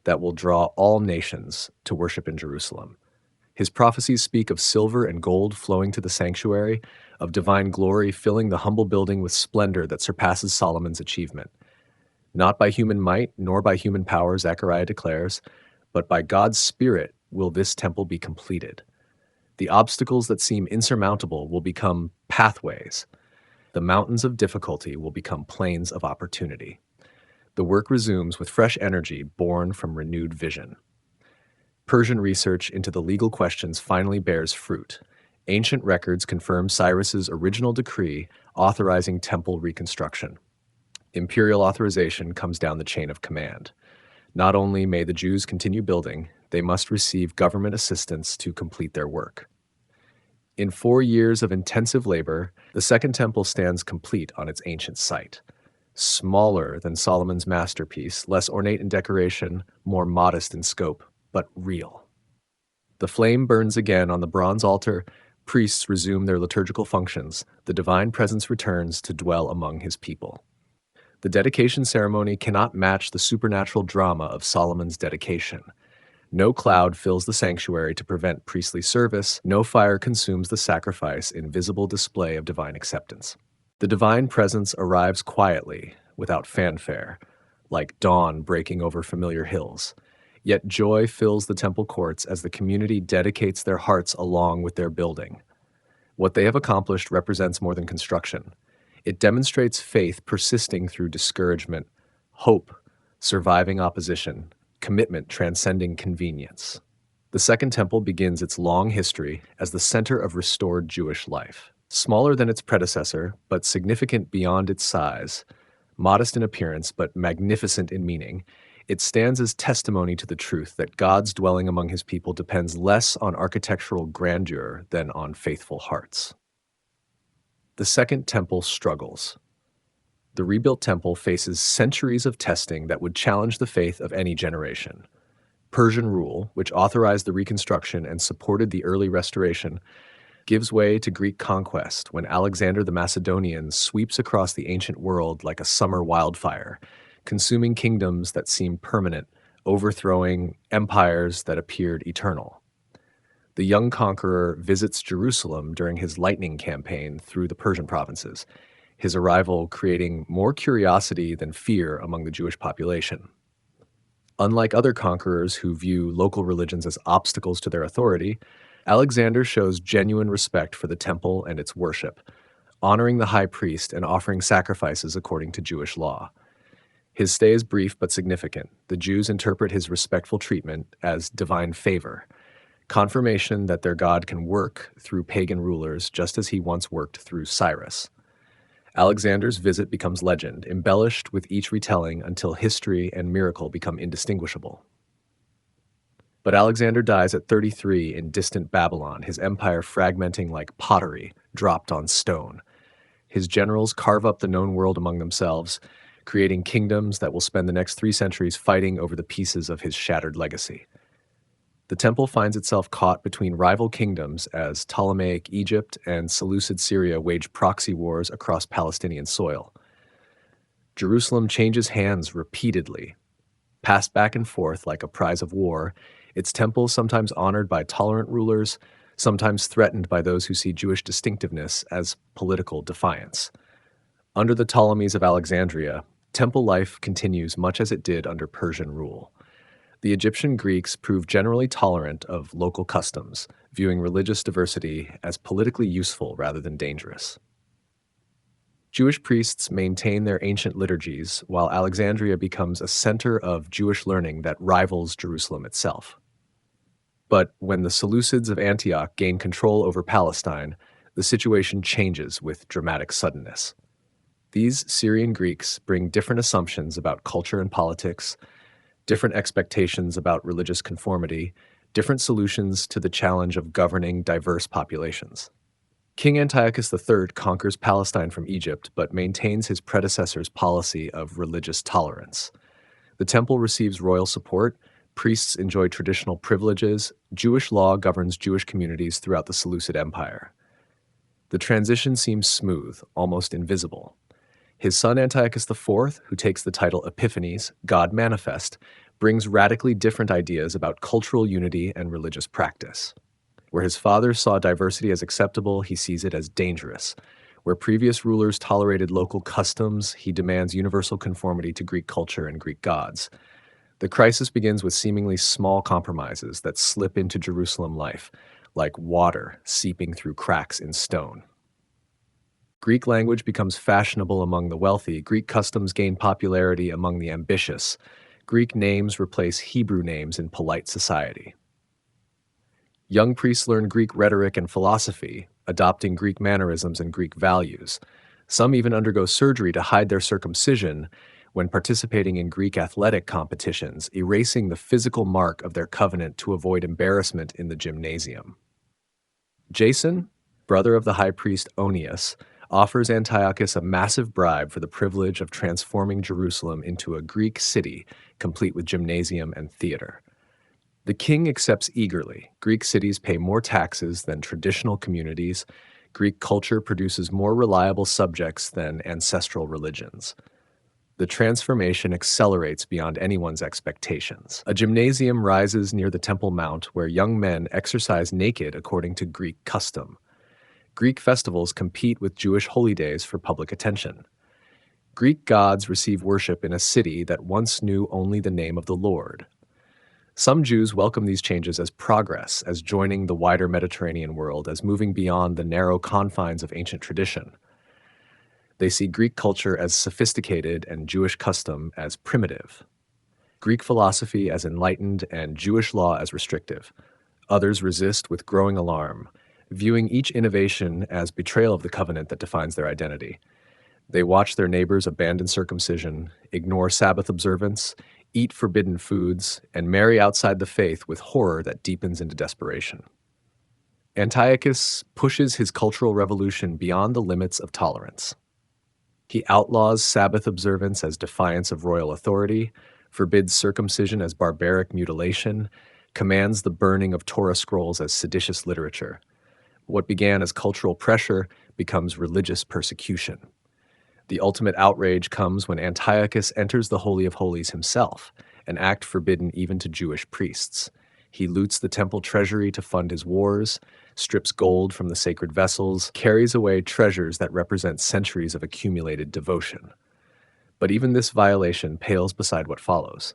that will draw all nations to worship in Jerusalem. His prophecies speak of silver and gold flowing to the sanctuary, of divine glory filling the humble building with splendor that surpasses Solomon's achievement. Not by human might, nor by human power, Zechariah declares, but by God's Spirit will this temple be completed. The obstacles that seem insurmountable will become pathways. The mountains of difficulty will become plains of opportunity. The work resumes with fresh energy born from renewed vision. Persian research into the legal questions finally bears fruit. Ancient records confirm Cyrus's original decree authorizing temple reconstruction. Imperial authorization comes down the chain of command. Not only may the Jews continue building, they must receive government assistance to complete their work. In 4 years of intensive labor, the Second Temple stands complete on its ancient site. Smaller than Solomon's masterpiece, less ornate in decoration, more modest in scope, but real. The flame burns again on the bronze altar, priests resume their liturgical functions, the divine presence returns to dwell among his people. The dedication ceremony cannot match the supernatural drama of Solomon's dedication. No cloud fills the sanctuary to prevent priestly service, no fire consumes the sacrifice in visible display of divine acceptance. The divine presence arrives quietly, without fanfare, like dawn breaking over familiar hills. Yet joy fills the temple courts as the community dedicates their hearts along with their building. What they have accomplished represents more than construction. It demonstrates faith persisting through discouragement, hope surviving opposition, commitment transcending convenience. The Second Temple begins its long history as the center of restored Jewish life. Smaller than its predecessor, but significant beyond its size, modest in appearance but magnificent in meaning, it stands as testimony to the truth that God's dwelling among his people depends less on architectural grandeur than on faithful hearts. The Second Temple struggles. The rebuilt temple faces centuries of testing that would challenge the faith of any generation. Persian rule, which authorized the reconstruction and supported the early restoration, gives way to Greek conquest when Alexander the Macedonian sweeps across the ancient world like a summer wildfire, consuming kingdoms that seemed permanent, overthrowing empires that appeared eternal. The young conqueror visits Jerusalem during his lightning campaign through the Persian provinces, his arrival creating more curiosity than fear among the Jewish population. Unlike other conquerors who view local religions as obstacles to their authority, Alexander shows genuine respect for the temple and its worship, honoring the high priest and offering sacrifices according to Jewish law. His stay is brief but significant. The Jews interpret his respectful treatment as divine favor, confirmation that their God can work through pagan rulers just as he once worked through Cyrus. Alexander's visit becomes legend, embellished with each retelling until history and miracle become indistinguishable. But Alexander dies at 33 in distant Babylon, his empire fragmenting like pottery dropped on stone. His generals carve up the known world among themselves, creating kingdoms that will spend the next 3 centuries fighting over the pieces of his shattered legacy. The temple finds itself caught between rival kingdoms as Ptolemaic Egypt and Seleucid Syria wage proxy wars across Palestinian soil. Jerusalem changes hands repeatedly. Passed back and forth like a prize of war, its temple sometimes honored by tolerant rulers, sometimes threatened by those who see Jewish distinctiveness as political defiance. Under the Ptolemies of Alexandria, temple life continues much as it did under Persian rule. The Egyptian Greeks proved generally tolerant of local customs, viewing religious diversity as politically useful rather than dangerous. Jewish priests maintain their ancient liturgies, while Alexandria becomes a center of Jewish learning that rivals Jerusalem itself. But when the Seleucids of Antioch gain control over Palestine, the situation changes with dramatic suddenness. These Syrian Greeks bring different assumptions about culture and politics, different expectations about religious conformity, different solutions to the challenge of governing diverse populations. King Antiochus III conquers Palestine from Egypt but maintains his predecessor's policy of religious tolerance. The temple receives royal support, priests enjoy traditional privileges, Jewish law governs Jewish communities throughout the Seleucid Empire. The transition seems smooth, almost invisible. His son Antiochus IV, who takes the title Epiphanes, God Manifest, brings radically different ideas about cultural unity and religious practice. Where his father saw diversity as acceptable, he sees it as dangerous. Where previous rulers tolerated local customs, he demands universal conformity to Greek culture and Greek gods. The crisis begins with seemingly small compromises that slip into Jerusalem life, like water seeping through cracks in stone. Greek language becomes fashionable among the wealthy. Greek customs gain popularity among the ambitious. Greek names replace Hebrew names in polite society. Young priests learn Greek rhetoric and philosophy, adopting Greek mannerisms and Greek values. Some even undergo surgery to hide their circumcision when participating in Greek athletic competitions, erasing the physical mark of their covenant to avoid embarrassment in the gymnasium. Jason, brother of the high priest Onias, offers Antiochus a massive bribe for the privilege of transforming Jerusalem into a Greek city, complete with gymnasium and theater. The king accepts eagerly. Greek cities pay more taxes than traditional communities. Greek culture produces more reliable subjects than ancestral religions. The transformation accelerates beyond anyone's expectations. A gymnasium rises near the Temple Mount where young men exercise naked according to Greek custom. Greek festivals compete with Jewish holy days for public attention. Greek gods receive worship in a city that once knew only the name of the Lord. Some Jews welcome these changes as progress, as joining the wider Mediterranean world, as moving beyond the narrow confines of ancient tradition. They see Greek culture as sophisticated and Jewish custom as primitive, Greek philosophy as enlightened and Jewish law as restrictive. Others resist with growing alarm, viewing each innovation as betrayal of the covenant that defines their identity. They watch their neighbors abandon circumcision, ignore Sabbath observance, eat forbidden foods, and marry outside the faith with horror that deepens into desperation. Antiochus pushes his cultural revolution beyond the limits of tolerance. He outlaws Sabbath observance as defiance of royal authority, forbids circumcision as barbaric mutilation, commands the burning of Torah scrolls as seditious literature. What began as cultural pressure becomes religious persecution. The ultimate outrage comes when Antiochus enters the Holy of Holies himself, an act forbidden even to Jewish priests. He loots the temple treasury to fund his wars, strips gold from the sacred vessels, carries away treasures that represent centuries of accumulated devotion. But even this violation pales beside what follows.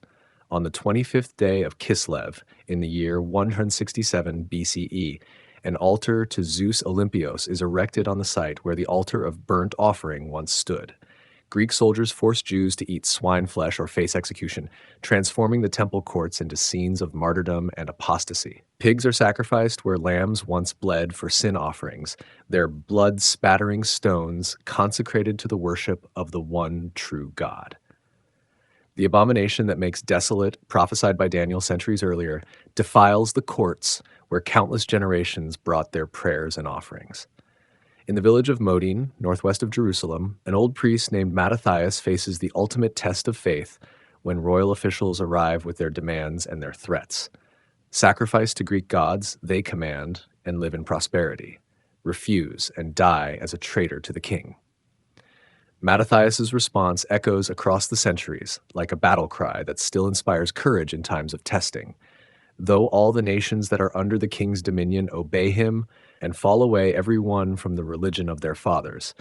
On the 25th day of Kislev, in the year 167 BCE, an altar to Zeus Olympios is erected on the site where the altar of burnt offering once stood. Greek soldiers forced Jews to eat swine flesh or face execution, transforming the temple courts into scenes of martyrdom and apostasy. Pigs are sacrificed where lambs once bled for sin offerings, their blood-spattering stones consecrated to the worship of the one true God. The abomination that makes desolate, prophesied by Daniel centuries earlier, defiles the courts where countless generations brought their prayers and offerings. In the village of Modin, northwest of Jerusalem, an old priest named Mattathias faces the ultimate test of faith when royal officials arrive with their demands and their threats. Sacrifice to Greek gods, they command, and live in prosperity. Refuse and die as a traitor to the king. Mattathias' response echoes across the centuries, like a battle cry that still inspires courage in times of testing. Though all the nations that are under the king's dominion obey him and fall away every one from the religion of their fathers,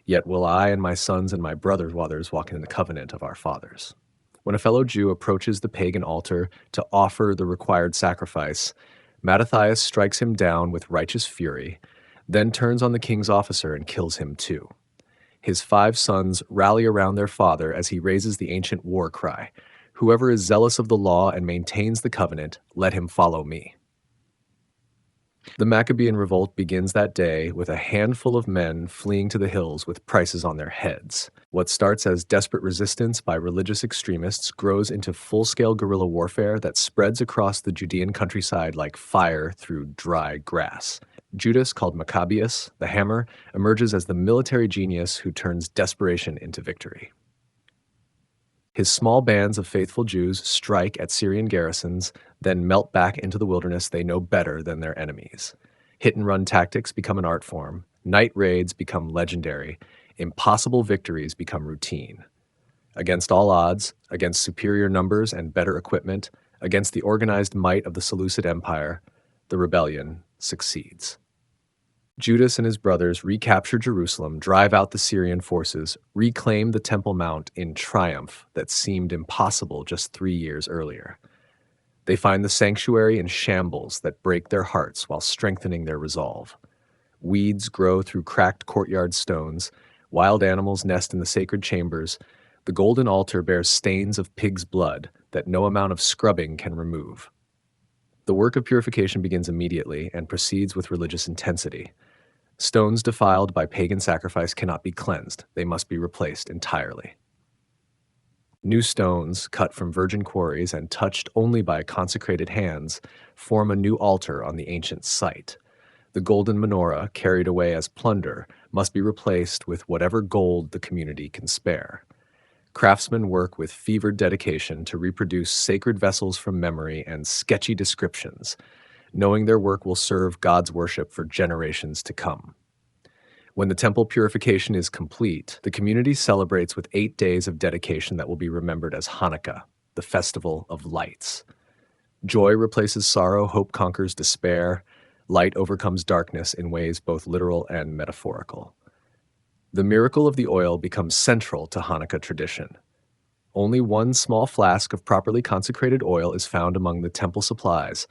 yet will I and my sons and my brothers walk in the covenant of our fathers. When a fellow Jew approaches the pagan altar to offer the required sacrifice, Mattathias strikes him down with righteous fury, then turns on the king's officer and kills him too. His 5 sons rally around their father as he raises the ancient war cry, "Whoever is zealous of the law and maintains the covenant, let him follow me." The Maccabean revolt begins that day with a handful of men fleeing to the hills with prices on their heads. What starts as desperate resistance by religious extremists grows into full-scale guerrilla warfare that spreads across the Judean countryside like fire through dry grass. Judas, called Maccabeus, the Hammer, emerges as the military genius who turns desperation into victory. His small bands of faithful Jews strike at Syrian garrisons, then melt back into the wilderness they know better than their enemies. Hit-and-run tactics become an art form. Night raids become legendary, impossible victories become routine. Against all odds, against superior numbers and better equipment, against the organized might of the Seleucid Empire, the rebellion succeeds. Judas and his brothers recapture Jerusalem, drive out the Syrian forces, reclaim the Temple Mount in triumph that seemed impossible just 3 years earlier. They find the sanctuary in shambles that break their hearts while strengthening their resolve. Weeds grow through cracked courtyard stones, wild animals nest in the sacred chambers, the golden altar bears stains of pig's blood that no amount of scrubbing can remove. The work of purification begins immediately and proceeds with religious intensity. Stones defiled by pagan sacrifice cannot be cleansed, they must be replaced entirely. New stones, cut from virgin quarries and touched only by consecrated hands, form a new altar on the ancient site. The golden menorah, carried away as plunder, must be replaced with whatever gold the community can spare. Craftsmen work with fevered dedication to reproduce sacred vessels from memory and sketchy descriptions, knowing their work will serve God's worship for generations to come. When the temple purification is complete, the community celebrates with 8 days of dedication that will be remembered as Hanukkah, the festival of lights. Joy replaces sorrow, hope conquers despair, light overcomes darkness in ways both literal and metaphorical. The miracle of the oil becomes central to Hanukkah tradition. Only one small flask of properly consecrated oil is found among the temple supplies,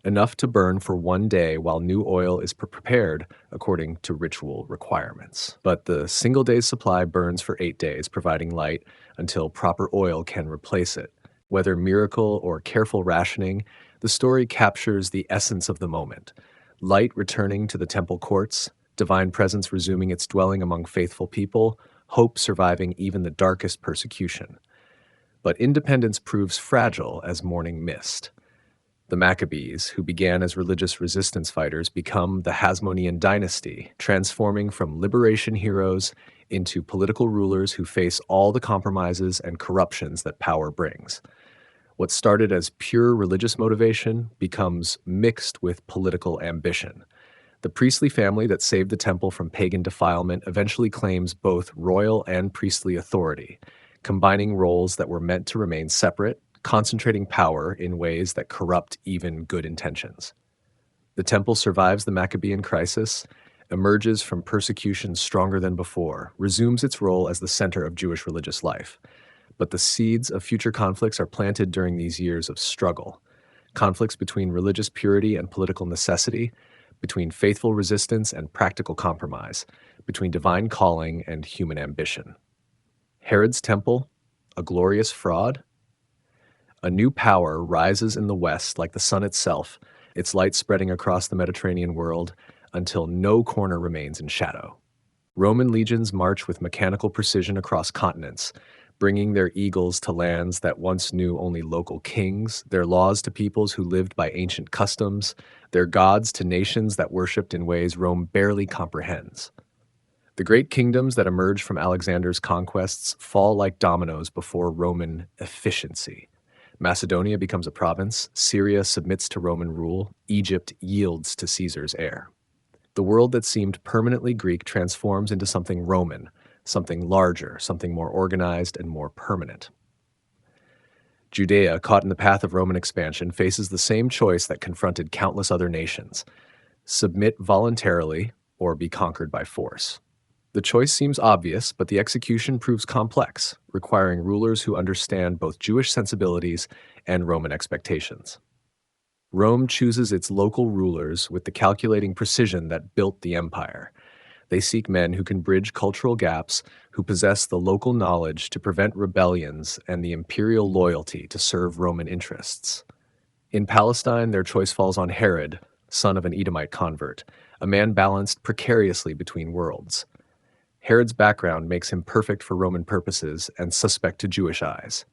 enough to burn for 1 day while new oil is prepared according to ritual requirements. But the single day's supply burns for 8 days, providing light until proper oil can replace it. Whether miracle or careful rationing, the story captures the essence of the moment. Light returning to the temple courts, divine presence resuming its dwelling among faithful people, hope surviving even the darkest persecution. But independence proves fragile as morning mist. The Maccabees, who began as religious resistance fighters, become the Hasmonean dynasty, transforming from liberation heroes into political rulers who face all the compromises and corruptions that power brings. What started as pure religious motivation becomes mixed with political ambition. The priestly family that saved the temple from pagan defilement eventually claims both royal and priestly authority, combining roles that were meant to remain separate, concentrating power in ways that corrupt even good intentions. The temple survives the Maccabean crisis, emerges from persecution stronger than before, resumes its role as the center of Jewish religious life. But the seeds of future conflicts are planted during these years of struggle. Conflicts between religious purity and political necessity, between faithful resistance and practical compromise, between divine calling and human ambition. Herod's temple, a glorious fraud? A new power rises in the west like the sun itself, its light spreading across the Mediterranean world until no corner remains in shadow. Roman legions march with mechanical precision across continents, bringing their eagles to lands that once knew only local kings, their laws to peoples who lived by ancient customs, their gods to nations that worshipped in ways Rome barely comprehends. The great kingdoms that emerge from Alexander's conquests fall like dominoes before Roman efficiency. Macedonia becomes a province, Syria submits to Roman rule, Egypt yields to Caesar's heir. The world that seemed permanently Greek transforms into something Roman, something larger, something more organized and more permanent. Judea, caught in the path of Roman expansion, faces the same choice that confronted countless other nations: submit voluntarily or be conquered by force. The choice seems obvious, but the execution proves complex, requiring rulers who understand both Jewish sensibilities and Roman expectations. Rome chooses its local rulers with the calculating precision that built the empire. They seek men who can bridge cultural gaps, who possess the local knowledge to prevent rebellions and the imperial loyalty to serve Roman interests. In Palestine, their choice falls on Herod, son of an Edomite convert, a man balanced precariously between worlds. Herod's background makes him perfect for Roman purposes and suspect to Jewish eyes.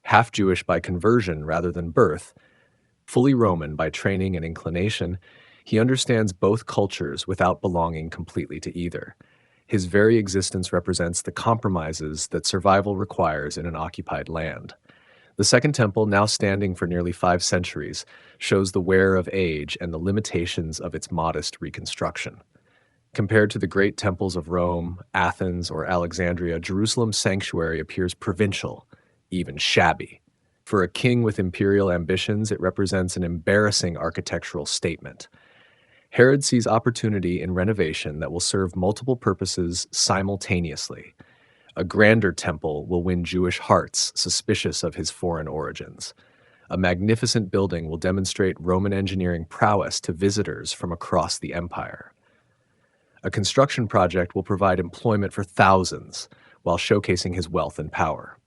Half Jewish by conversion rather than birth, fully Roman by training and inclination, he understands both cultures without belonging completely to either. His very existence represents the compromises that survival requires in an occupied land. The Second Temple, now standing for nearly 5 centuries, shows the wear of age and the limitations of its modest reconstruction. Compared to the great temples of Rome, Athens, or Alexandria, Jerusalem's sanctuary appears provincial, even shabby. For a king with imperial ambitions, it represents an embarrassing architectural statement. Herod sees opportunity in renovation that will serve multiple purposes simultaneously. A grander temple will win Jewish hearts suspicious of his foreign origins. A magnificent building will demonstrate Roman engineering prowess to visitors from across the empire. A construction project will provide employment for thousands while showcasing his wealth and power.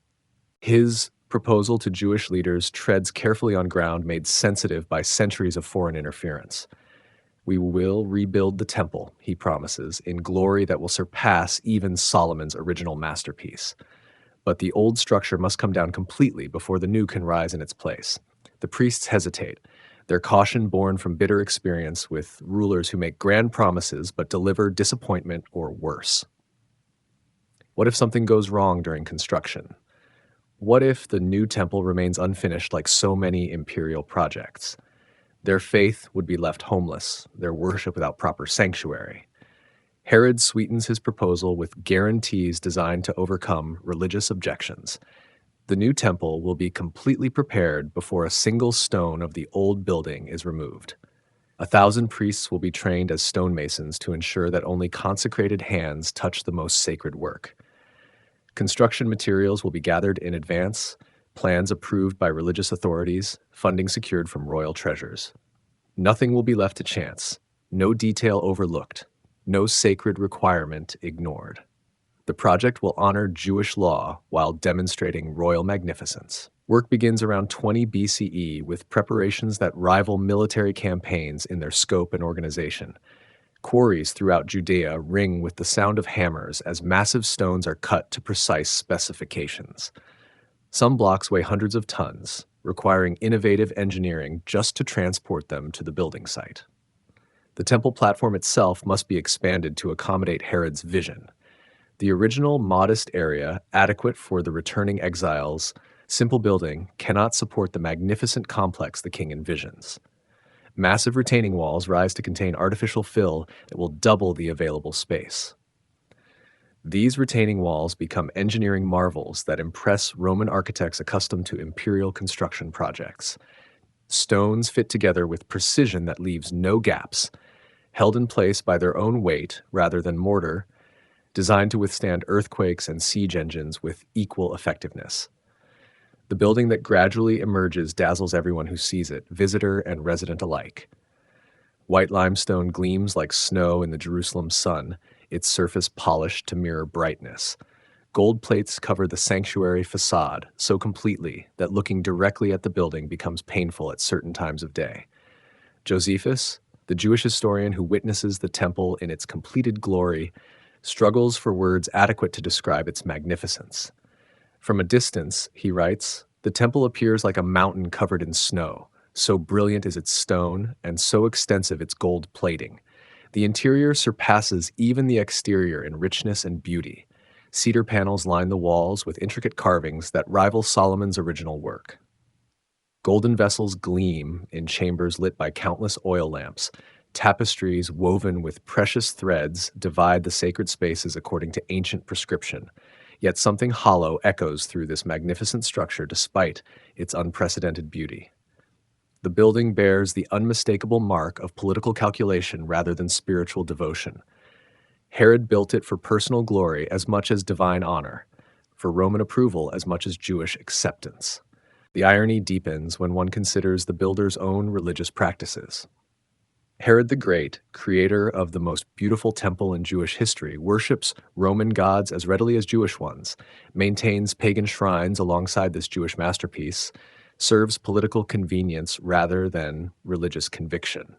His proposal to Jewish leaders treads carefully on ground made sensitive by centuries of foreign interference. We will rebuild the temple, he promises, in glory that will surpass even Solomon's original masterpiece. But the old structure must come down completely before the new can rise in its place. The priests hesitate, their caution born from bitter experience with rulers who make grand promises but deliver disappointment or worse. What if something goes wrong during construction? What if the new temple remains unfinished like so many imperial projects? Their faith would be left homeless, their worship without proper sanctuary. Herod sweetens his proposal with guarantees designed to overcome religious objections. The new temple will be completely prepared before a single stone of the old building is removed. 1,000 priests will be trained as stonemasons to ensure that only consecrated hands touch the most sacred work. Construction materials will be gathered in advance, plans approved by religious authorities, funding secured from royal treasures. Nothing will be left to chance, no detail overlooked, no sacred requirement ignored. The project will honor Jewish law while demonstrating royal magnificence. Work begins around 20 BCE with preparations that rival military campaigns in their scope and organization. Quarries throughout Judea ring with the sound of hammers as massive stones are cut to precise specifications. Some blocks weigh hundreds of tons, requiring innovative engineering just to transport them to the building site. The temple platform itself must be expanded to accommodate Herod's vision. The original modest area, adequate for the returning exiles' simple building, cannot support the magnificent complex the king envisions. Massive retaining walls rise to contain artificial fill that will double the available space. These retaining walls become engineering marvels that impress Roman architects accustomed to imperial construction projects. Stones fit together with precision that leaves no gaps, held in place by their own weight rather than mortar, designed to withstand earthquakes and siege engines with equal effectiveness. The building that gradually emerges dazzles everyone who sees it, visitor and resident alike. White limestone gleams like snow in the Jerusalem sun, its surface polished to mirror brightness. Gold plates cover the sanctuary facade so completely that looking directly at the building becomes painful at certain times of day. Josephus, the Jewish historian who witnesses the temple in its completed glory, struggles for words adequate to describe its magnificence. From a distance, he writes, the temple appears like a mountain covered in snow. So brilliant is its stone, and so extensive its gold plating. The interior surpasses even the exterior in richness and beauty. Cedar panels line the walls with intricate carvings that rival Solomon's original work. Golden vessels gleam in chambers lit by countless oil lamps. Tapestries woven with precious threads divide the sacred spaces according to ancient prescription. Yet something hollow echoes through this magnificent structure despite its unprecedented beauty. The building bears the unmistakable mark of political calculation rather than spiritual devotion. Herod built it for personal glory as much as divine honor, for Roman approval as much as Jewish acceptance. The irony deepens when one considers the builder's own religious practices. Herod the Great, creator of the most beautiful temple in Jewish history, worships Roman gods as readily as Jewish ones, maintains pagan shrines alongside this Jewish masterpiece, serves political convenience rather than religious conviction.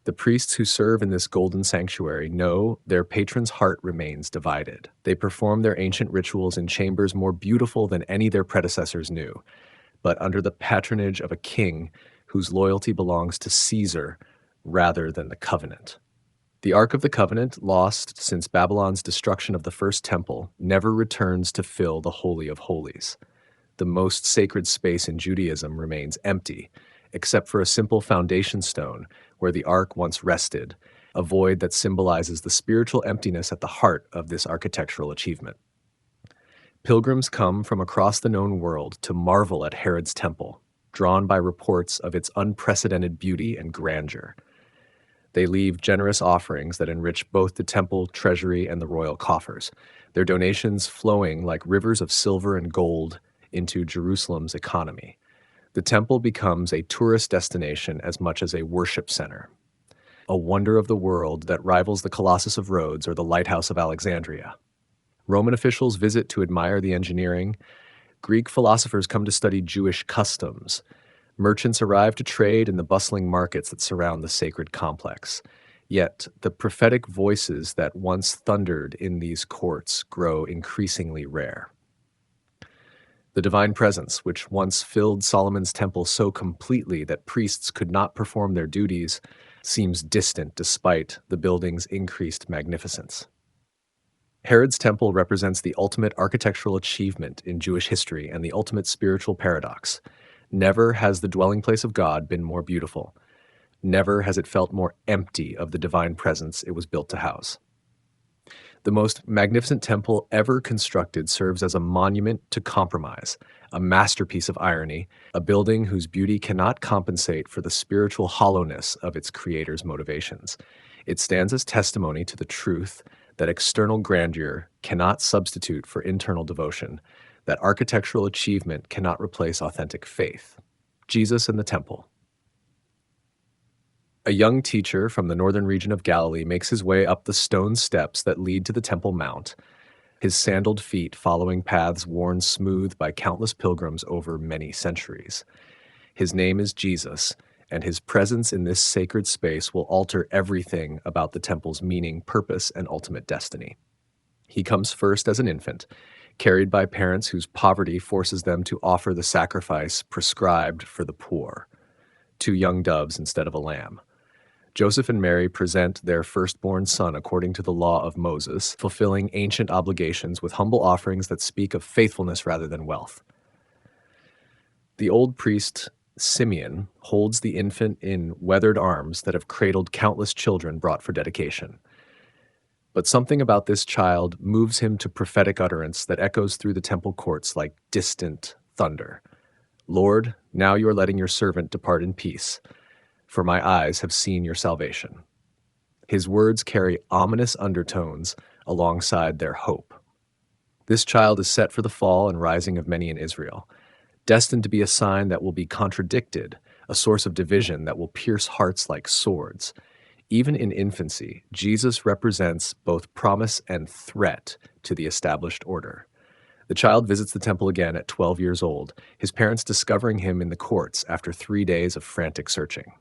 The priests who serve in this golden sanctuary know their patron's heart remains divided. They perform their ancient rituals in chambers more beautiful than any their predecessors knew, but under the patronage of a king whose loyalty belongs to Caesar rather than the covenant. The Ark of the Covenant, lost since Babylon's destruction of the first temple, never returns to fill the Holy of Holies. The most sacred space in Judaism remains empty, except for a simple foundation stone where the Ark once rested, a void that symbolizes the spiritual emptiness at the heart of this architectural achievement. Pilgrims come from across the known world to marvel at Herod's temple, drawn by reports of its unprecedented beauty and grandeur. They leave generous offerings that enrich both the temple treasury and the royal coffers, their donations flowing like rivers of silver and gold into Jerusalem's economy. The temple becomes a tourist destination as much as a worship center, a wonder of the world that rivals the Colossus of Rhodes or the Lighthouse of Alexandria. Roman officials visit to admire the engineering. Greek philosophers come to study Jewish customs. Merchants arrive to trade in the bustling markets that surround the sacred complex. Yet, the prophetic voices that once thundered in these courts grow increasingly rare. The divine presence, which once filled Solomon's temple so completely that priests could not perform their duties, seems distant despite the building's increased magnificence. Herod's temple represents the ultimate architectural achievement in Jewish history and the ultimate spiritual paradox. Never has the dwelling place of God been more beautiful. Never has it felt more empty of the divine presence it was built to house. The most magnificent temple ever constructed serves as a monument to compromise, a masterpiece of irony, a building whose beauty cannot compensate for the spiritual hollowness of its creator's motivations. It stands as testimony to the truth that external grandeur cannot substitute for internal devotion, that architectural achievement cannot replace authentic faith. Jesus and the Temple. A young teacher from the northern region of Galilee makes his way up the stone steps that lead to the Temple Mount, his sandaled feet following paths worn smooth by countless pilgrims over many centuries. His name is Jesus, and his presence in this sacred space will alter everything about the temple's meaning, purpose, and ultimate destiny. He comes first as an infant, carried by parents whose poverty forces them to offer the sacrifice prescribed for the poor, 2 young doves instead of a lamb. Joseph and Mary present their firstborn son according to the law of Moses, fulfilling ancient obligations with humble offerings that speak of faithfulness rather than wealth. The old priest Simeon holds the infant in weathered arms that have cradled countless children brought for dedication. But something about this child moves him to prophetic utterance that echoes through the temple courts like distant thunder. Lord, now you are letting your servant depart in peace, for my eyes have seen your salvation. His words carry ominous undertones alongside their hope. This child is set for the fall and rising of many in Israel, destined to be a sign that will be contradicted, a source of division that will pierce hearts like swords. Even in infancy, Jesus represents both promise and threat to the established order. The child visits the temple again at 12 years old, his parents discovering him in the courts after 3 days of frantic searching.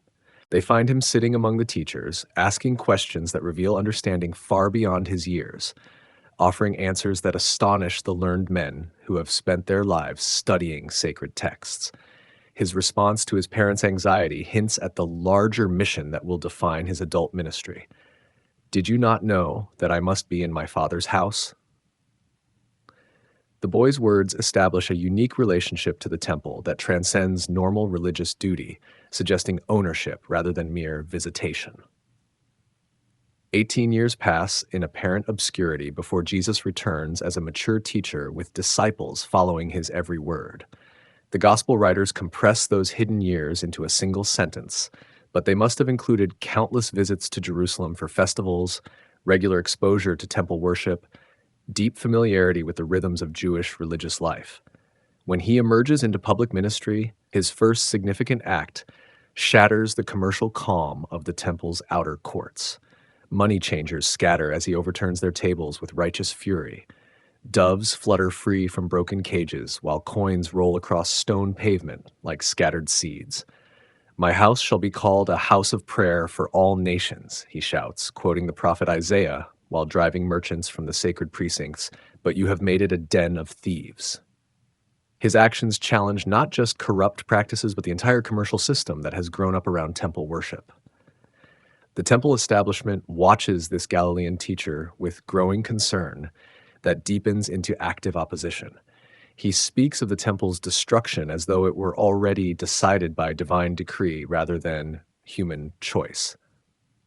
They find him sitting among the teachers, asking questions that reveal understanding far beyond his years, offering answers that astonish the learned men who have spent their lives studying sacred texts. His response to his parents' anxiety hints at the larger mission that will define his adult ministry. Did you not know that I must be in my Father's house? The boy's words establish a unique relationship to the temple that transcends normal religious duty, suggesting ownership rather than mere visitation. 18 years pass in apparent obscurity before Jesus returns as a mature teacher with disciples following his every word. The gospel writers compress those hidden years into a single sentence, but they must have included countless visits to Jerusalem for festivals, regular exposure to temple worship, deep familiarity with the rhythms of Jewish religious life. When he emerges into public ministry, his first significant act shatters the commercial calm of the temple's outer courts. Money changers scatter as he overturns their tables with righteous fury. Doves flutter free from broken cages, while coins roll across stone pavement like scattered seeds. My house shall be called a house of prayer for all nations, he shouts, quoting the prophet Isaiah while driving merchants from the sacred precincts, but you have made it a den of thieves. His actions challenge not just corrupt practices, but the entire commercial system that has grown up around temple worship. The temple establishment watches this Galilean teacher with growing concern that deepens into active opposition. He speaks of the temple's destruction as though it were already decided by divine decree rather than human choice.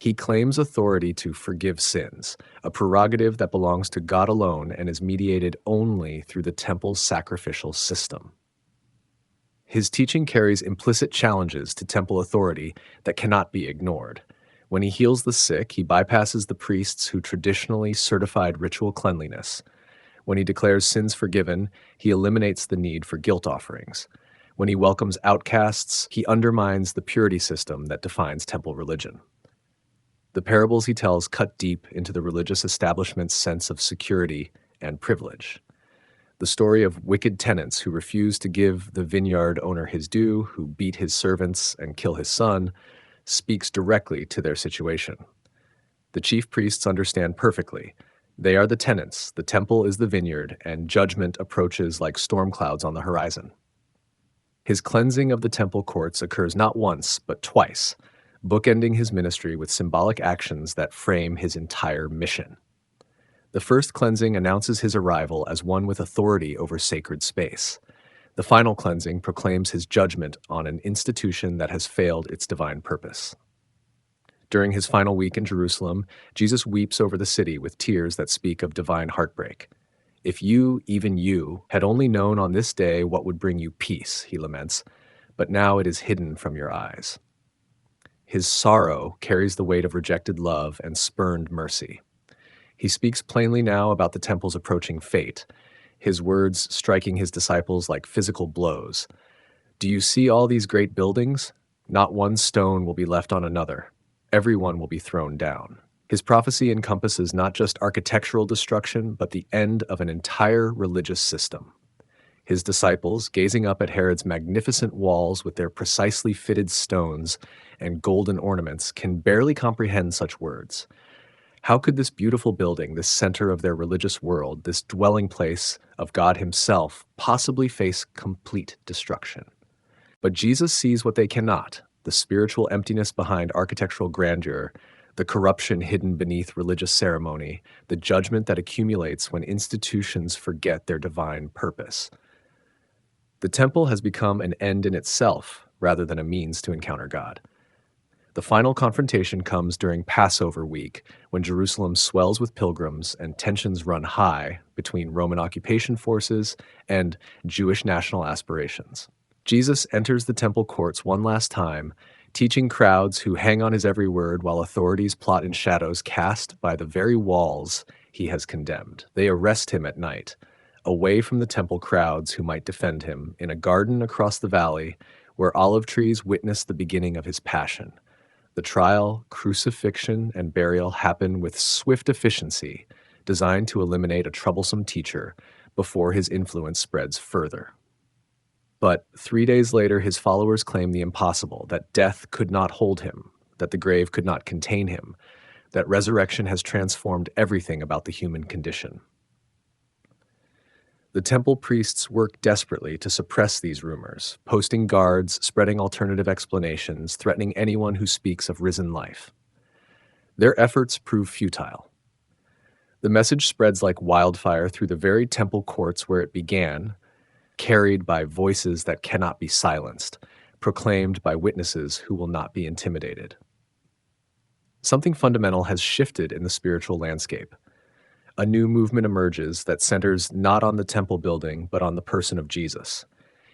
He claims authority to forgive sins, a prerogative that belongs to God alone and is mediated only through the temple's sacrificial system. His teaching carries implicit challenges to temple authority that cannot be ignored. When he heals the sick, he bypasses the priests who traditionally certified ritual cleanliness. When he declares sins forgiven, he eliminates the need for guilt offerings. When he welcomes outcasts, he undermines the purity system that defines temple religion. The parables he tells cut deep into the religious establishment's sense of security and privilege. The story of wicked tenants who refuse to give the vineyard owner his due, who beat his servants and kill his son, speaks directly to their situation. The chief priests understand perfectly. They are the tenants, the temple is the vineyard, and judgment approaches like storm clouds on the horizon. His cleansing of the temple courts occurs not once, but twice, bookending his ministry with symbolic actions that frame his entire mission. The first cleansing announces his arrival as one with authority over sacred space. The final cleansing proclaims his judgment on an institution that has failed its divine purpose. During his final week in Jerusalem, Jesus weeps over the city with tears that speak of divine heartbreak. If you, even you, had only known on this day what would bring you peace, he laments, but now it is hidden from your eyes. His sorrow carries the weight of rejected love and spurned mercy. He speaks plainly now about the temple's approaching fate, his words striking his disciples like physical blows. Do you see all these great buildings? Not one stone will be left on another. Everyone will be thrown down. His prophecy encompasses not just architectural destruction, but the end of an entire religious system. His disciples, gazing up at Herod's magnificent walls with their precisely fitted stones and golden ornaments, can barely comprehend such words. How could this beautiful building, this center of their religious world, this dwelling place of God himself, possibly face complete destruction? But Jesus sees what they cannot, the spiritual emptiness behind architectural grandeur, the corruption hidden beneath religious ceremony, the judgment that accumulates when institutions forget their divine purpose. The temple has become an end in itself rather than a means to encounter God. The final confrontation comes during Passover week, when Jerusalem swells with pilgrims and tensions run high between Roman occupation forces and Jewish national aspirations. Jesus enters the temple courts one last time, teaching crowds who hang on his every word while authorities plot in shadows cast by the very walls he has condemned. They arrest him at night, away from the temple crowds who might defend him, in a garden across the valley where olive trees witness the beginning of his passion. The trial, crucifixion, and burial happen with swift efficiency, designed to eliminate a troublesome teacher before his influence spreads further. But 3 days later, his followers claim the impossible, that death could not hold him, that the grave could not contain him, that resurrection has transformed everything about the human condition. The temple priests work desperately to suppress these rumors, posting guards, spreading alternative explanations, threatening anyone who speaks of risen life. Their efforts prove futile. The message spreads like wildfire through the very temple courts where it began, carried by voices that cannot be silenced, proclaimed by witnesses who will not be intimidated. Something fundamental has shifted in the spiritual landscape. A new movement emerges that centers not on the temple building, but on the person of Jesus.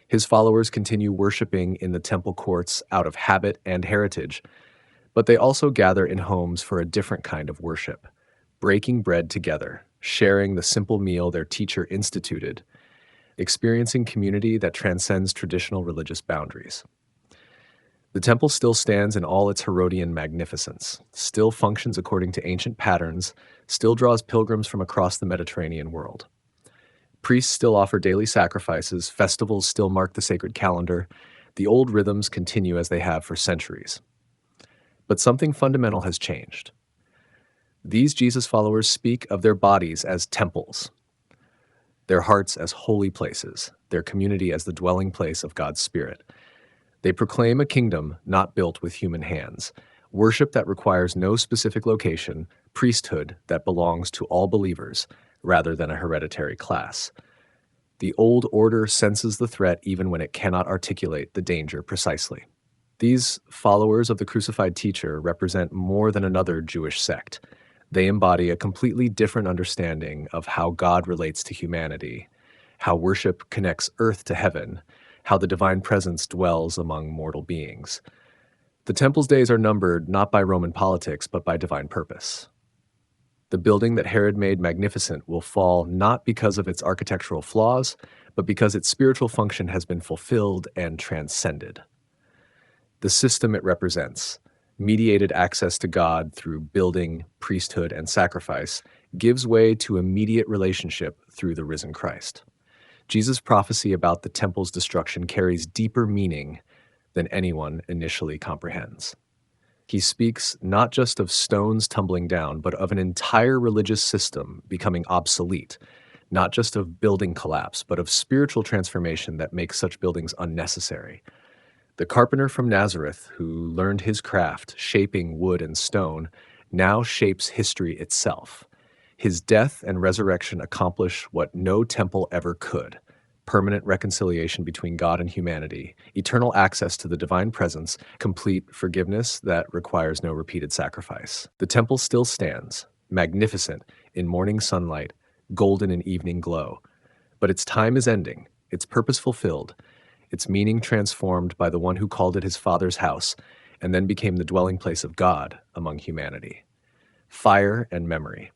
His followers continue worshiping in the temple courts out of habit and heritage, but they also gather in homes for a different kind of worship, breaking bread together, sharing the simple meal their teacher instituted, experiencing community that transcends traditional religious boundaries. The temple still stands in all its Herodian magnificence, still functions according to ancient patterns, still draws pilgrims from across the Mediterranean world. Priests still offer daily sacrifices, festivals still mark the sacred calendar, the old rhythms continue as they have for centuries. But something fundamental has changed. These Jesus followers speak of their bodies as temples, their hearts as holy places, their community as the dwelling place of God's Spirit. They proclaim a kingdom not built with human hands, worship that requires no specific location, priesthood that belongs to all believers rather than a hereditary class. The old order senses the threat even when it cannot articulate the danger precisely. These followers of the crucified teacher represent more than another Jewish sect. They embody a completely different understanding of how God relates to humanity, how worship connects earth to heaven, how the divine presence dwells among mortal beings. The temple's days are numbered not by Roman politics, but by divine purpose. The building that Herod made magnificent will fall not because of its architectural flaws, but because its spiritual function has been fulfilled and transcended. The system it represents, mediated access to God through building, priesthood, and sacrifice, gives way to immediate relationship through the risen Christ. Jesus' prophecy about the temple's destruction carries deeper meaning than anyone initially comprehends. He speaks not just of stones tumbling down, but of an entire religious system becoming obsolete, not just of building collapse, but of spiritual transformation that makes such buildings unnecessary. The carpenter from Nazareth, who learned his craft, shaping wood and stone, now shapes history itself. His death and resurrection accomplish what no temple ever could: permanent reconciliation between God and humanity, eternal access to the divine presence, complete forgiveness that requires no repeated sacrifice. The temple still stands, magnificent in morning sunlight, golden in evening glow. But its time is ending, its purpose fulfilled, its meaning transformed by the one who called it his Father's house and then became the dwelling place of God among humanity. Fire and memory.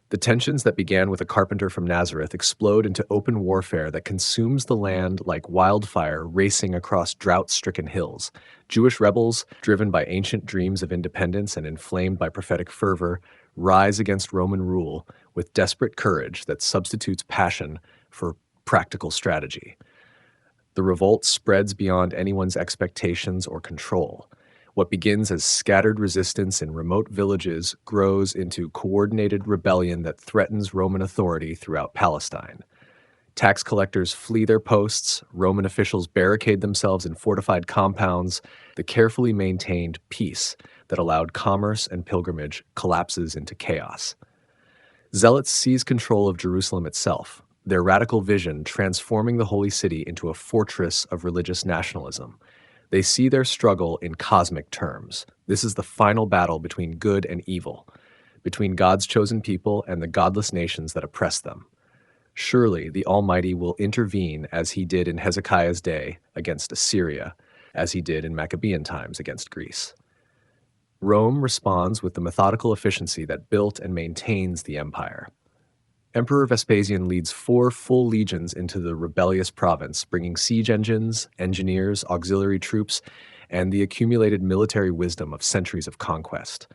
The tensions that began with a carpenter from Nazareth explode into open warfare that consumes the land like wildfire racing across drought-stricken hills. Jewish rebels, driven by ancient dreams of independence and inflamed by prophetic fervor, rise against Roman rule with desperate courage that substitutes passion for practical strategy. The revolt spreads beyond anyone's expectations or control. What begins as scattered resistance in remote villages grows into coordinated rebellion that threatens Roman authority throughout Palestine. Tax collectors flee their posts, Roman officials barricade themselves in fortified compounds. The carefully maintained peace that allowed commerce and pilgrimage collapses into chaos. Zealots seize control of Jerusalem itself, their radical vision transforming the holy city into a fortress of religious nationalism. They see their struggle in cosmic terms. This is the final battle between good and evil, between God's chosen people and the godless nations that oppress them. Surely the Almighty will intervene as he did in Hezekiah's day against Assyria, as he did in Maccabean times against Greece. Rome responds with the methodical efficiency that built and maintains the empire. Emperor Vespasian leads 4 full legions into the rebellious province, bringing siege engines, engineers, auxiliary troops, and the accumulated military wisdom of centuries of conquest.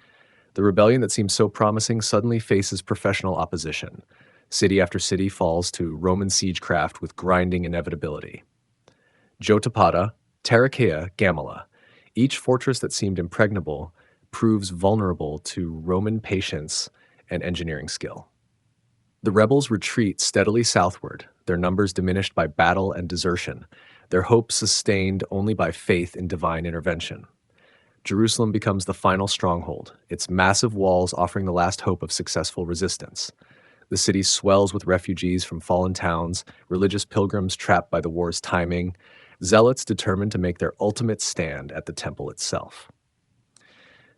The rebellion that seemed so promising suddenly faces professional opposition. City after city falls to Roman siegecraft with grinding inevitability. Jotapata, Tarachaea, Gamala. Each fortress that seemed impregnable proves vulnerable to Roman patience and engineering skill. The rebels retreat steadily southward, their numbers diminished by battle and desertion, their hopes sustained only by faith in divine intervention. Jerusalem becomes the final stronghold, its massive walls offering the last hope of successful resistance. The city swells with refugees from fallen towns, religious pilgrims trapped by the war's timing, zealots determined to make their ultimate stand at the temple itself.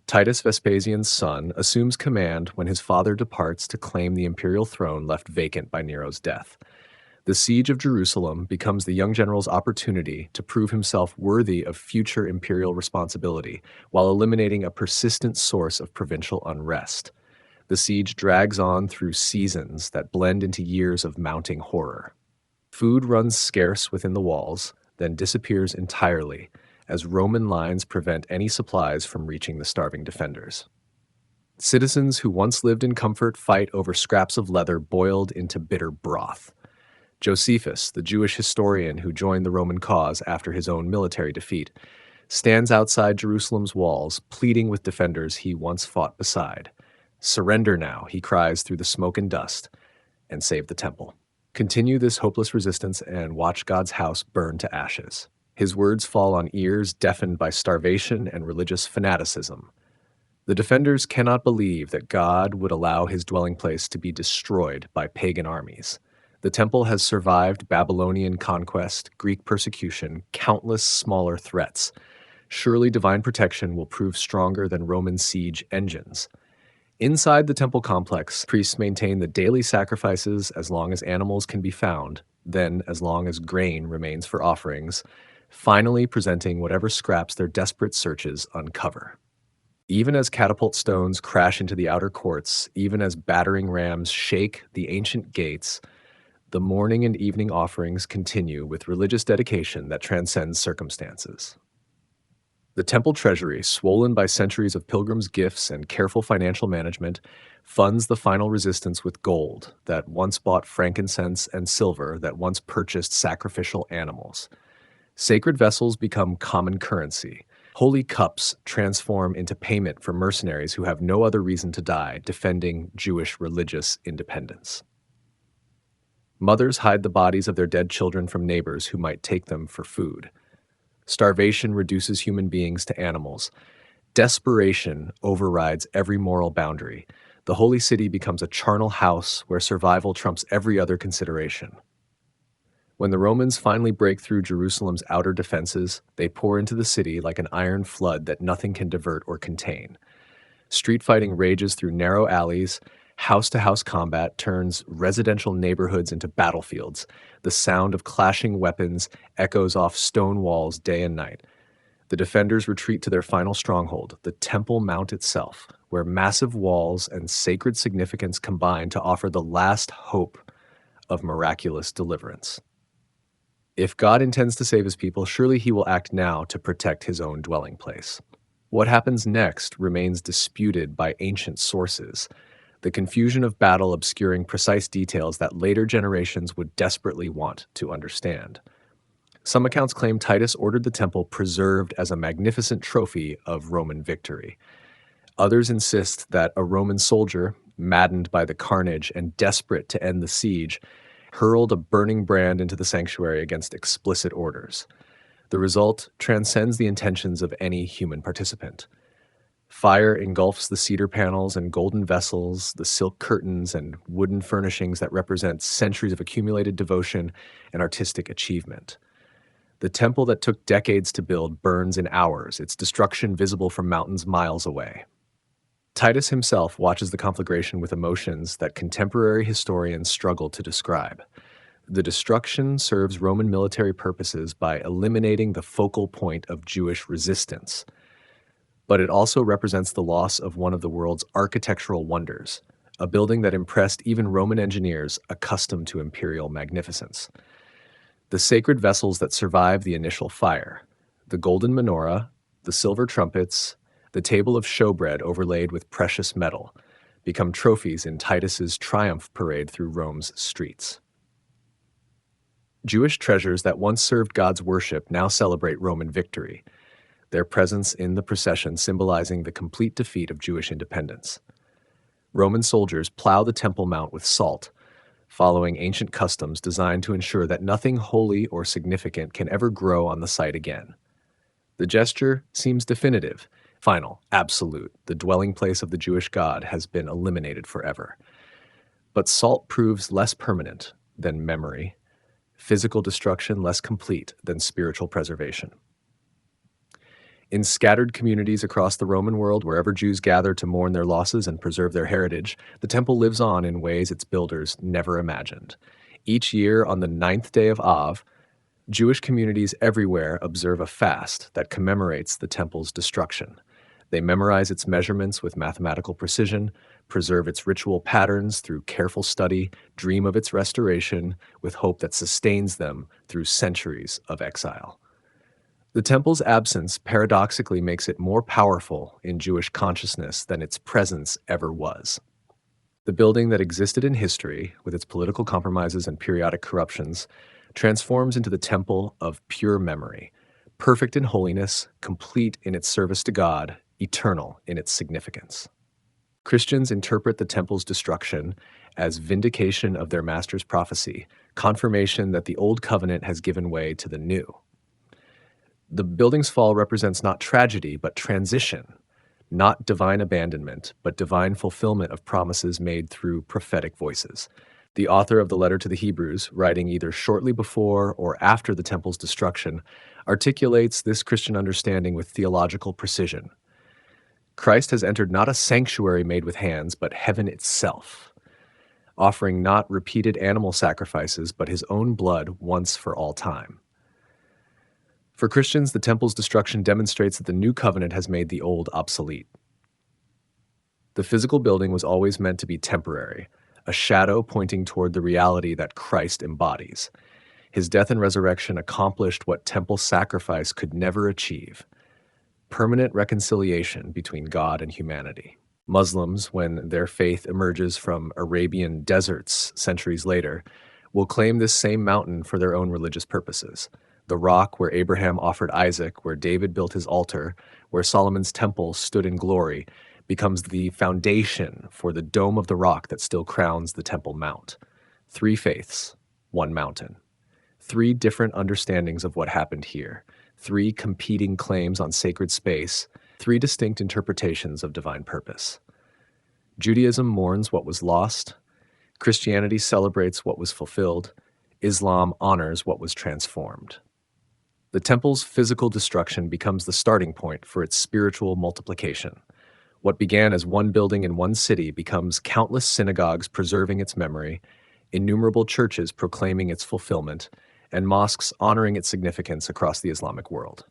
Titus, Vespasian's son, assumes command when his father departs to claim the imperial throne left vacant by Nero's death. The siege of Jerusalem becomes the young general's opportunity to prove himself worthy of future imperial responsibility while eliminating a persistent source of provincial unrest. The siege drags on through seasons that blend into years of mounting horror. Food runs scarce within the walls, then disappears entirely, as Roman lines prevent any supplies from reaching the starving defenders. Citizens who once lived in comfort fight over scraps of leather boiled into bitter broth. Josephus, the Jewish historian who joined the Roman cause after his own military defeat, stands outside Jerusalem's walls, pleading with defenders he once fought beside. "Surrender now," he cries through the smoke and dust, "and save the temple." Continue this hopeless resistance and watch God's house burn to ashes. His words fall on ears deafened by starvation and religious fanaticism. The defenders cannot believe that God would allow his dwelling place to be destroyed by pagan armies. The temple has survived Babylonian conquest, Greek persecution, countless smaller threats. Surely divine protection will prove stronger than Roman siege engines. Inside the temple complex, priests maintain the daily sacrifices as long as animals can be found, then as long as grain remains for offerings, finally presenting whatever scraps their desperate searches uncover. Even as catapult stones crash into the outer courts, even as battering rams shake the ancient gates, the morning and evening offerings continue with religious dedication that transcends circumstances. The temple treasury, swollen by centuries of pilgrims' gifts and careful financial management, funds the final resistance with gold that once bought frankincense and silver that once purchased sacrificial animals. Sacred vessels become common currency. Holy cups transform into payment for mercenaries who have no other reason to die defending Jewish religious independence. Mothers hide the bodies of their dead children from neighbors who might take them for food. Starvation reduces human beings to animals. Desperation overrides every moral boundary. The holy city becomes a charnel house where survival trumps every other consideration. When the Romans finally break through Jerusalem's outer defenses, they pour into the city like an iron flood that nothing can divert or contain. Street fighting rages through narrow alleys. House-to-house combat turns residential neighborhoods into battlefields. The sound of clashing weapons echoes off stone walls day and night. The defenders retreat to their final stronghold, the Temple Mount itself, where massive walls and sacred significance combine to offer the last hope of miraculous deliverance. If God intends to save his people, surely he will act now to protect his own dwelling place. What happens next remains disputed by ancient sources, the confusion of battle obscuring precise details that later generations would desperately want to understand. Some accounts claim Titus ordered the temple preserved as a magnificent trophy of Roman victory. Others insist that a Roman soldier, maddened by the carnage and desperate to end the siege, hurled a burning brand into the sanctuary against explicit orders. The result transcends the intentions of any human participant. Fire engulfs the cedar panels and golden vessels, the silk curtains and wooden furnishings that represent centuries of accumulated devotion and artistic achievement. The temple that took decades to build burns in hours, its destruction visible from mountains miles away. Titus himself watches the conflagration with emotions that contemporary historians struggle to describe. The destruction serves Roman military purposes by eliminating the focal point of Jewish resistance. But it also represents the loss of one of the world's architectural wonders, a building that impressed even Roman engineers accustomed to imperial magnificence. The sacred vessels that survive the initial fire, the golden menorah, the silver trumpets, the table of showbread overlaid with precious metal, become trophies in Titus's triumph parade through Rome's streets. Jewish treasures that once served God's worship now celebrate Roman victory, their presence in the procession symbolizing the complete defeat of Jewish independence. Roman soldiers plow the Temple Mount with salt, following ancient customs designed to ensure that nothing holy or significant can ever grow on the site again. The gesture seems definitive, final, absolute. The dwelling place of the Jewish God has been eliminated forever. But salt proves less permanent than memory, physical destruction less complete than spiritual preservation. In scattered communities across the Roman world, wherever Jews gather to mourn their losses and preserve their heritage, the temple lives on in ways its builders never imagined. Each year, on the 9th day of Av, Jewish communities everywhere observe a fast that commemorates the temple's destruction. They memorize its measurements with mathematical precision, preserve its ritual patterns through careful study, dream of its restoration with hope that sustains them through centuries of exile. The temple's absence paradoxically makes it more powerful in Jewish consciousness than its presence ever was. The building that existed in history, with its political compromises and periodic corruptions, transforms into the temple of pure memory, perfect in holiness, complete in its service to God, eternal in its significance. Christians interpret the temple's destruction as vindication of their master's prophecy, confirmation that the old covenant has given way to the new. The building's fall represents not tragedy, but transition, not divine abandonment, but divine fulfillment of promises made through prophetic voices. The author of the letter to the Hebrews, writing either shortly before or after the temple's destruction, articulates this Christian understanding with theological precision. Christ has entered not a sanctuary made with hands, but heaven itself, offering not repeated animal sacrifices, but his own blood once for all time. For Christians, the temple's destruction demonstrates that the new covenant has made the old obsolete. The physical building was always meant to be temporary, a shadow pointing toward the reality that Christ embodies. His death and resurrection accomplished what temple sacrifice could never achieve: permanent reconciliation between God and humanity. Muslims, when their faith emerges from Arabian deserts centuries later, will claim this same mountain for their own religious purposes. The rock where Abraham offered Isaac, where David built his altar, where Solomon's temple stood in glory, becomes the foundation for the dome of the rock that still crowns the Temple Mount. 3 faiths, 1 mountain. 3 different understandings of what happened here. 3 competing claims on sacred space. 3 distinct interpretations of divine purpose. Judaism mourns what was lost. Christianity celebrates what was fulfilled. Islam honors what was transformed. The temple's physical destruction becomes the starting point for its spiritual multiplication. What began as one building in one city becomes countless synagogues preserving its memory, innumerable churches proclaiming its fulfillment, and mosques honoring its significance across the Islamic world.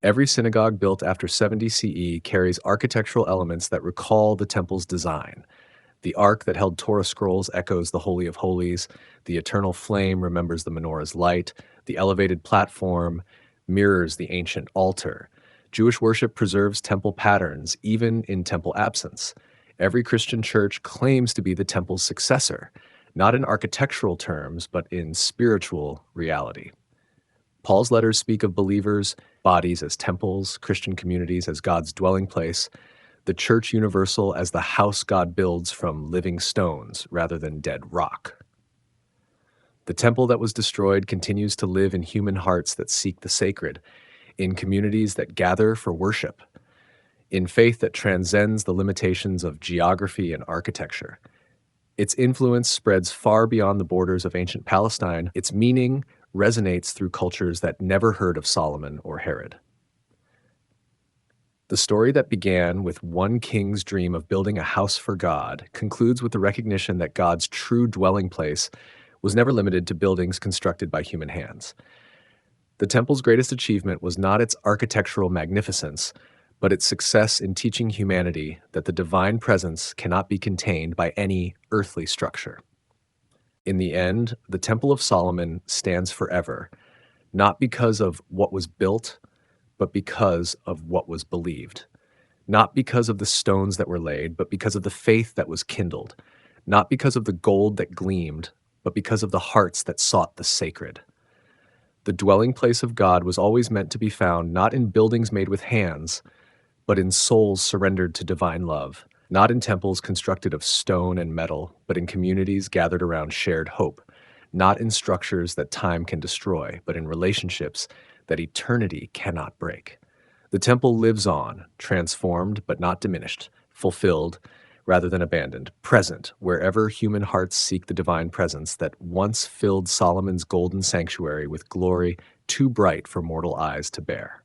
Every synagogue built after 70 CE carries architectural elements that recall the temple's design. The ark that held Torah scrolls echoes the Holy of Holies. The eternal flame remembers the menorah's light. The elevated platform mirrors the ancient altar. Jewish worship preserves temple patterns, even in temple absence. Every Christian church claims to be the temple's successor, not in architectural terms, but in spiritual reality. Paul's letters speak of believers' bodies as temples, Christian communities as God's dwelling place, the church universal as the house God builds from living stones rather than dead rock. The temple that was destroyed continues to live in human hearts that seek the sacred, in communities that gather for worship, in faith that transcends the limitations of geography and architecture. Its influence spreads far beyond the borders of ancient Palestine. Its meaning resonates through cultures that never heard of Solomon or Herod. The story that began with one king's dream of building a house for God concludes with the recognition that God's true dwelling place was never limited to buildings constructed by human hands. The temple's greatest achievement was not its architectural magnificence, but its success in teaching humanity that the divine presence cannot be contained by any earthly structure. In the end, the Temple of Solomon stands forever, not because of what was built, but because of what was believed. Not because of the stones that were laid, but because of the faith that was kindled. Not because of the gold that gleamed, but because of the hearts that sought the sacred. The dwelling place of God was always meant to be found not in buildings made with hands, but in souls surrendered to divine love, not in temples constructed of stone and metal, but in communities gathered around shared hope, not in structures that time can destroy, but in relationships that eternity cannot break. The temple lives on, transformed but not diminished, fulfilled rather than abandoned, present wherever human hearts seek the divine presence that once filled Solomon's golden sanctuary with glory too bright for mortal eyes to bear.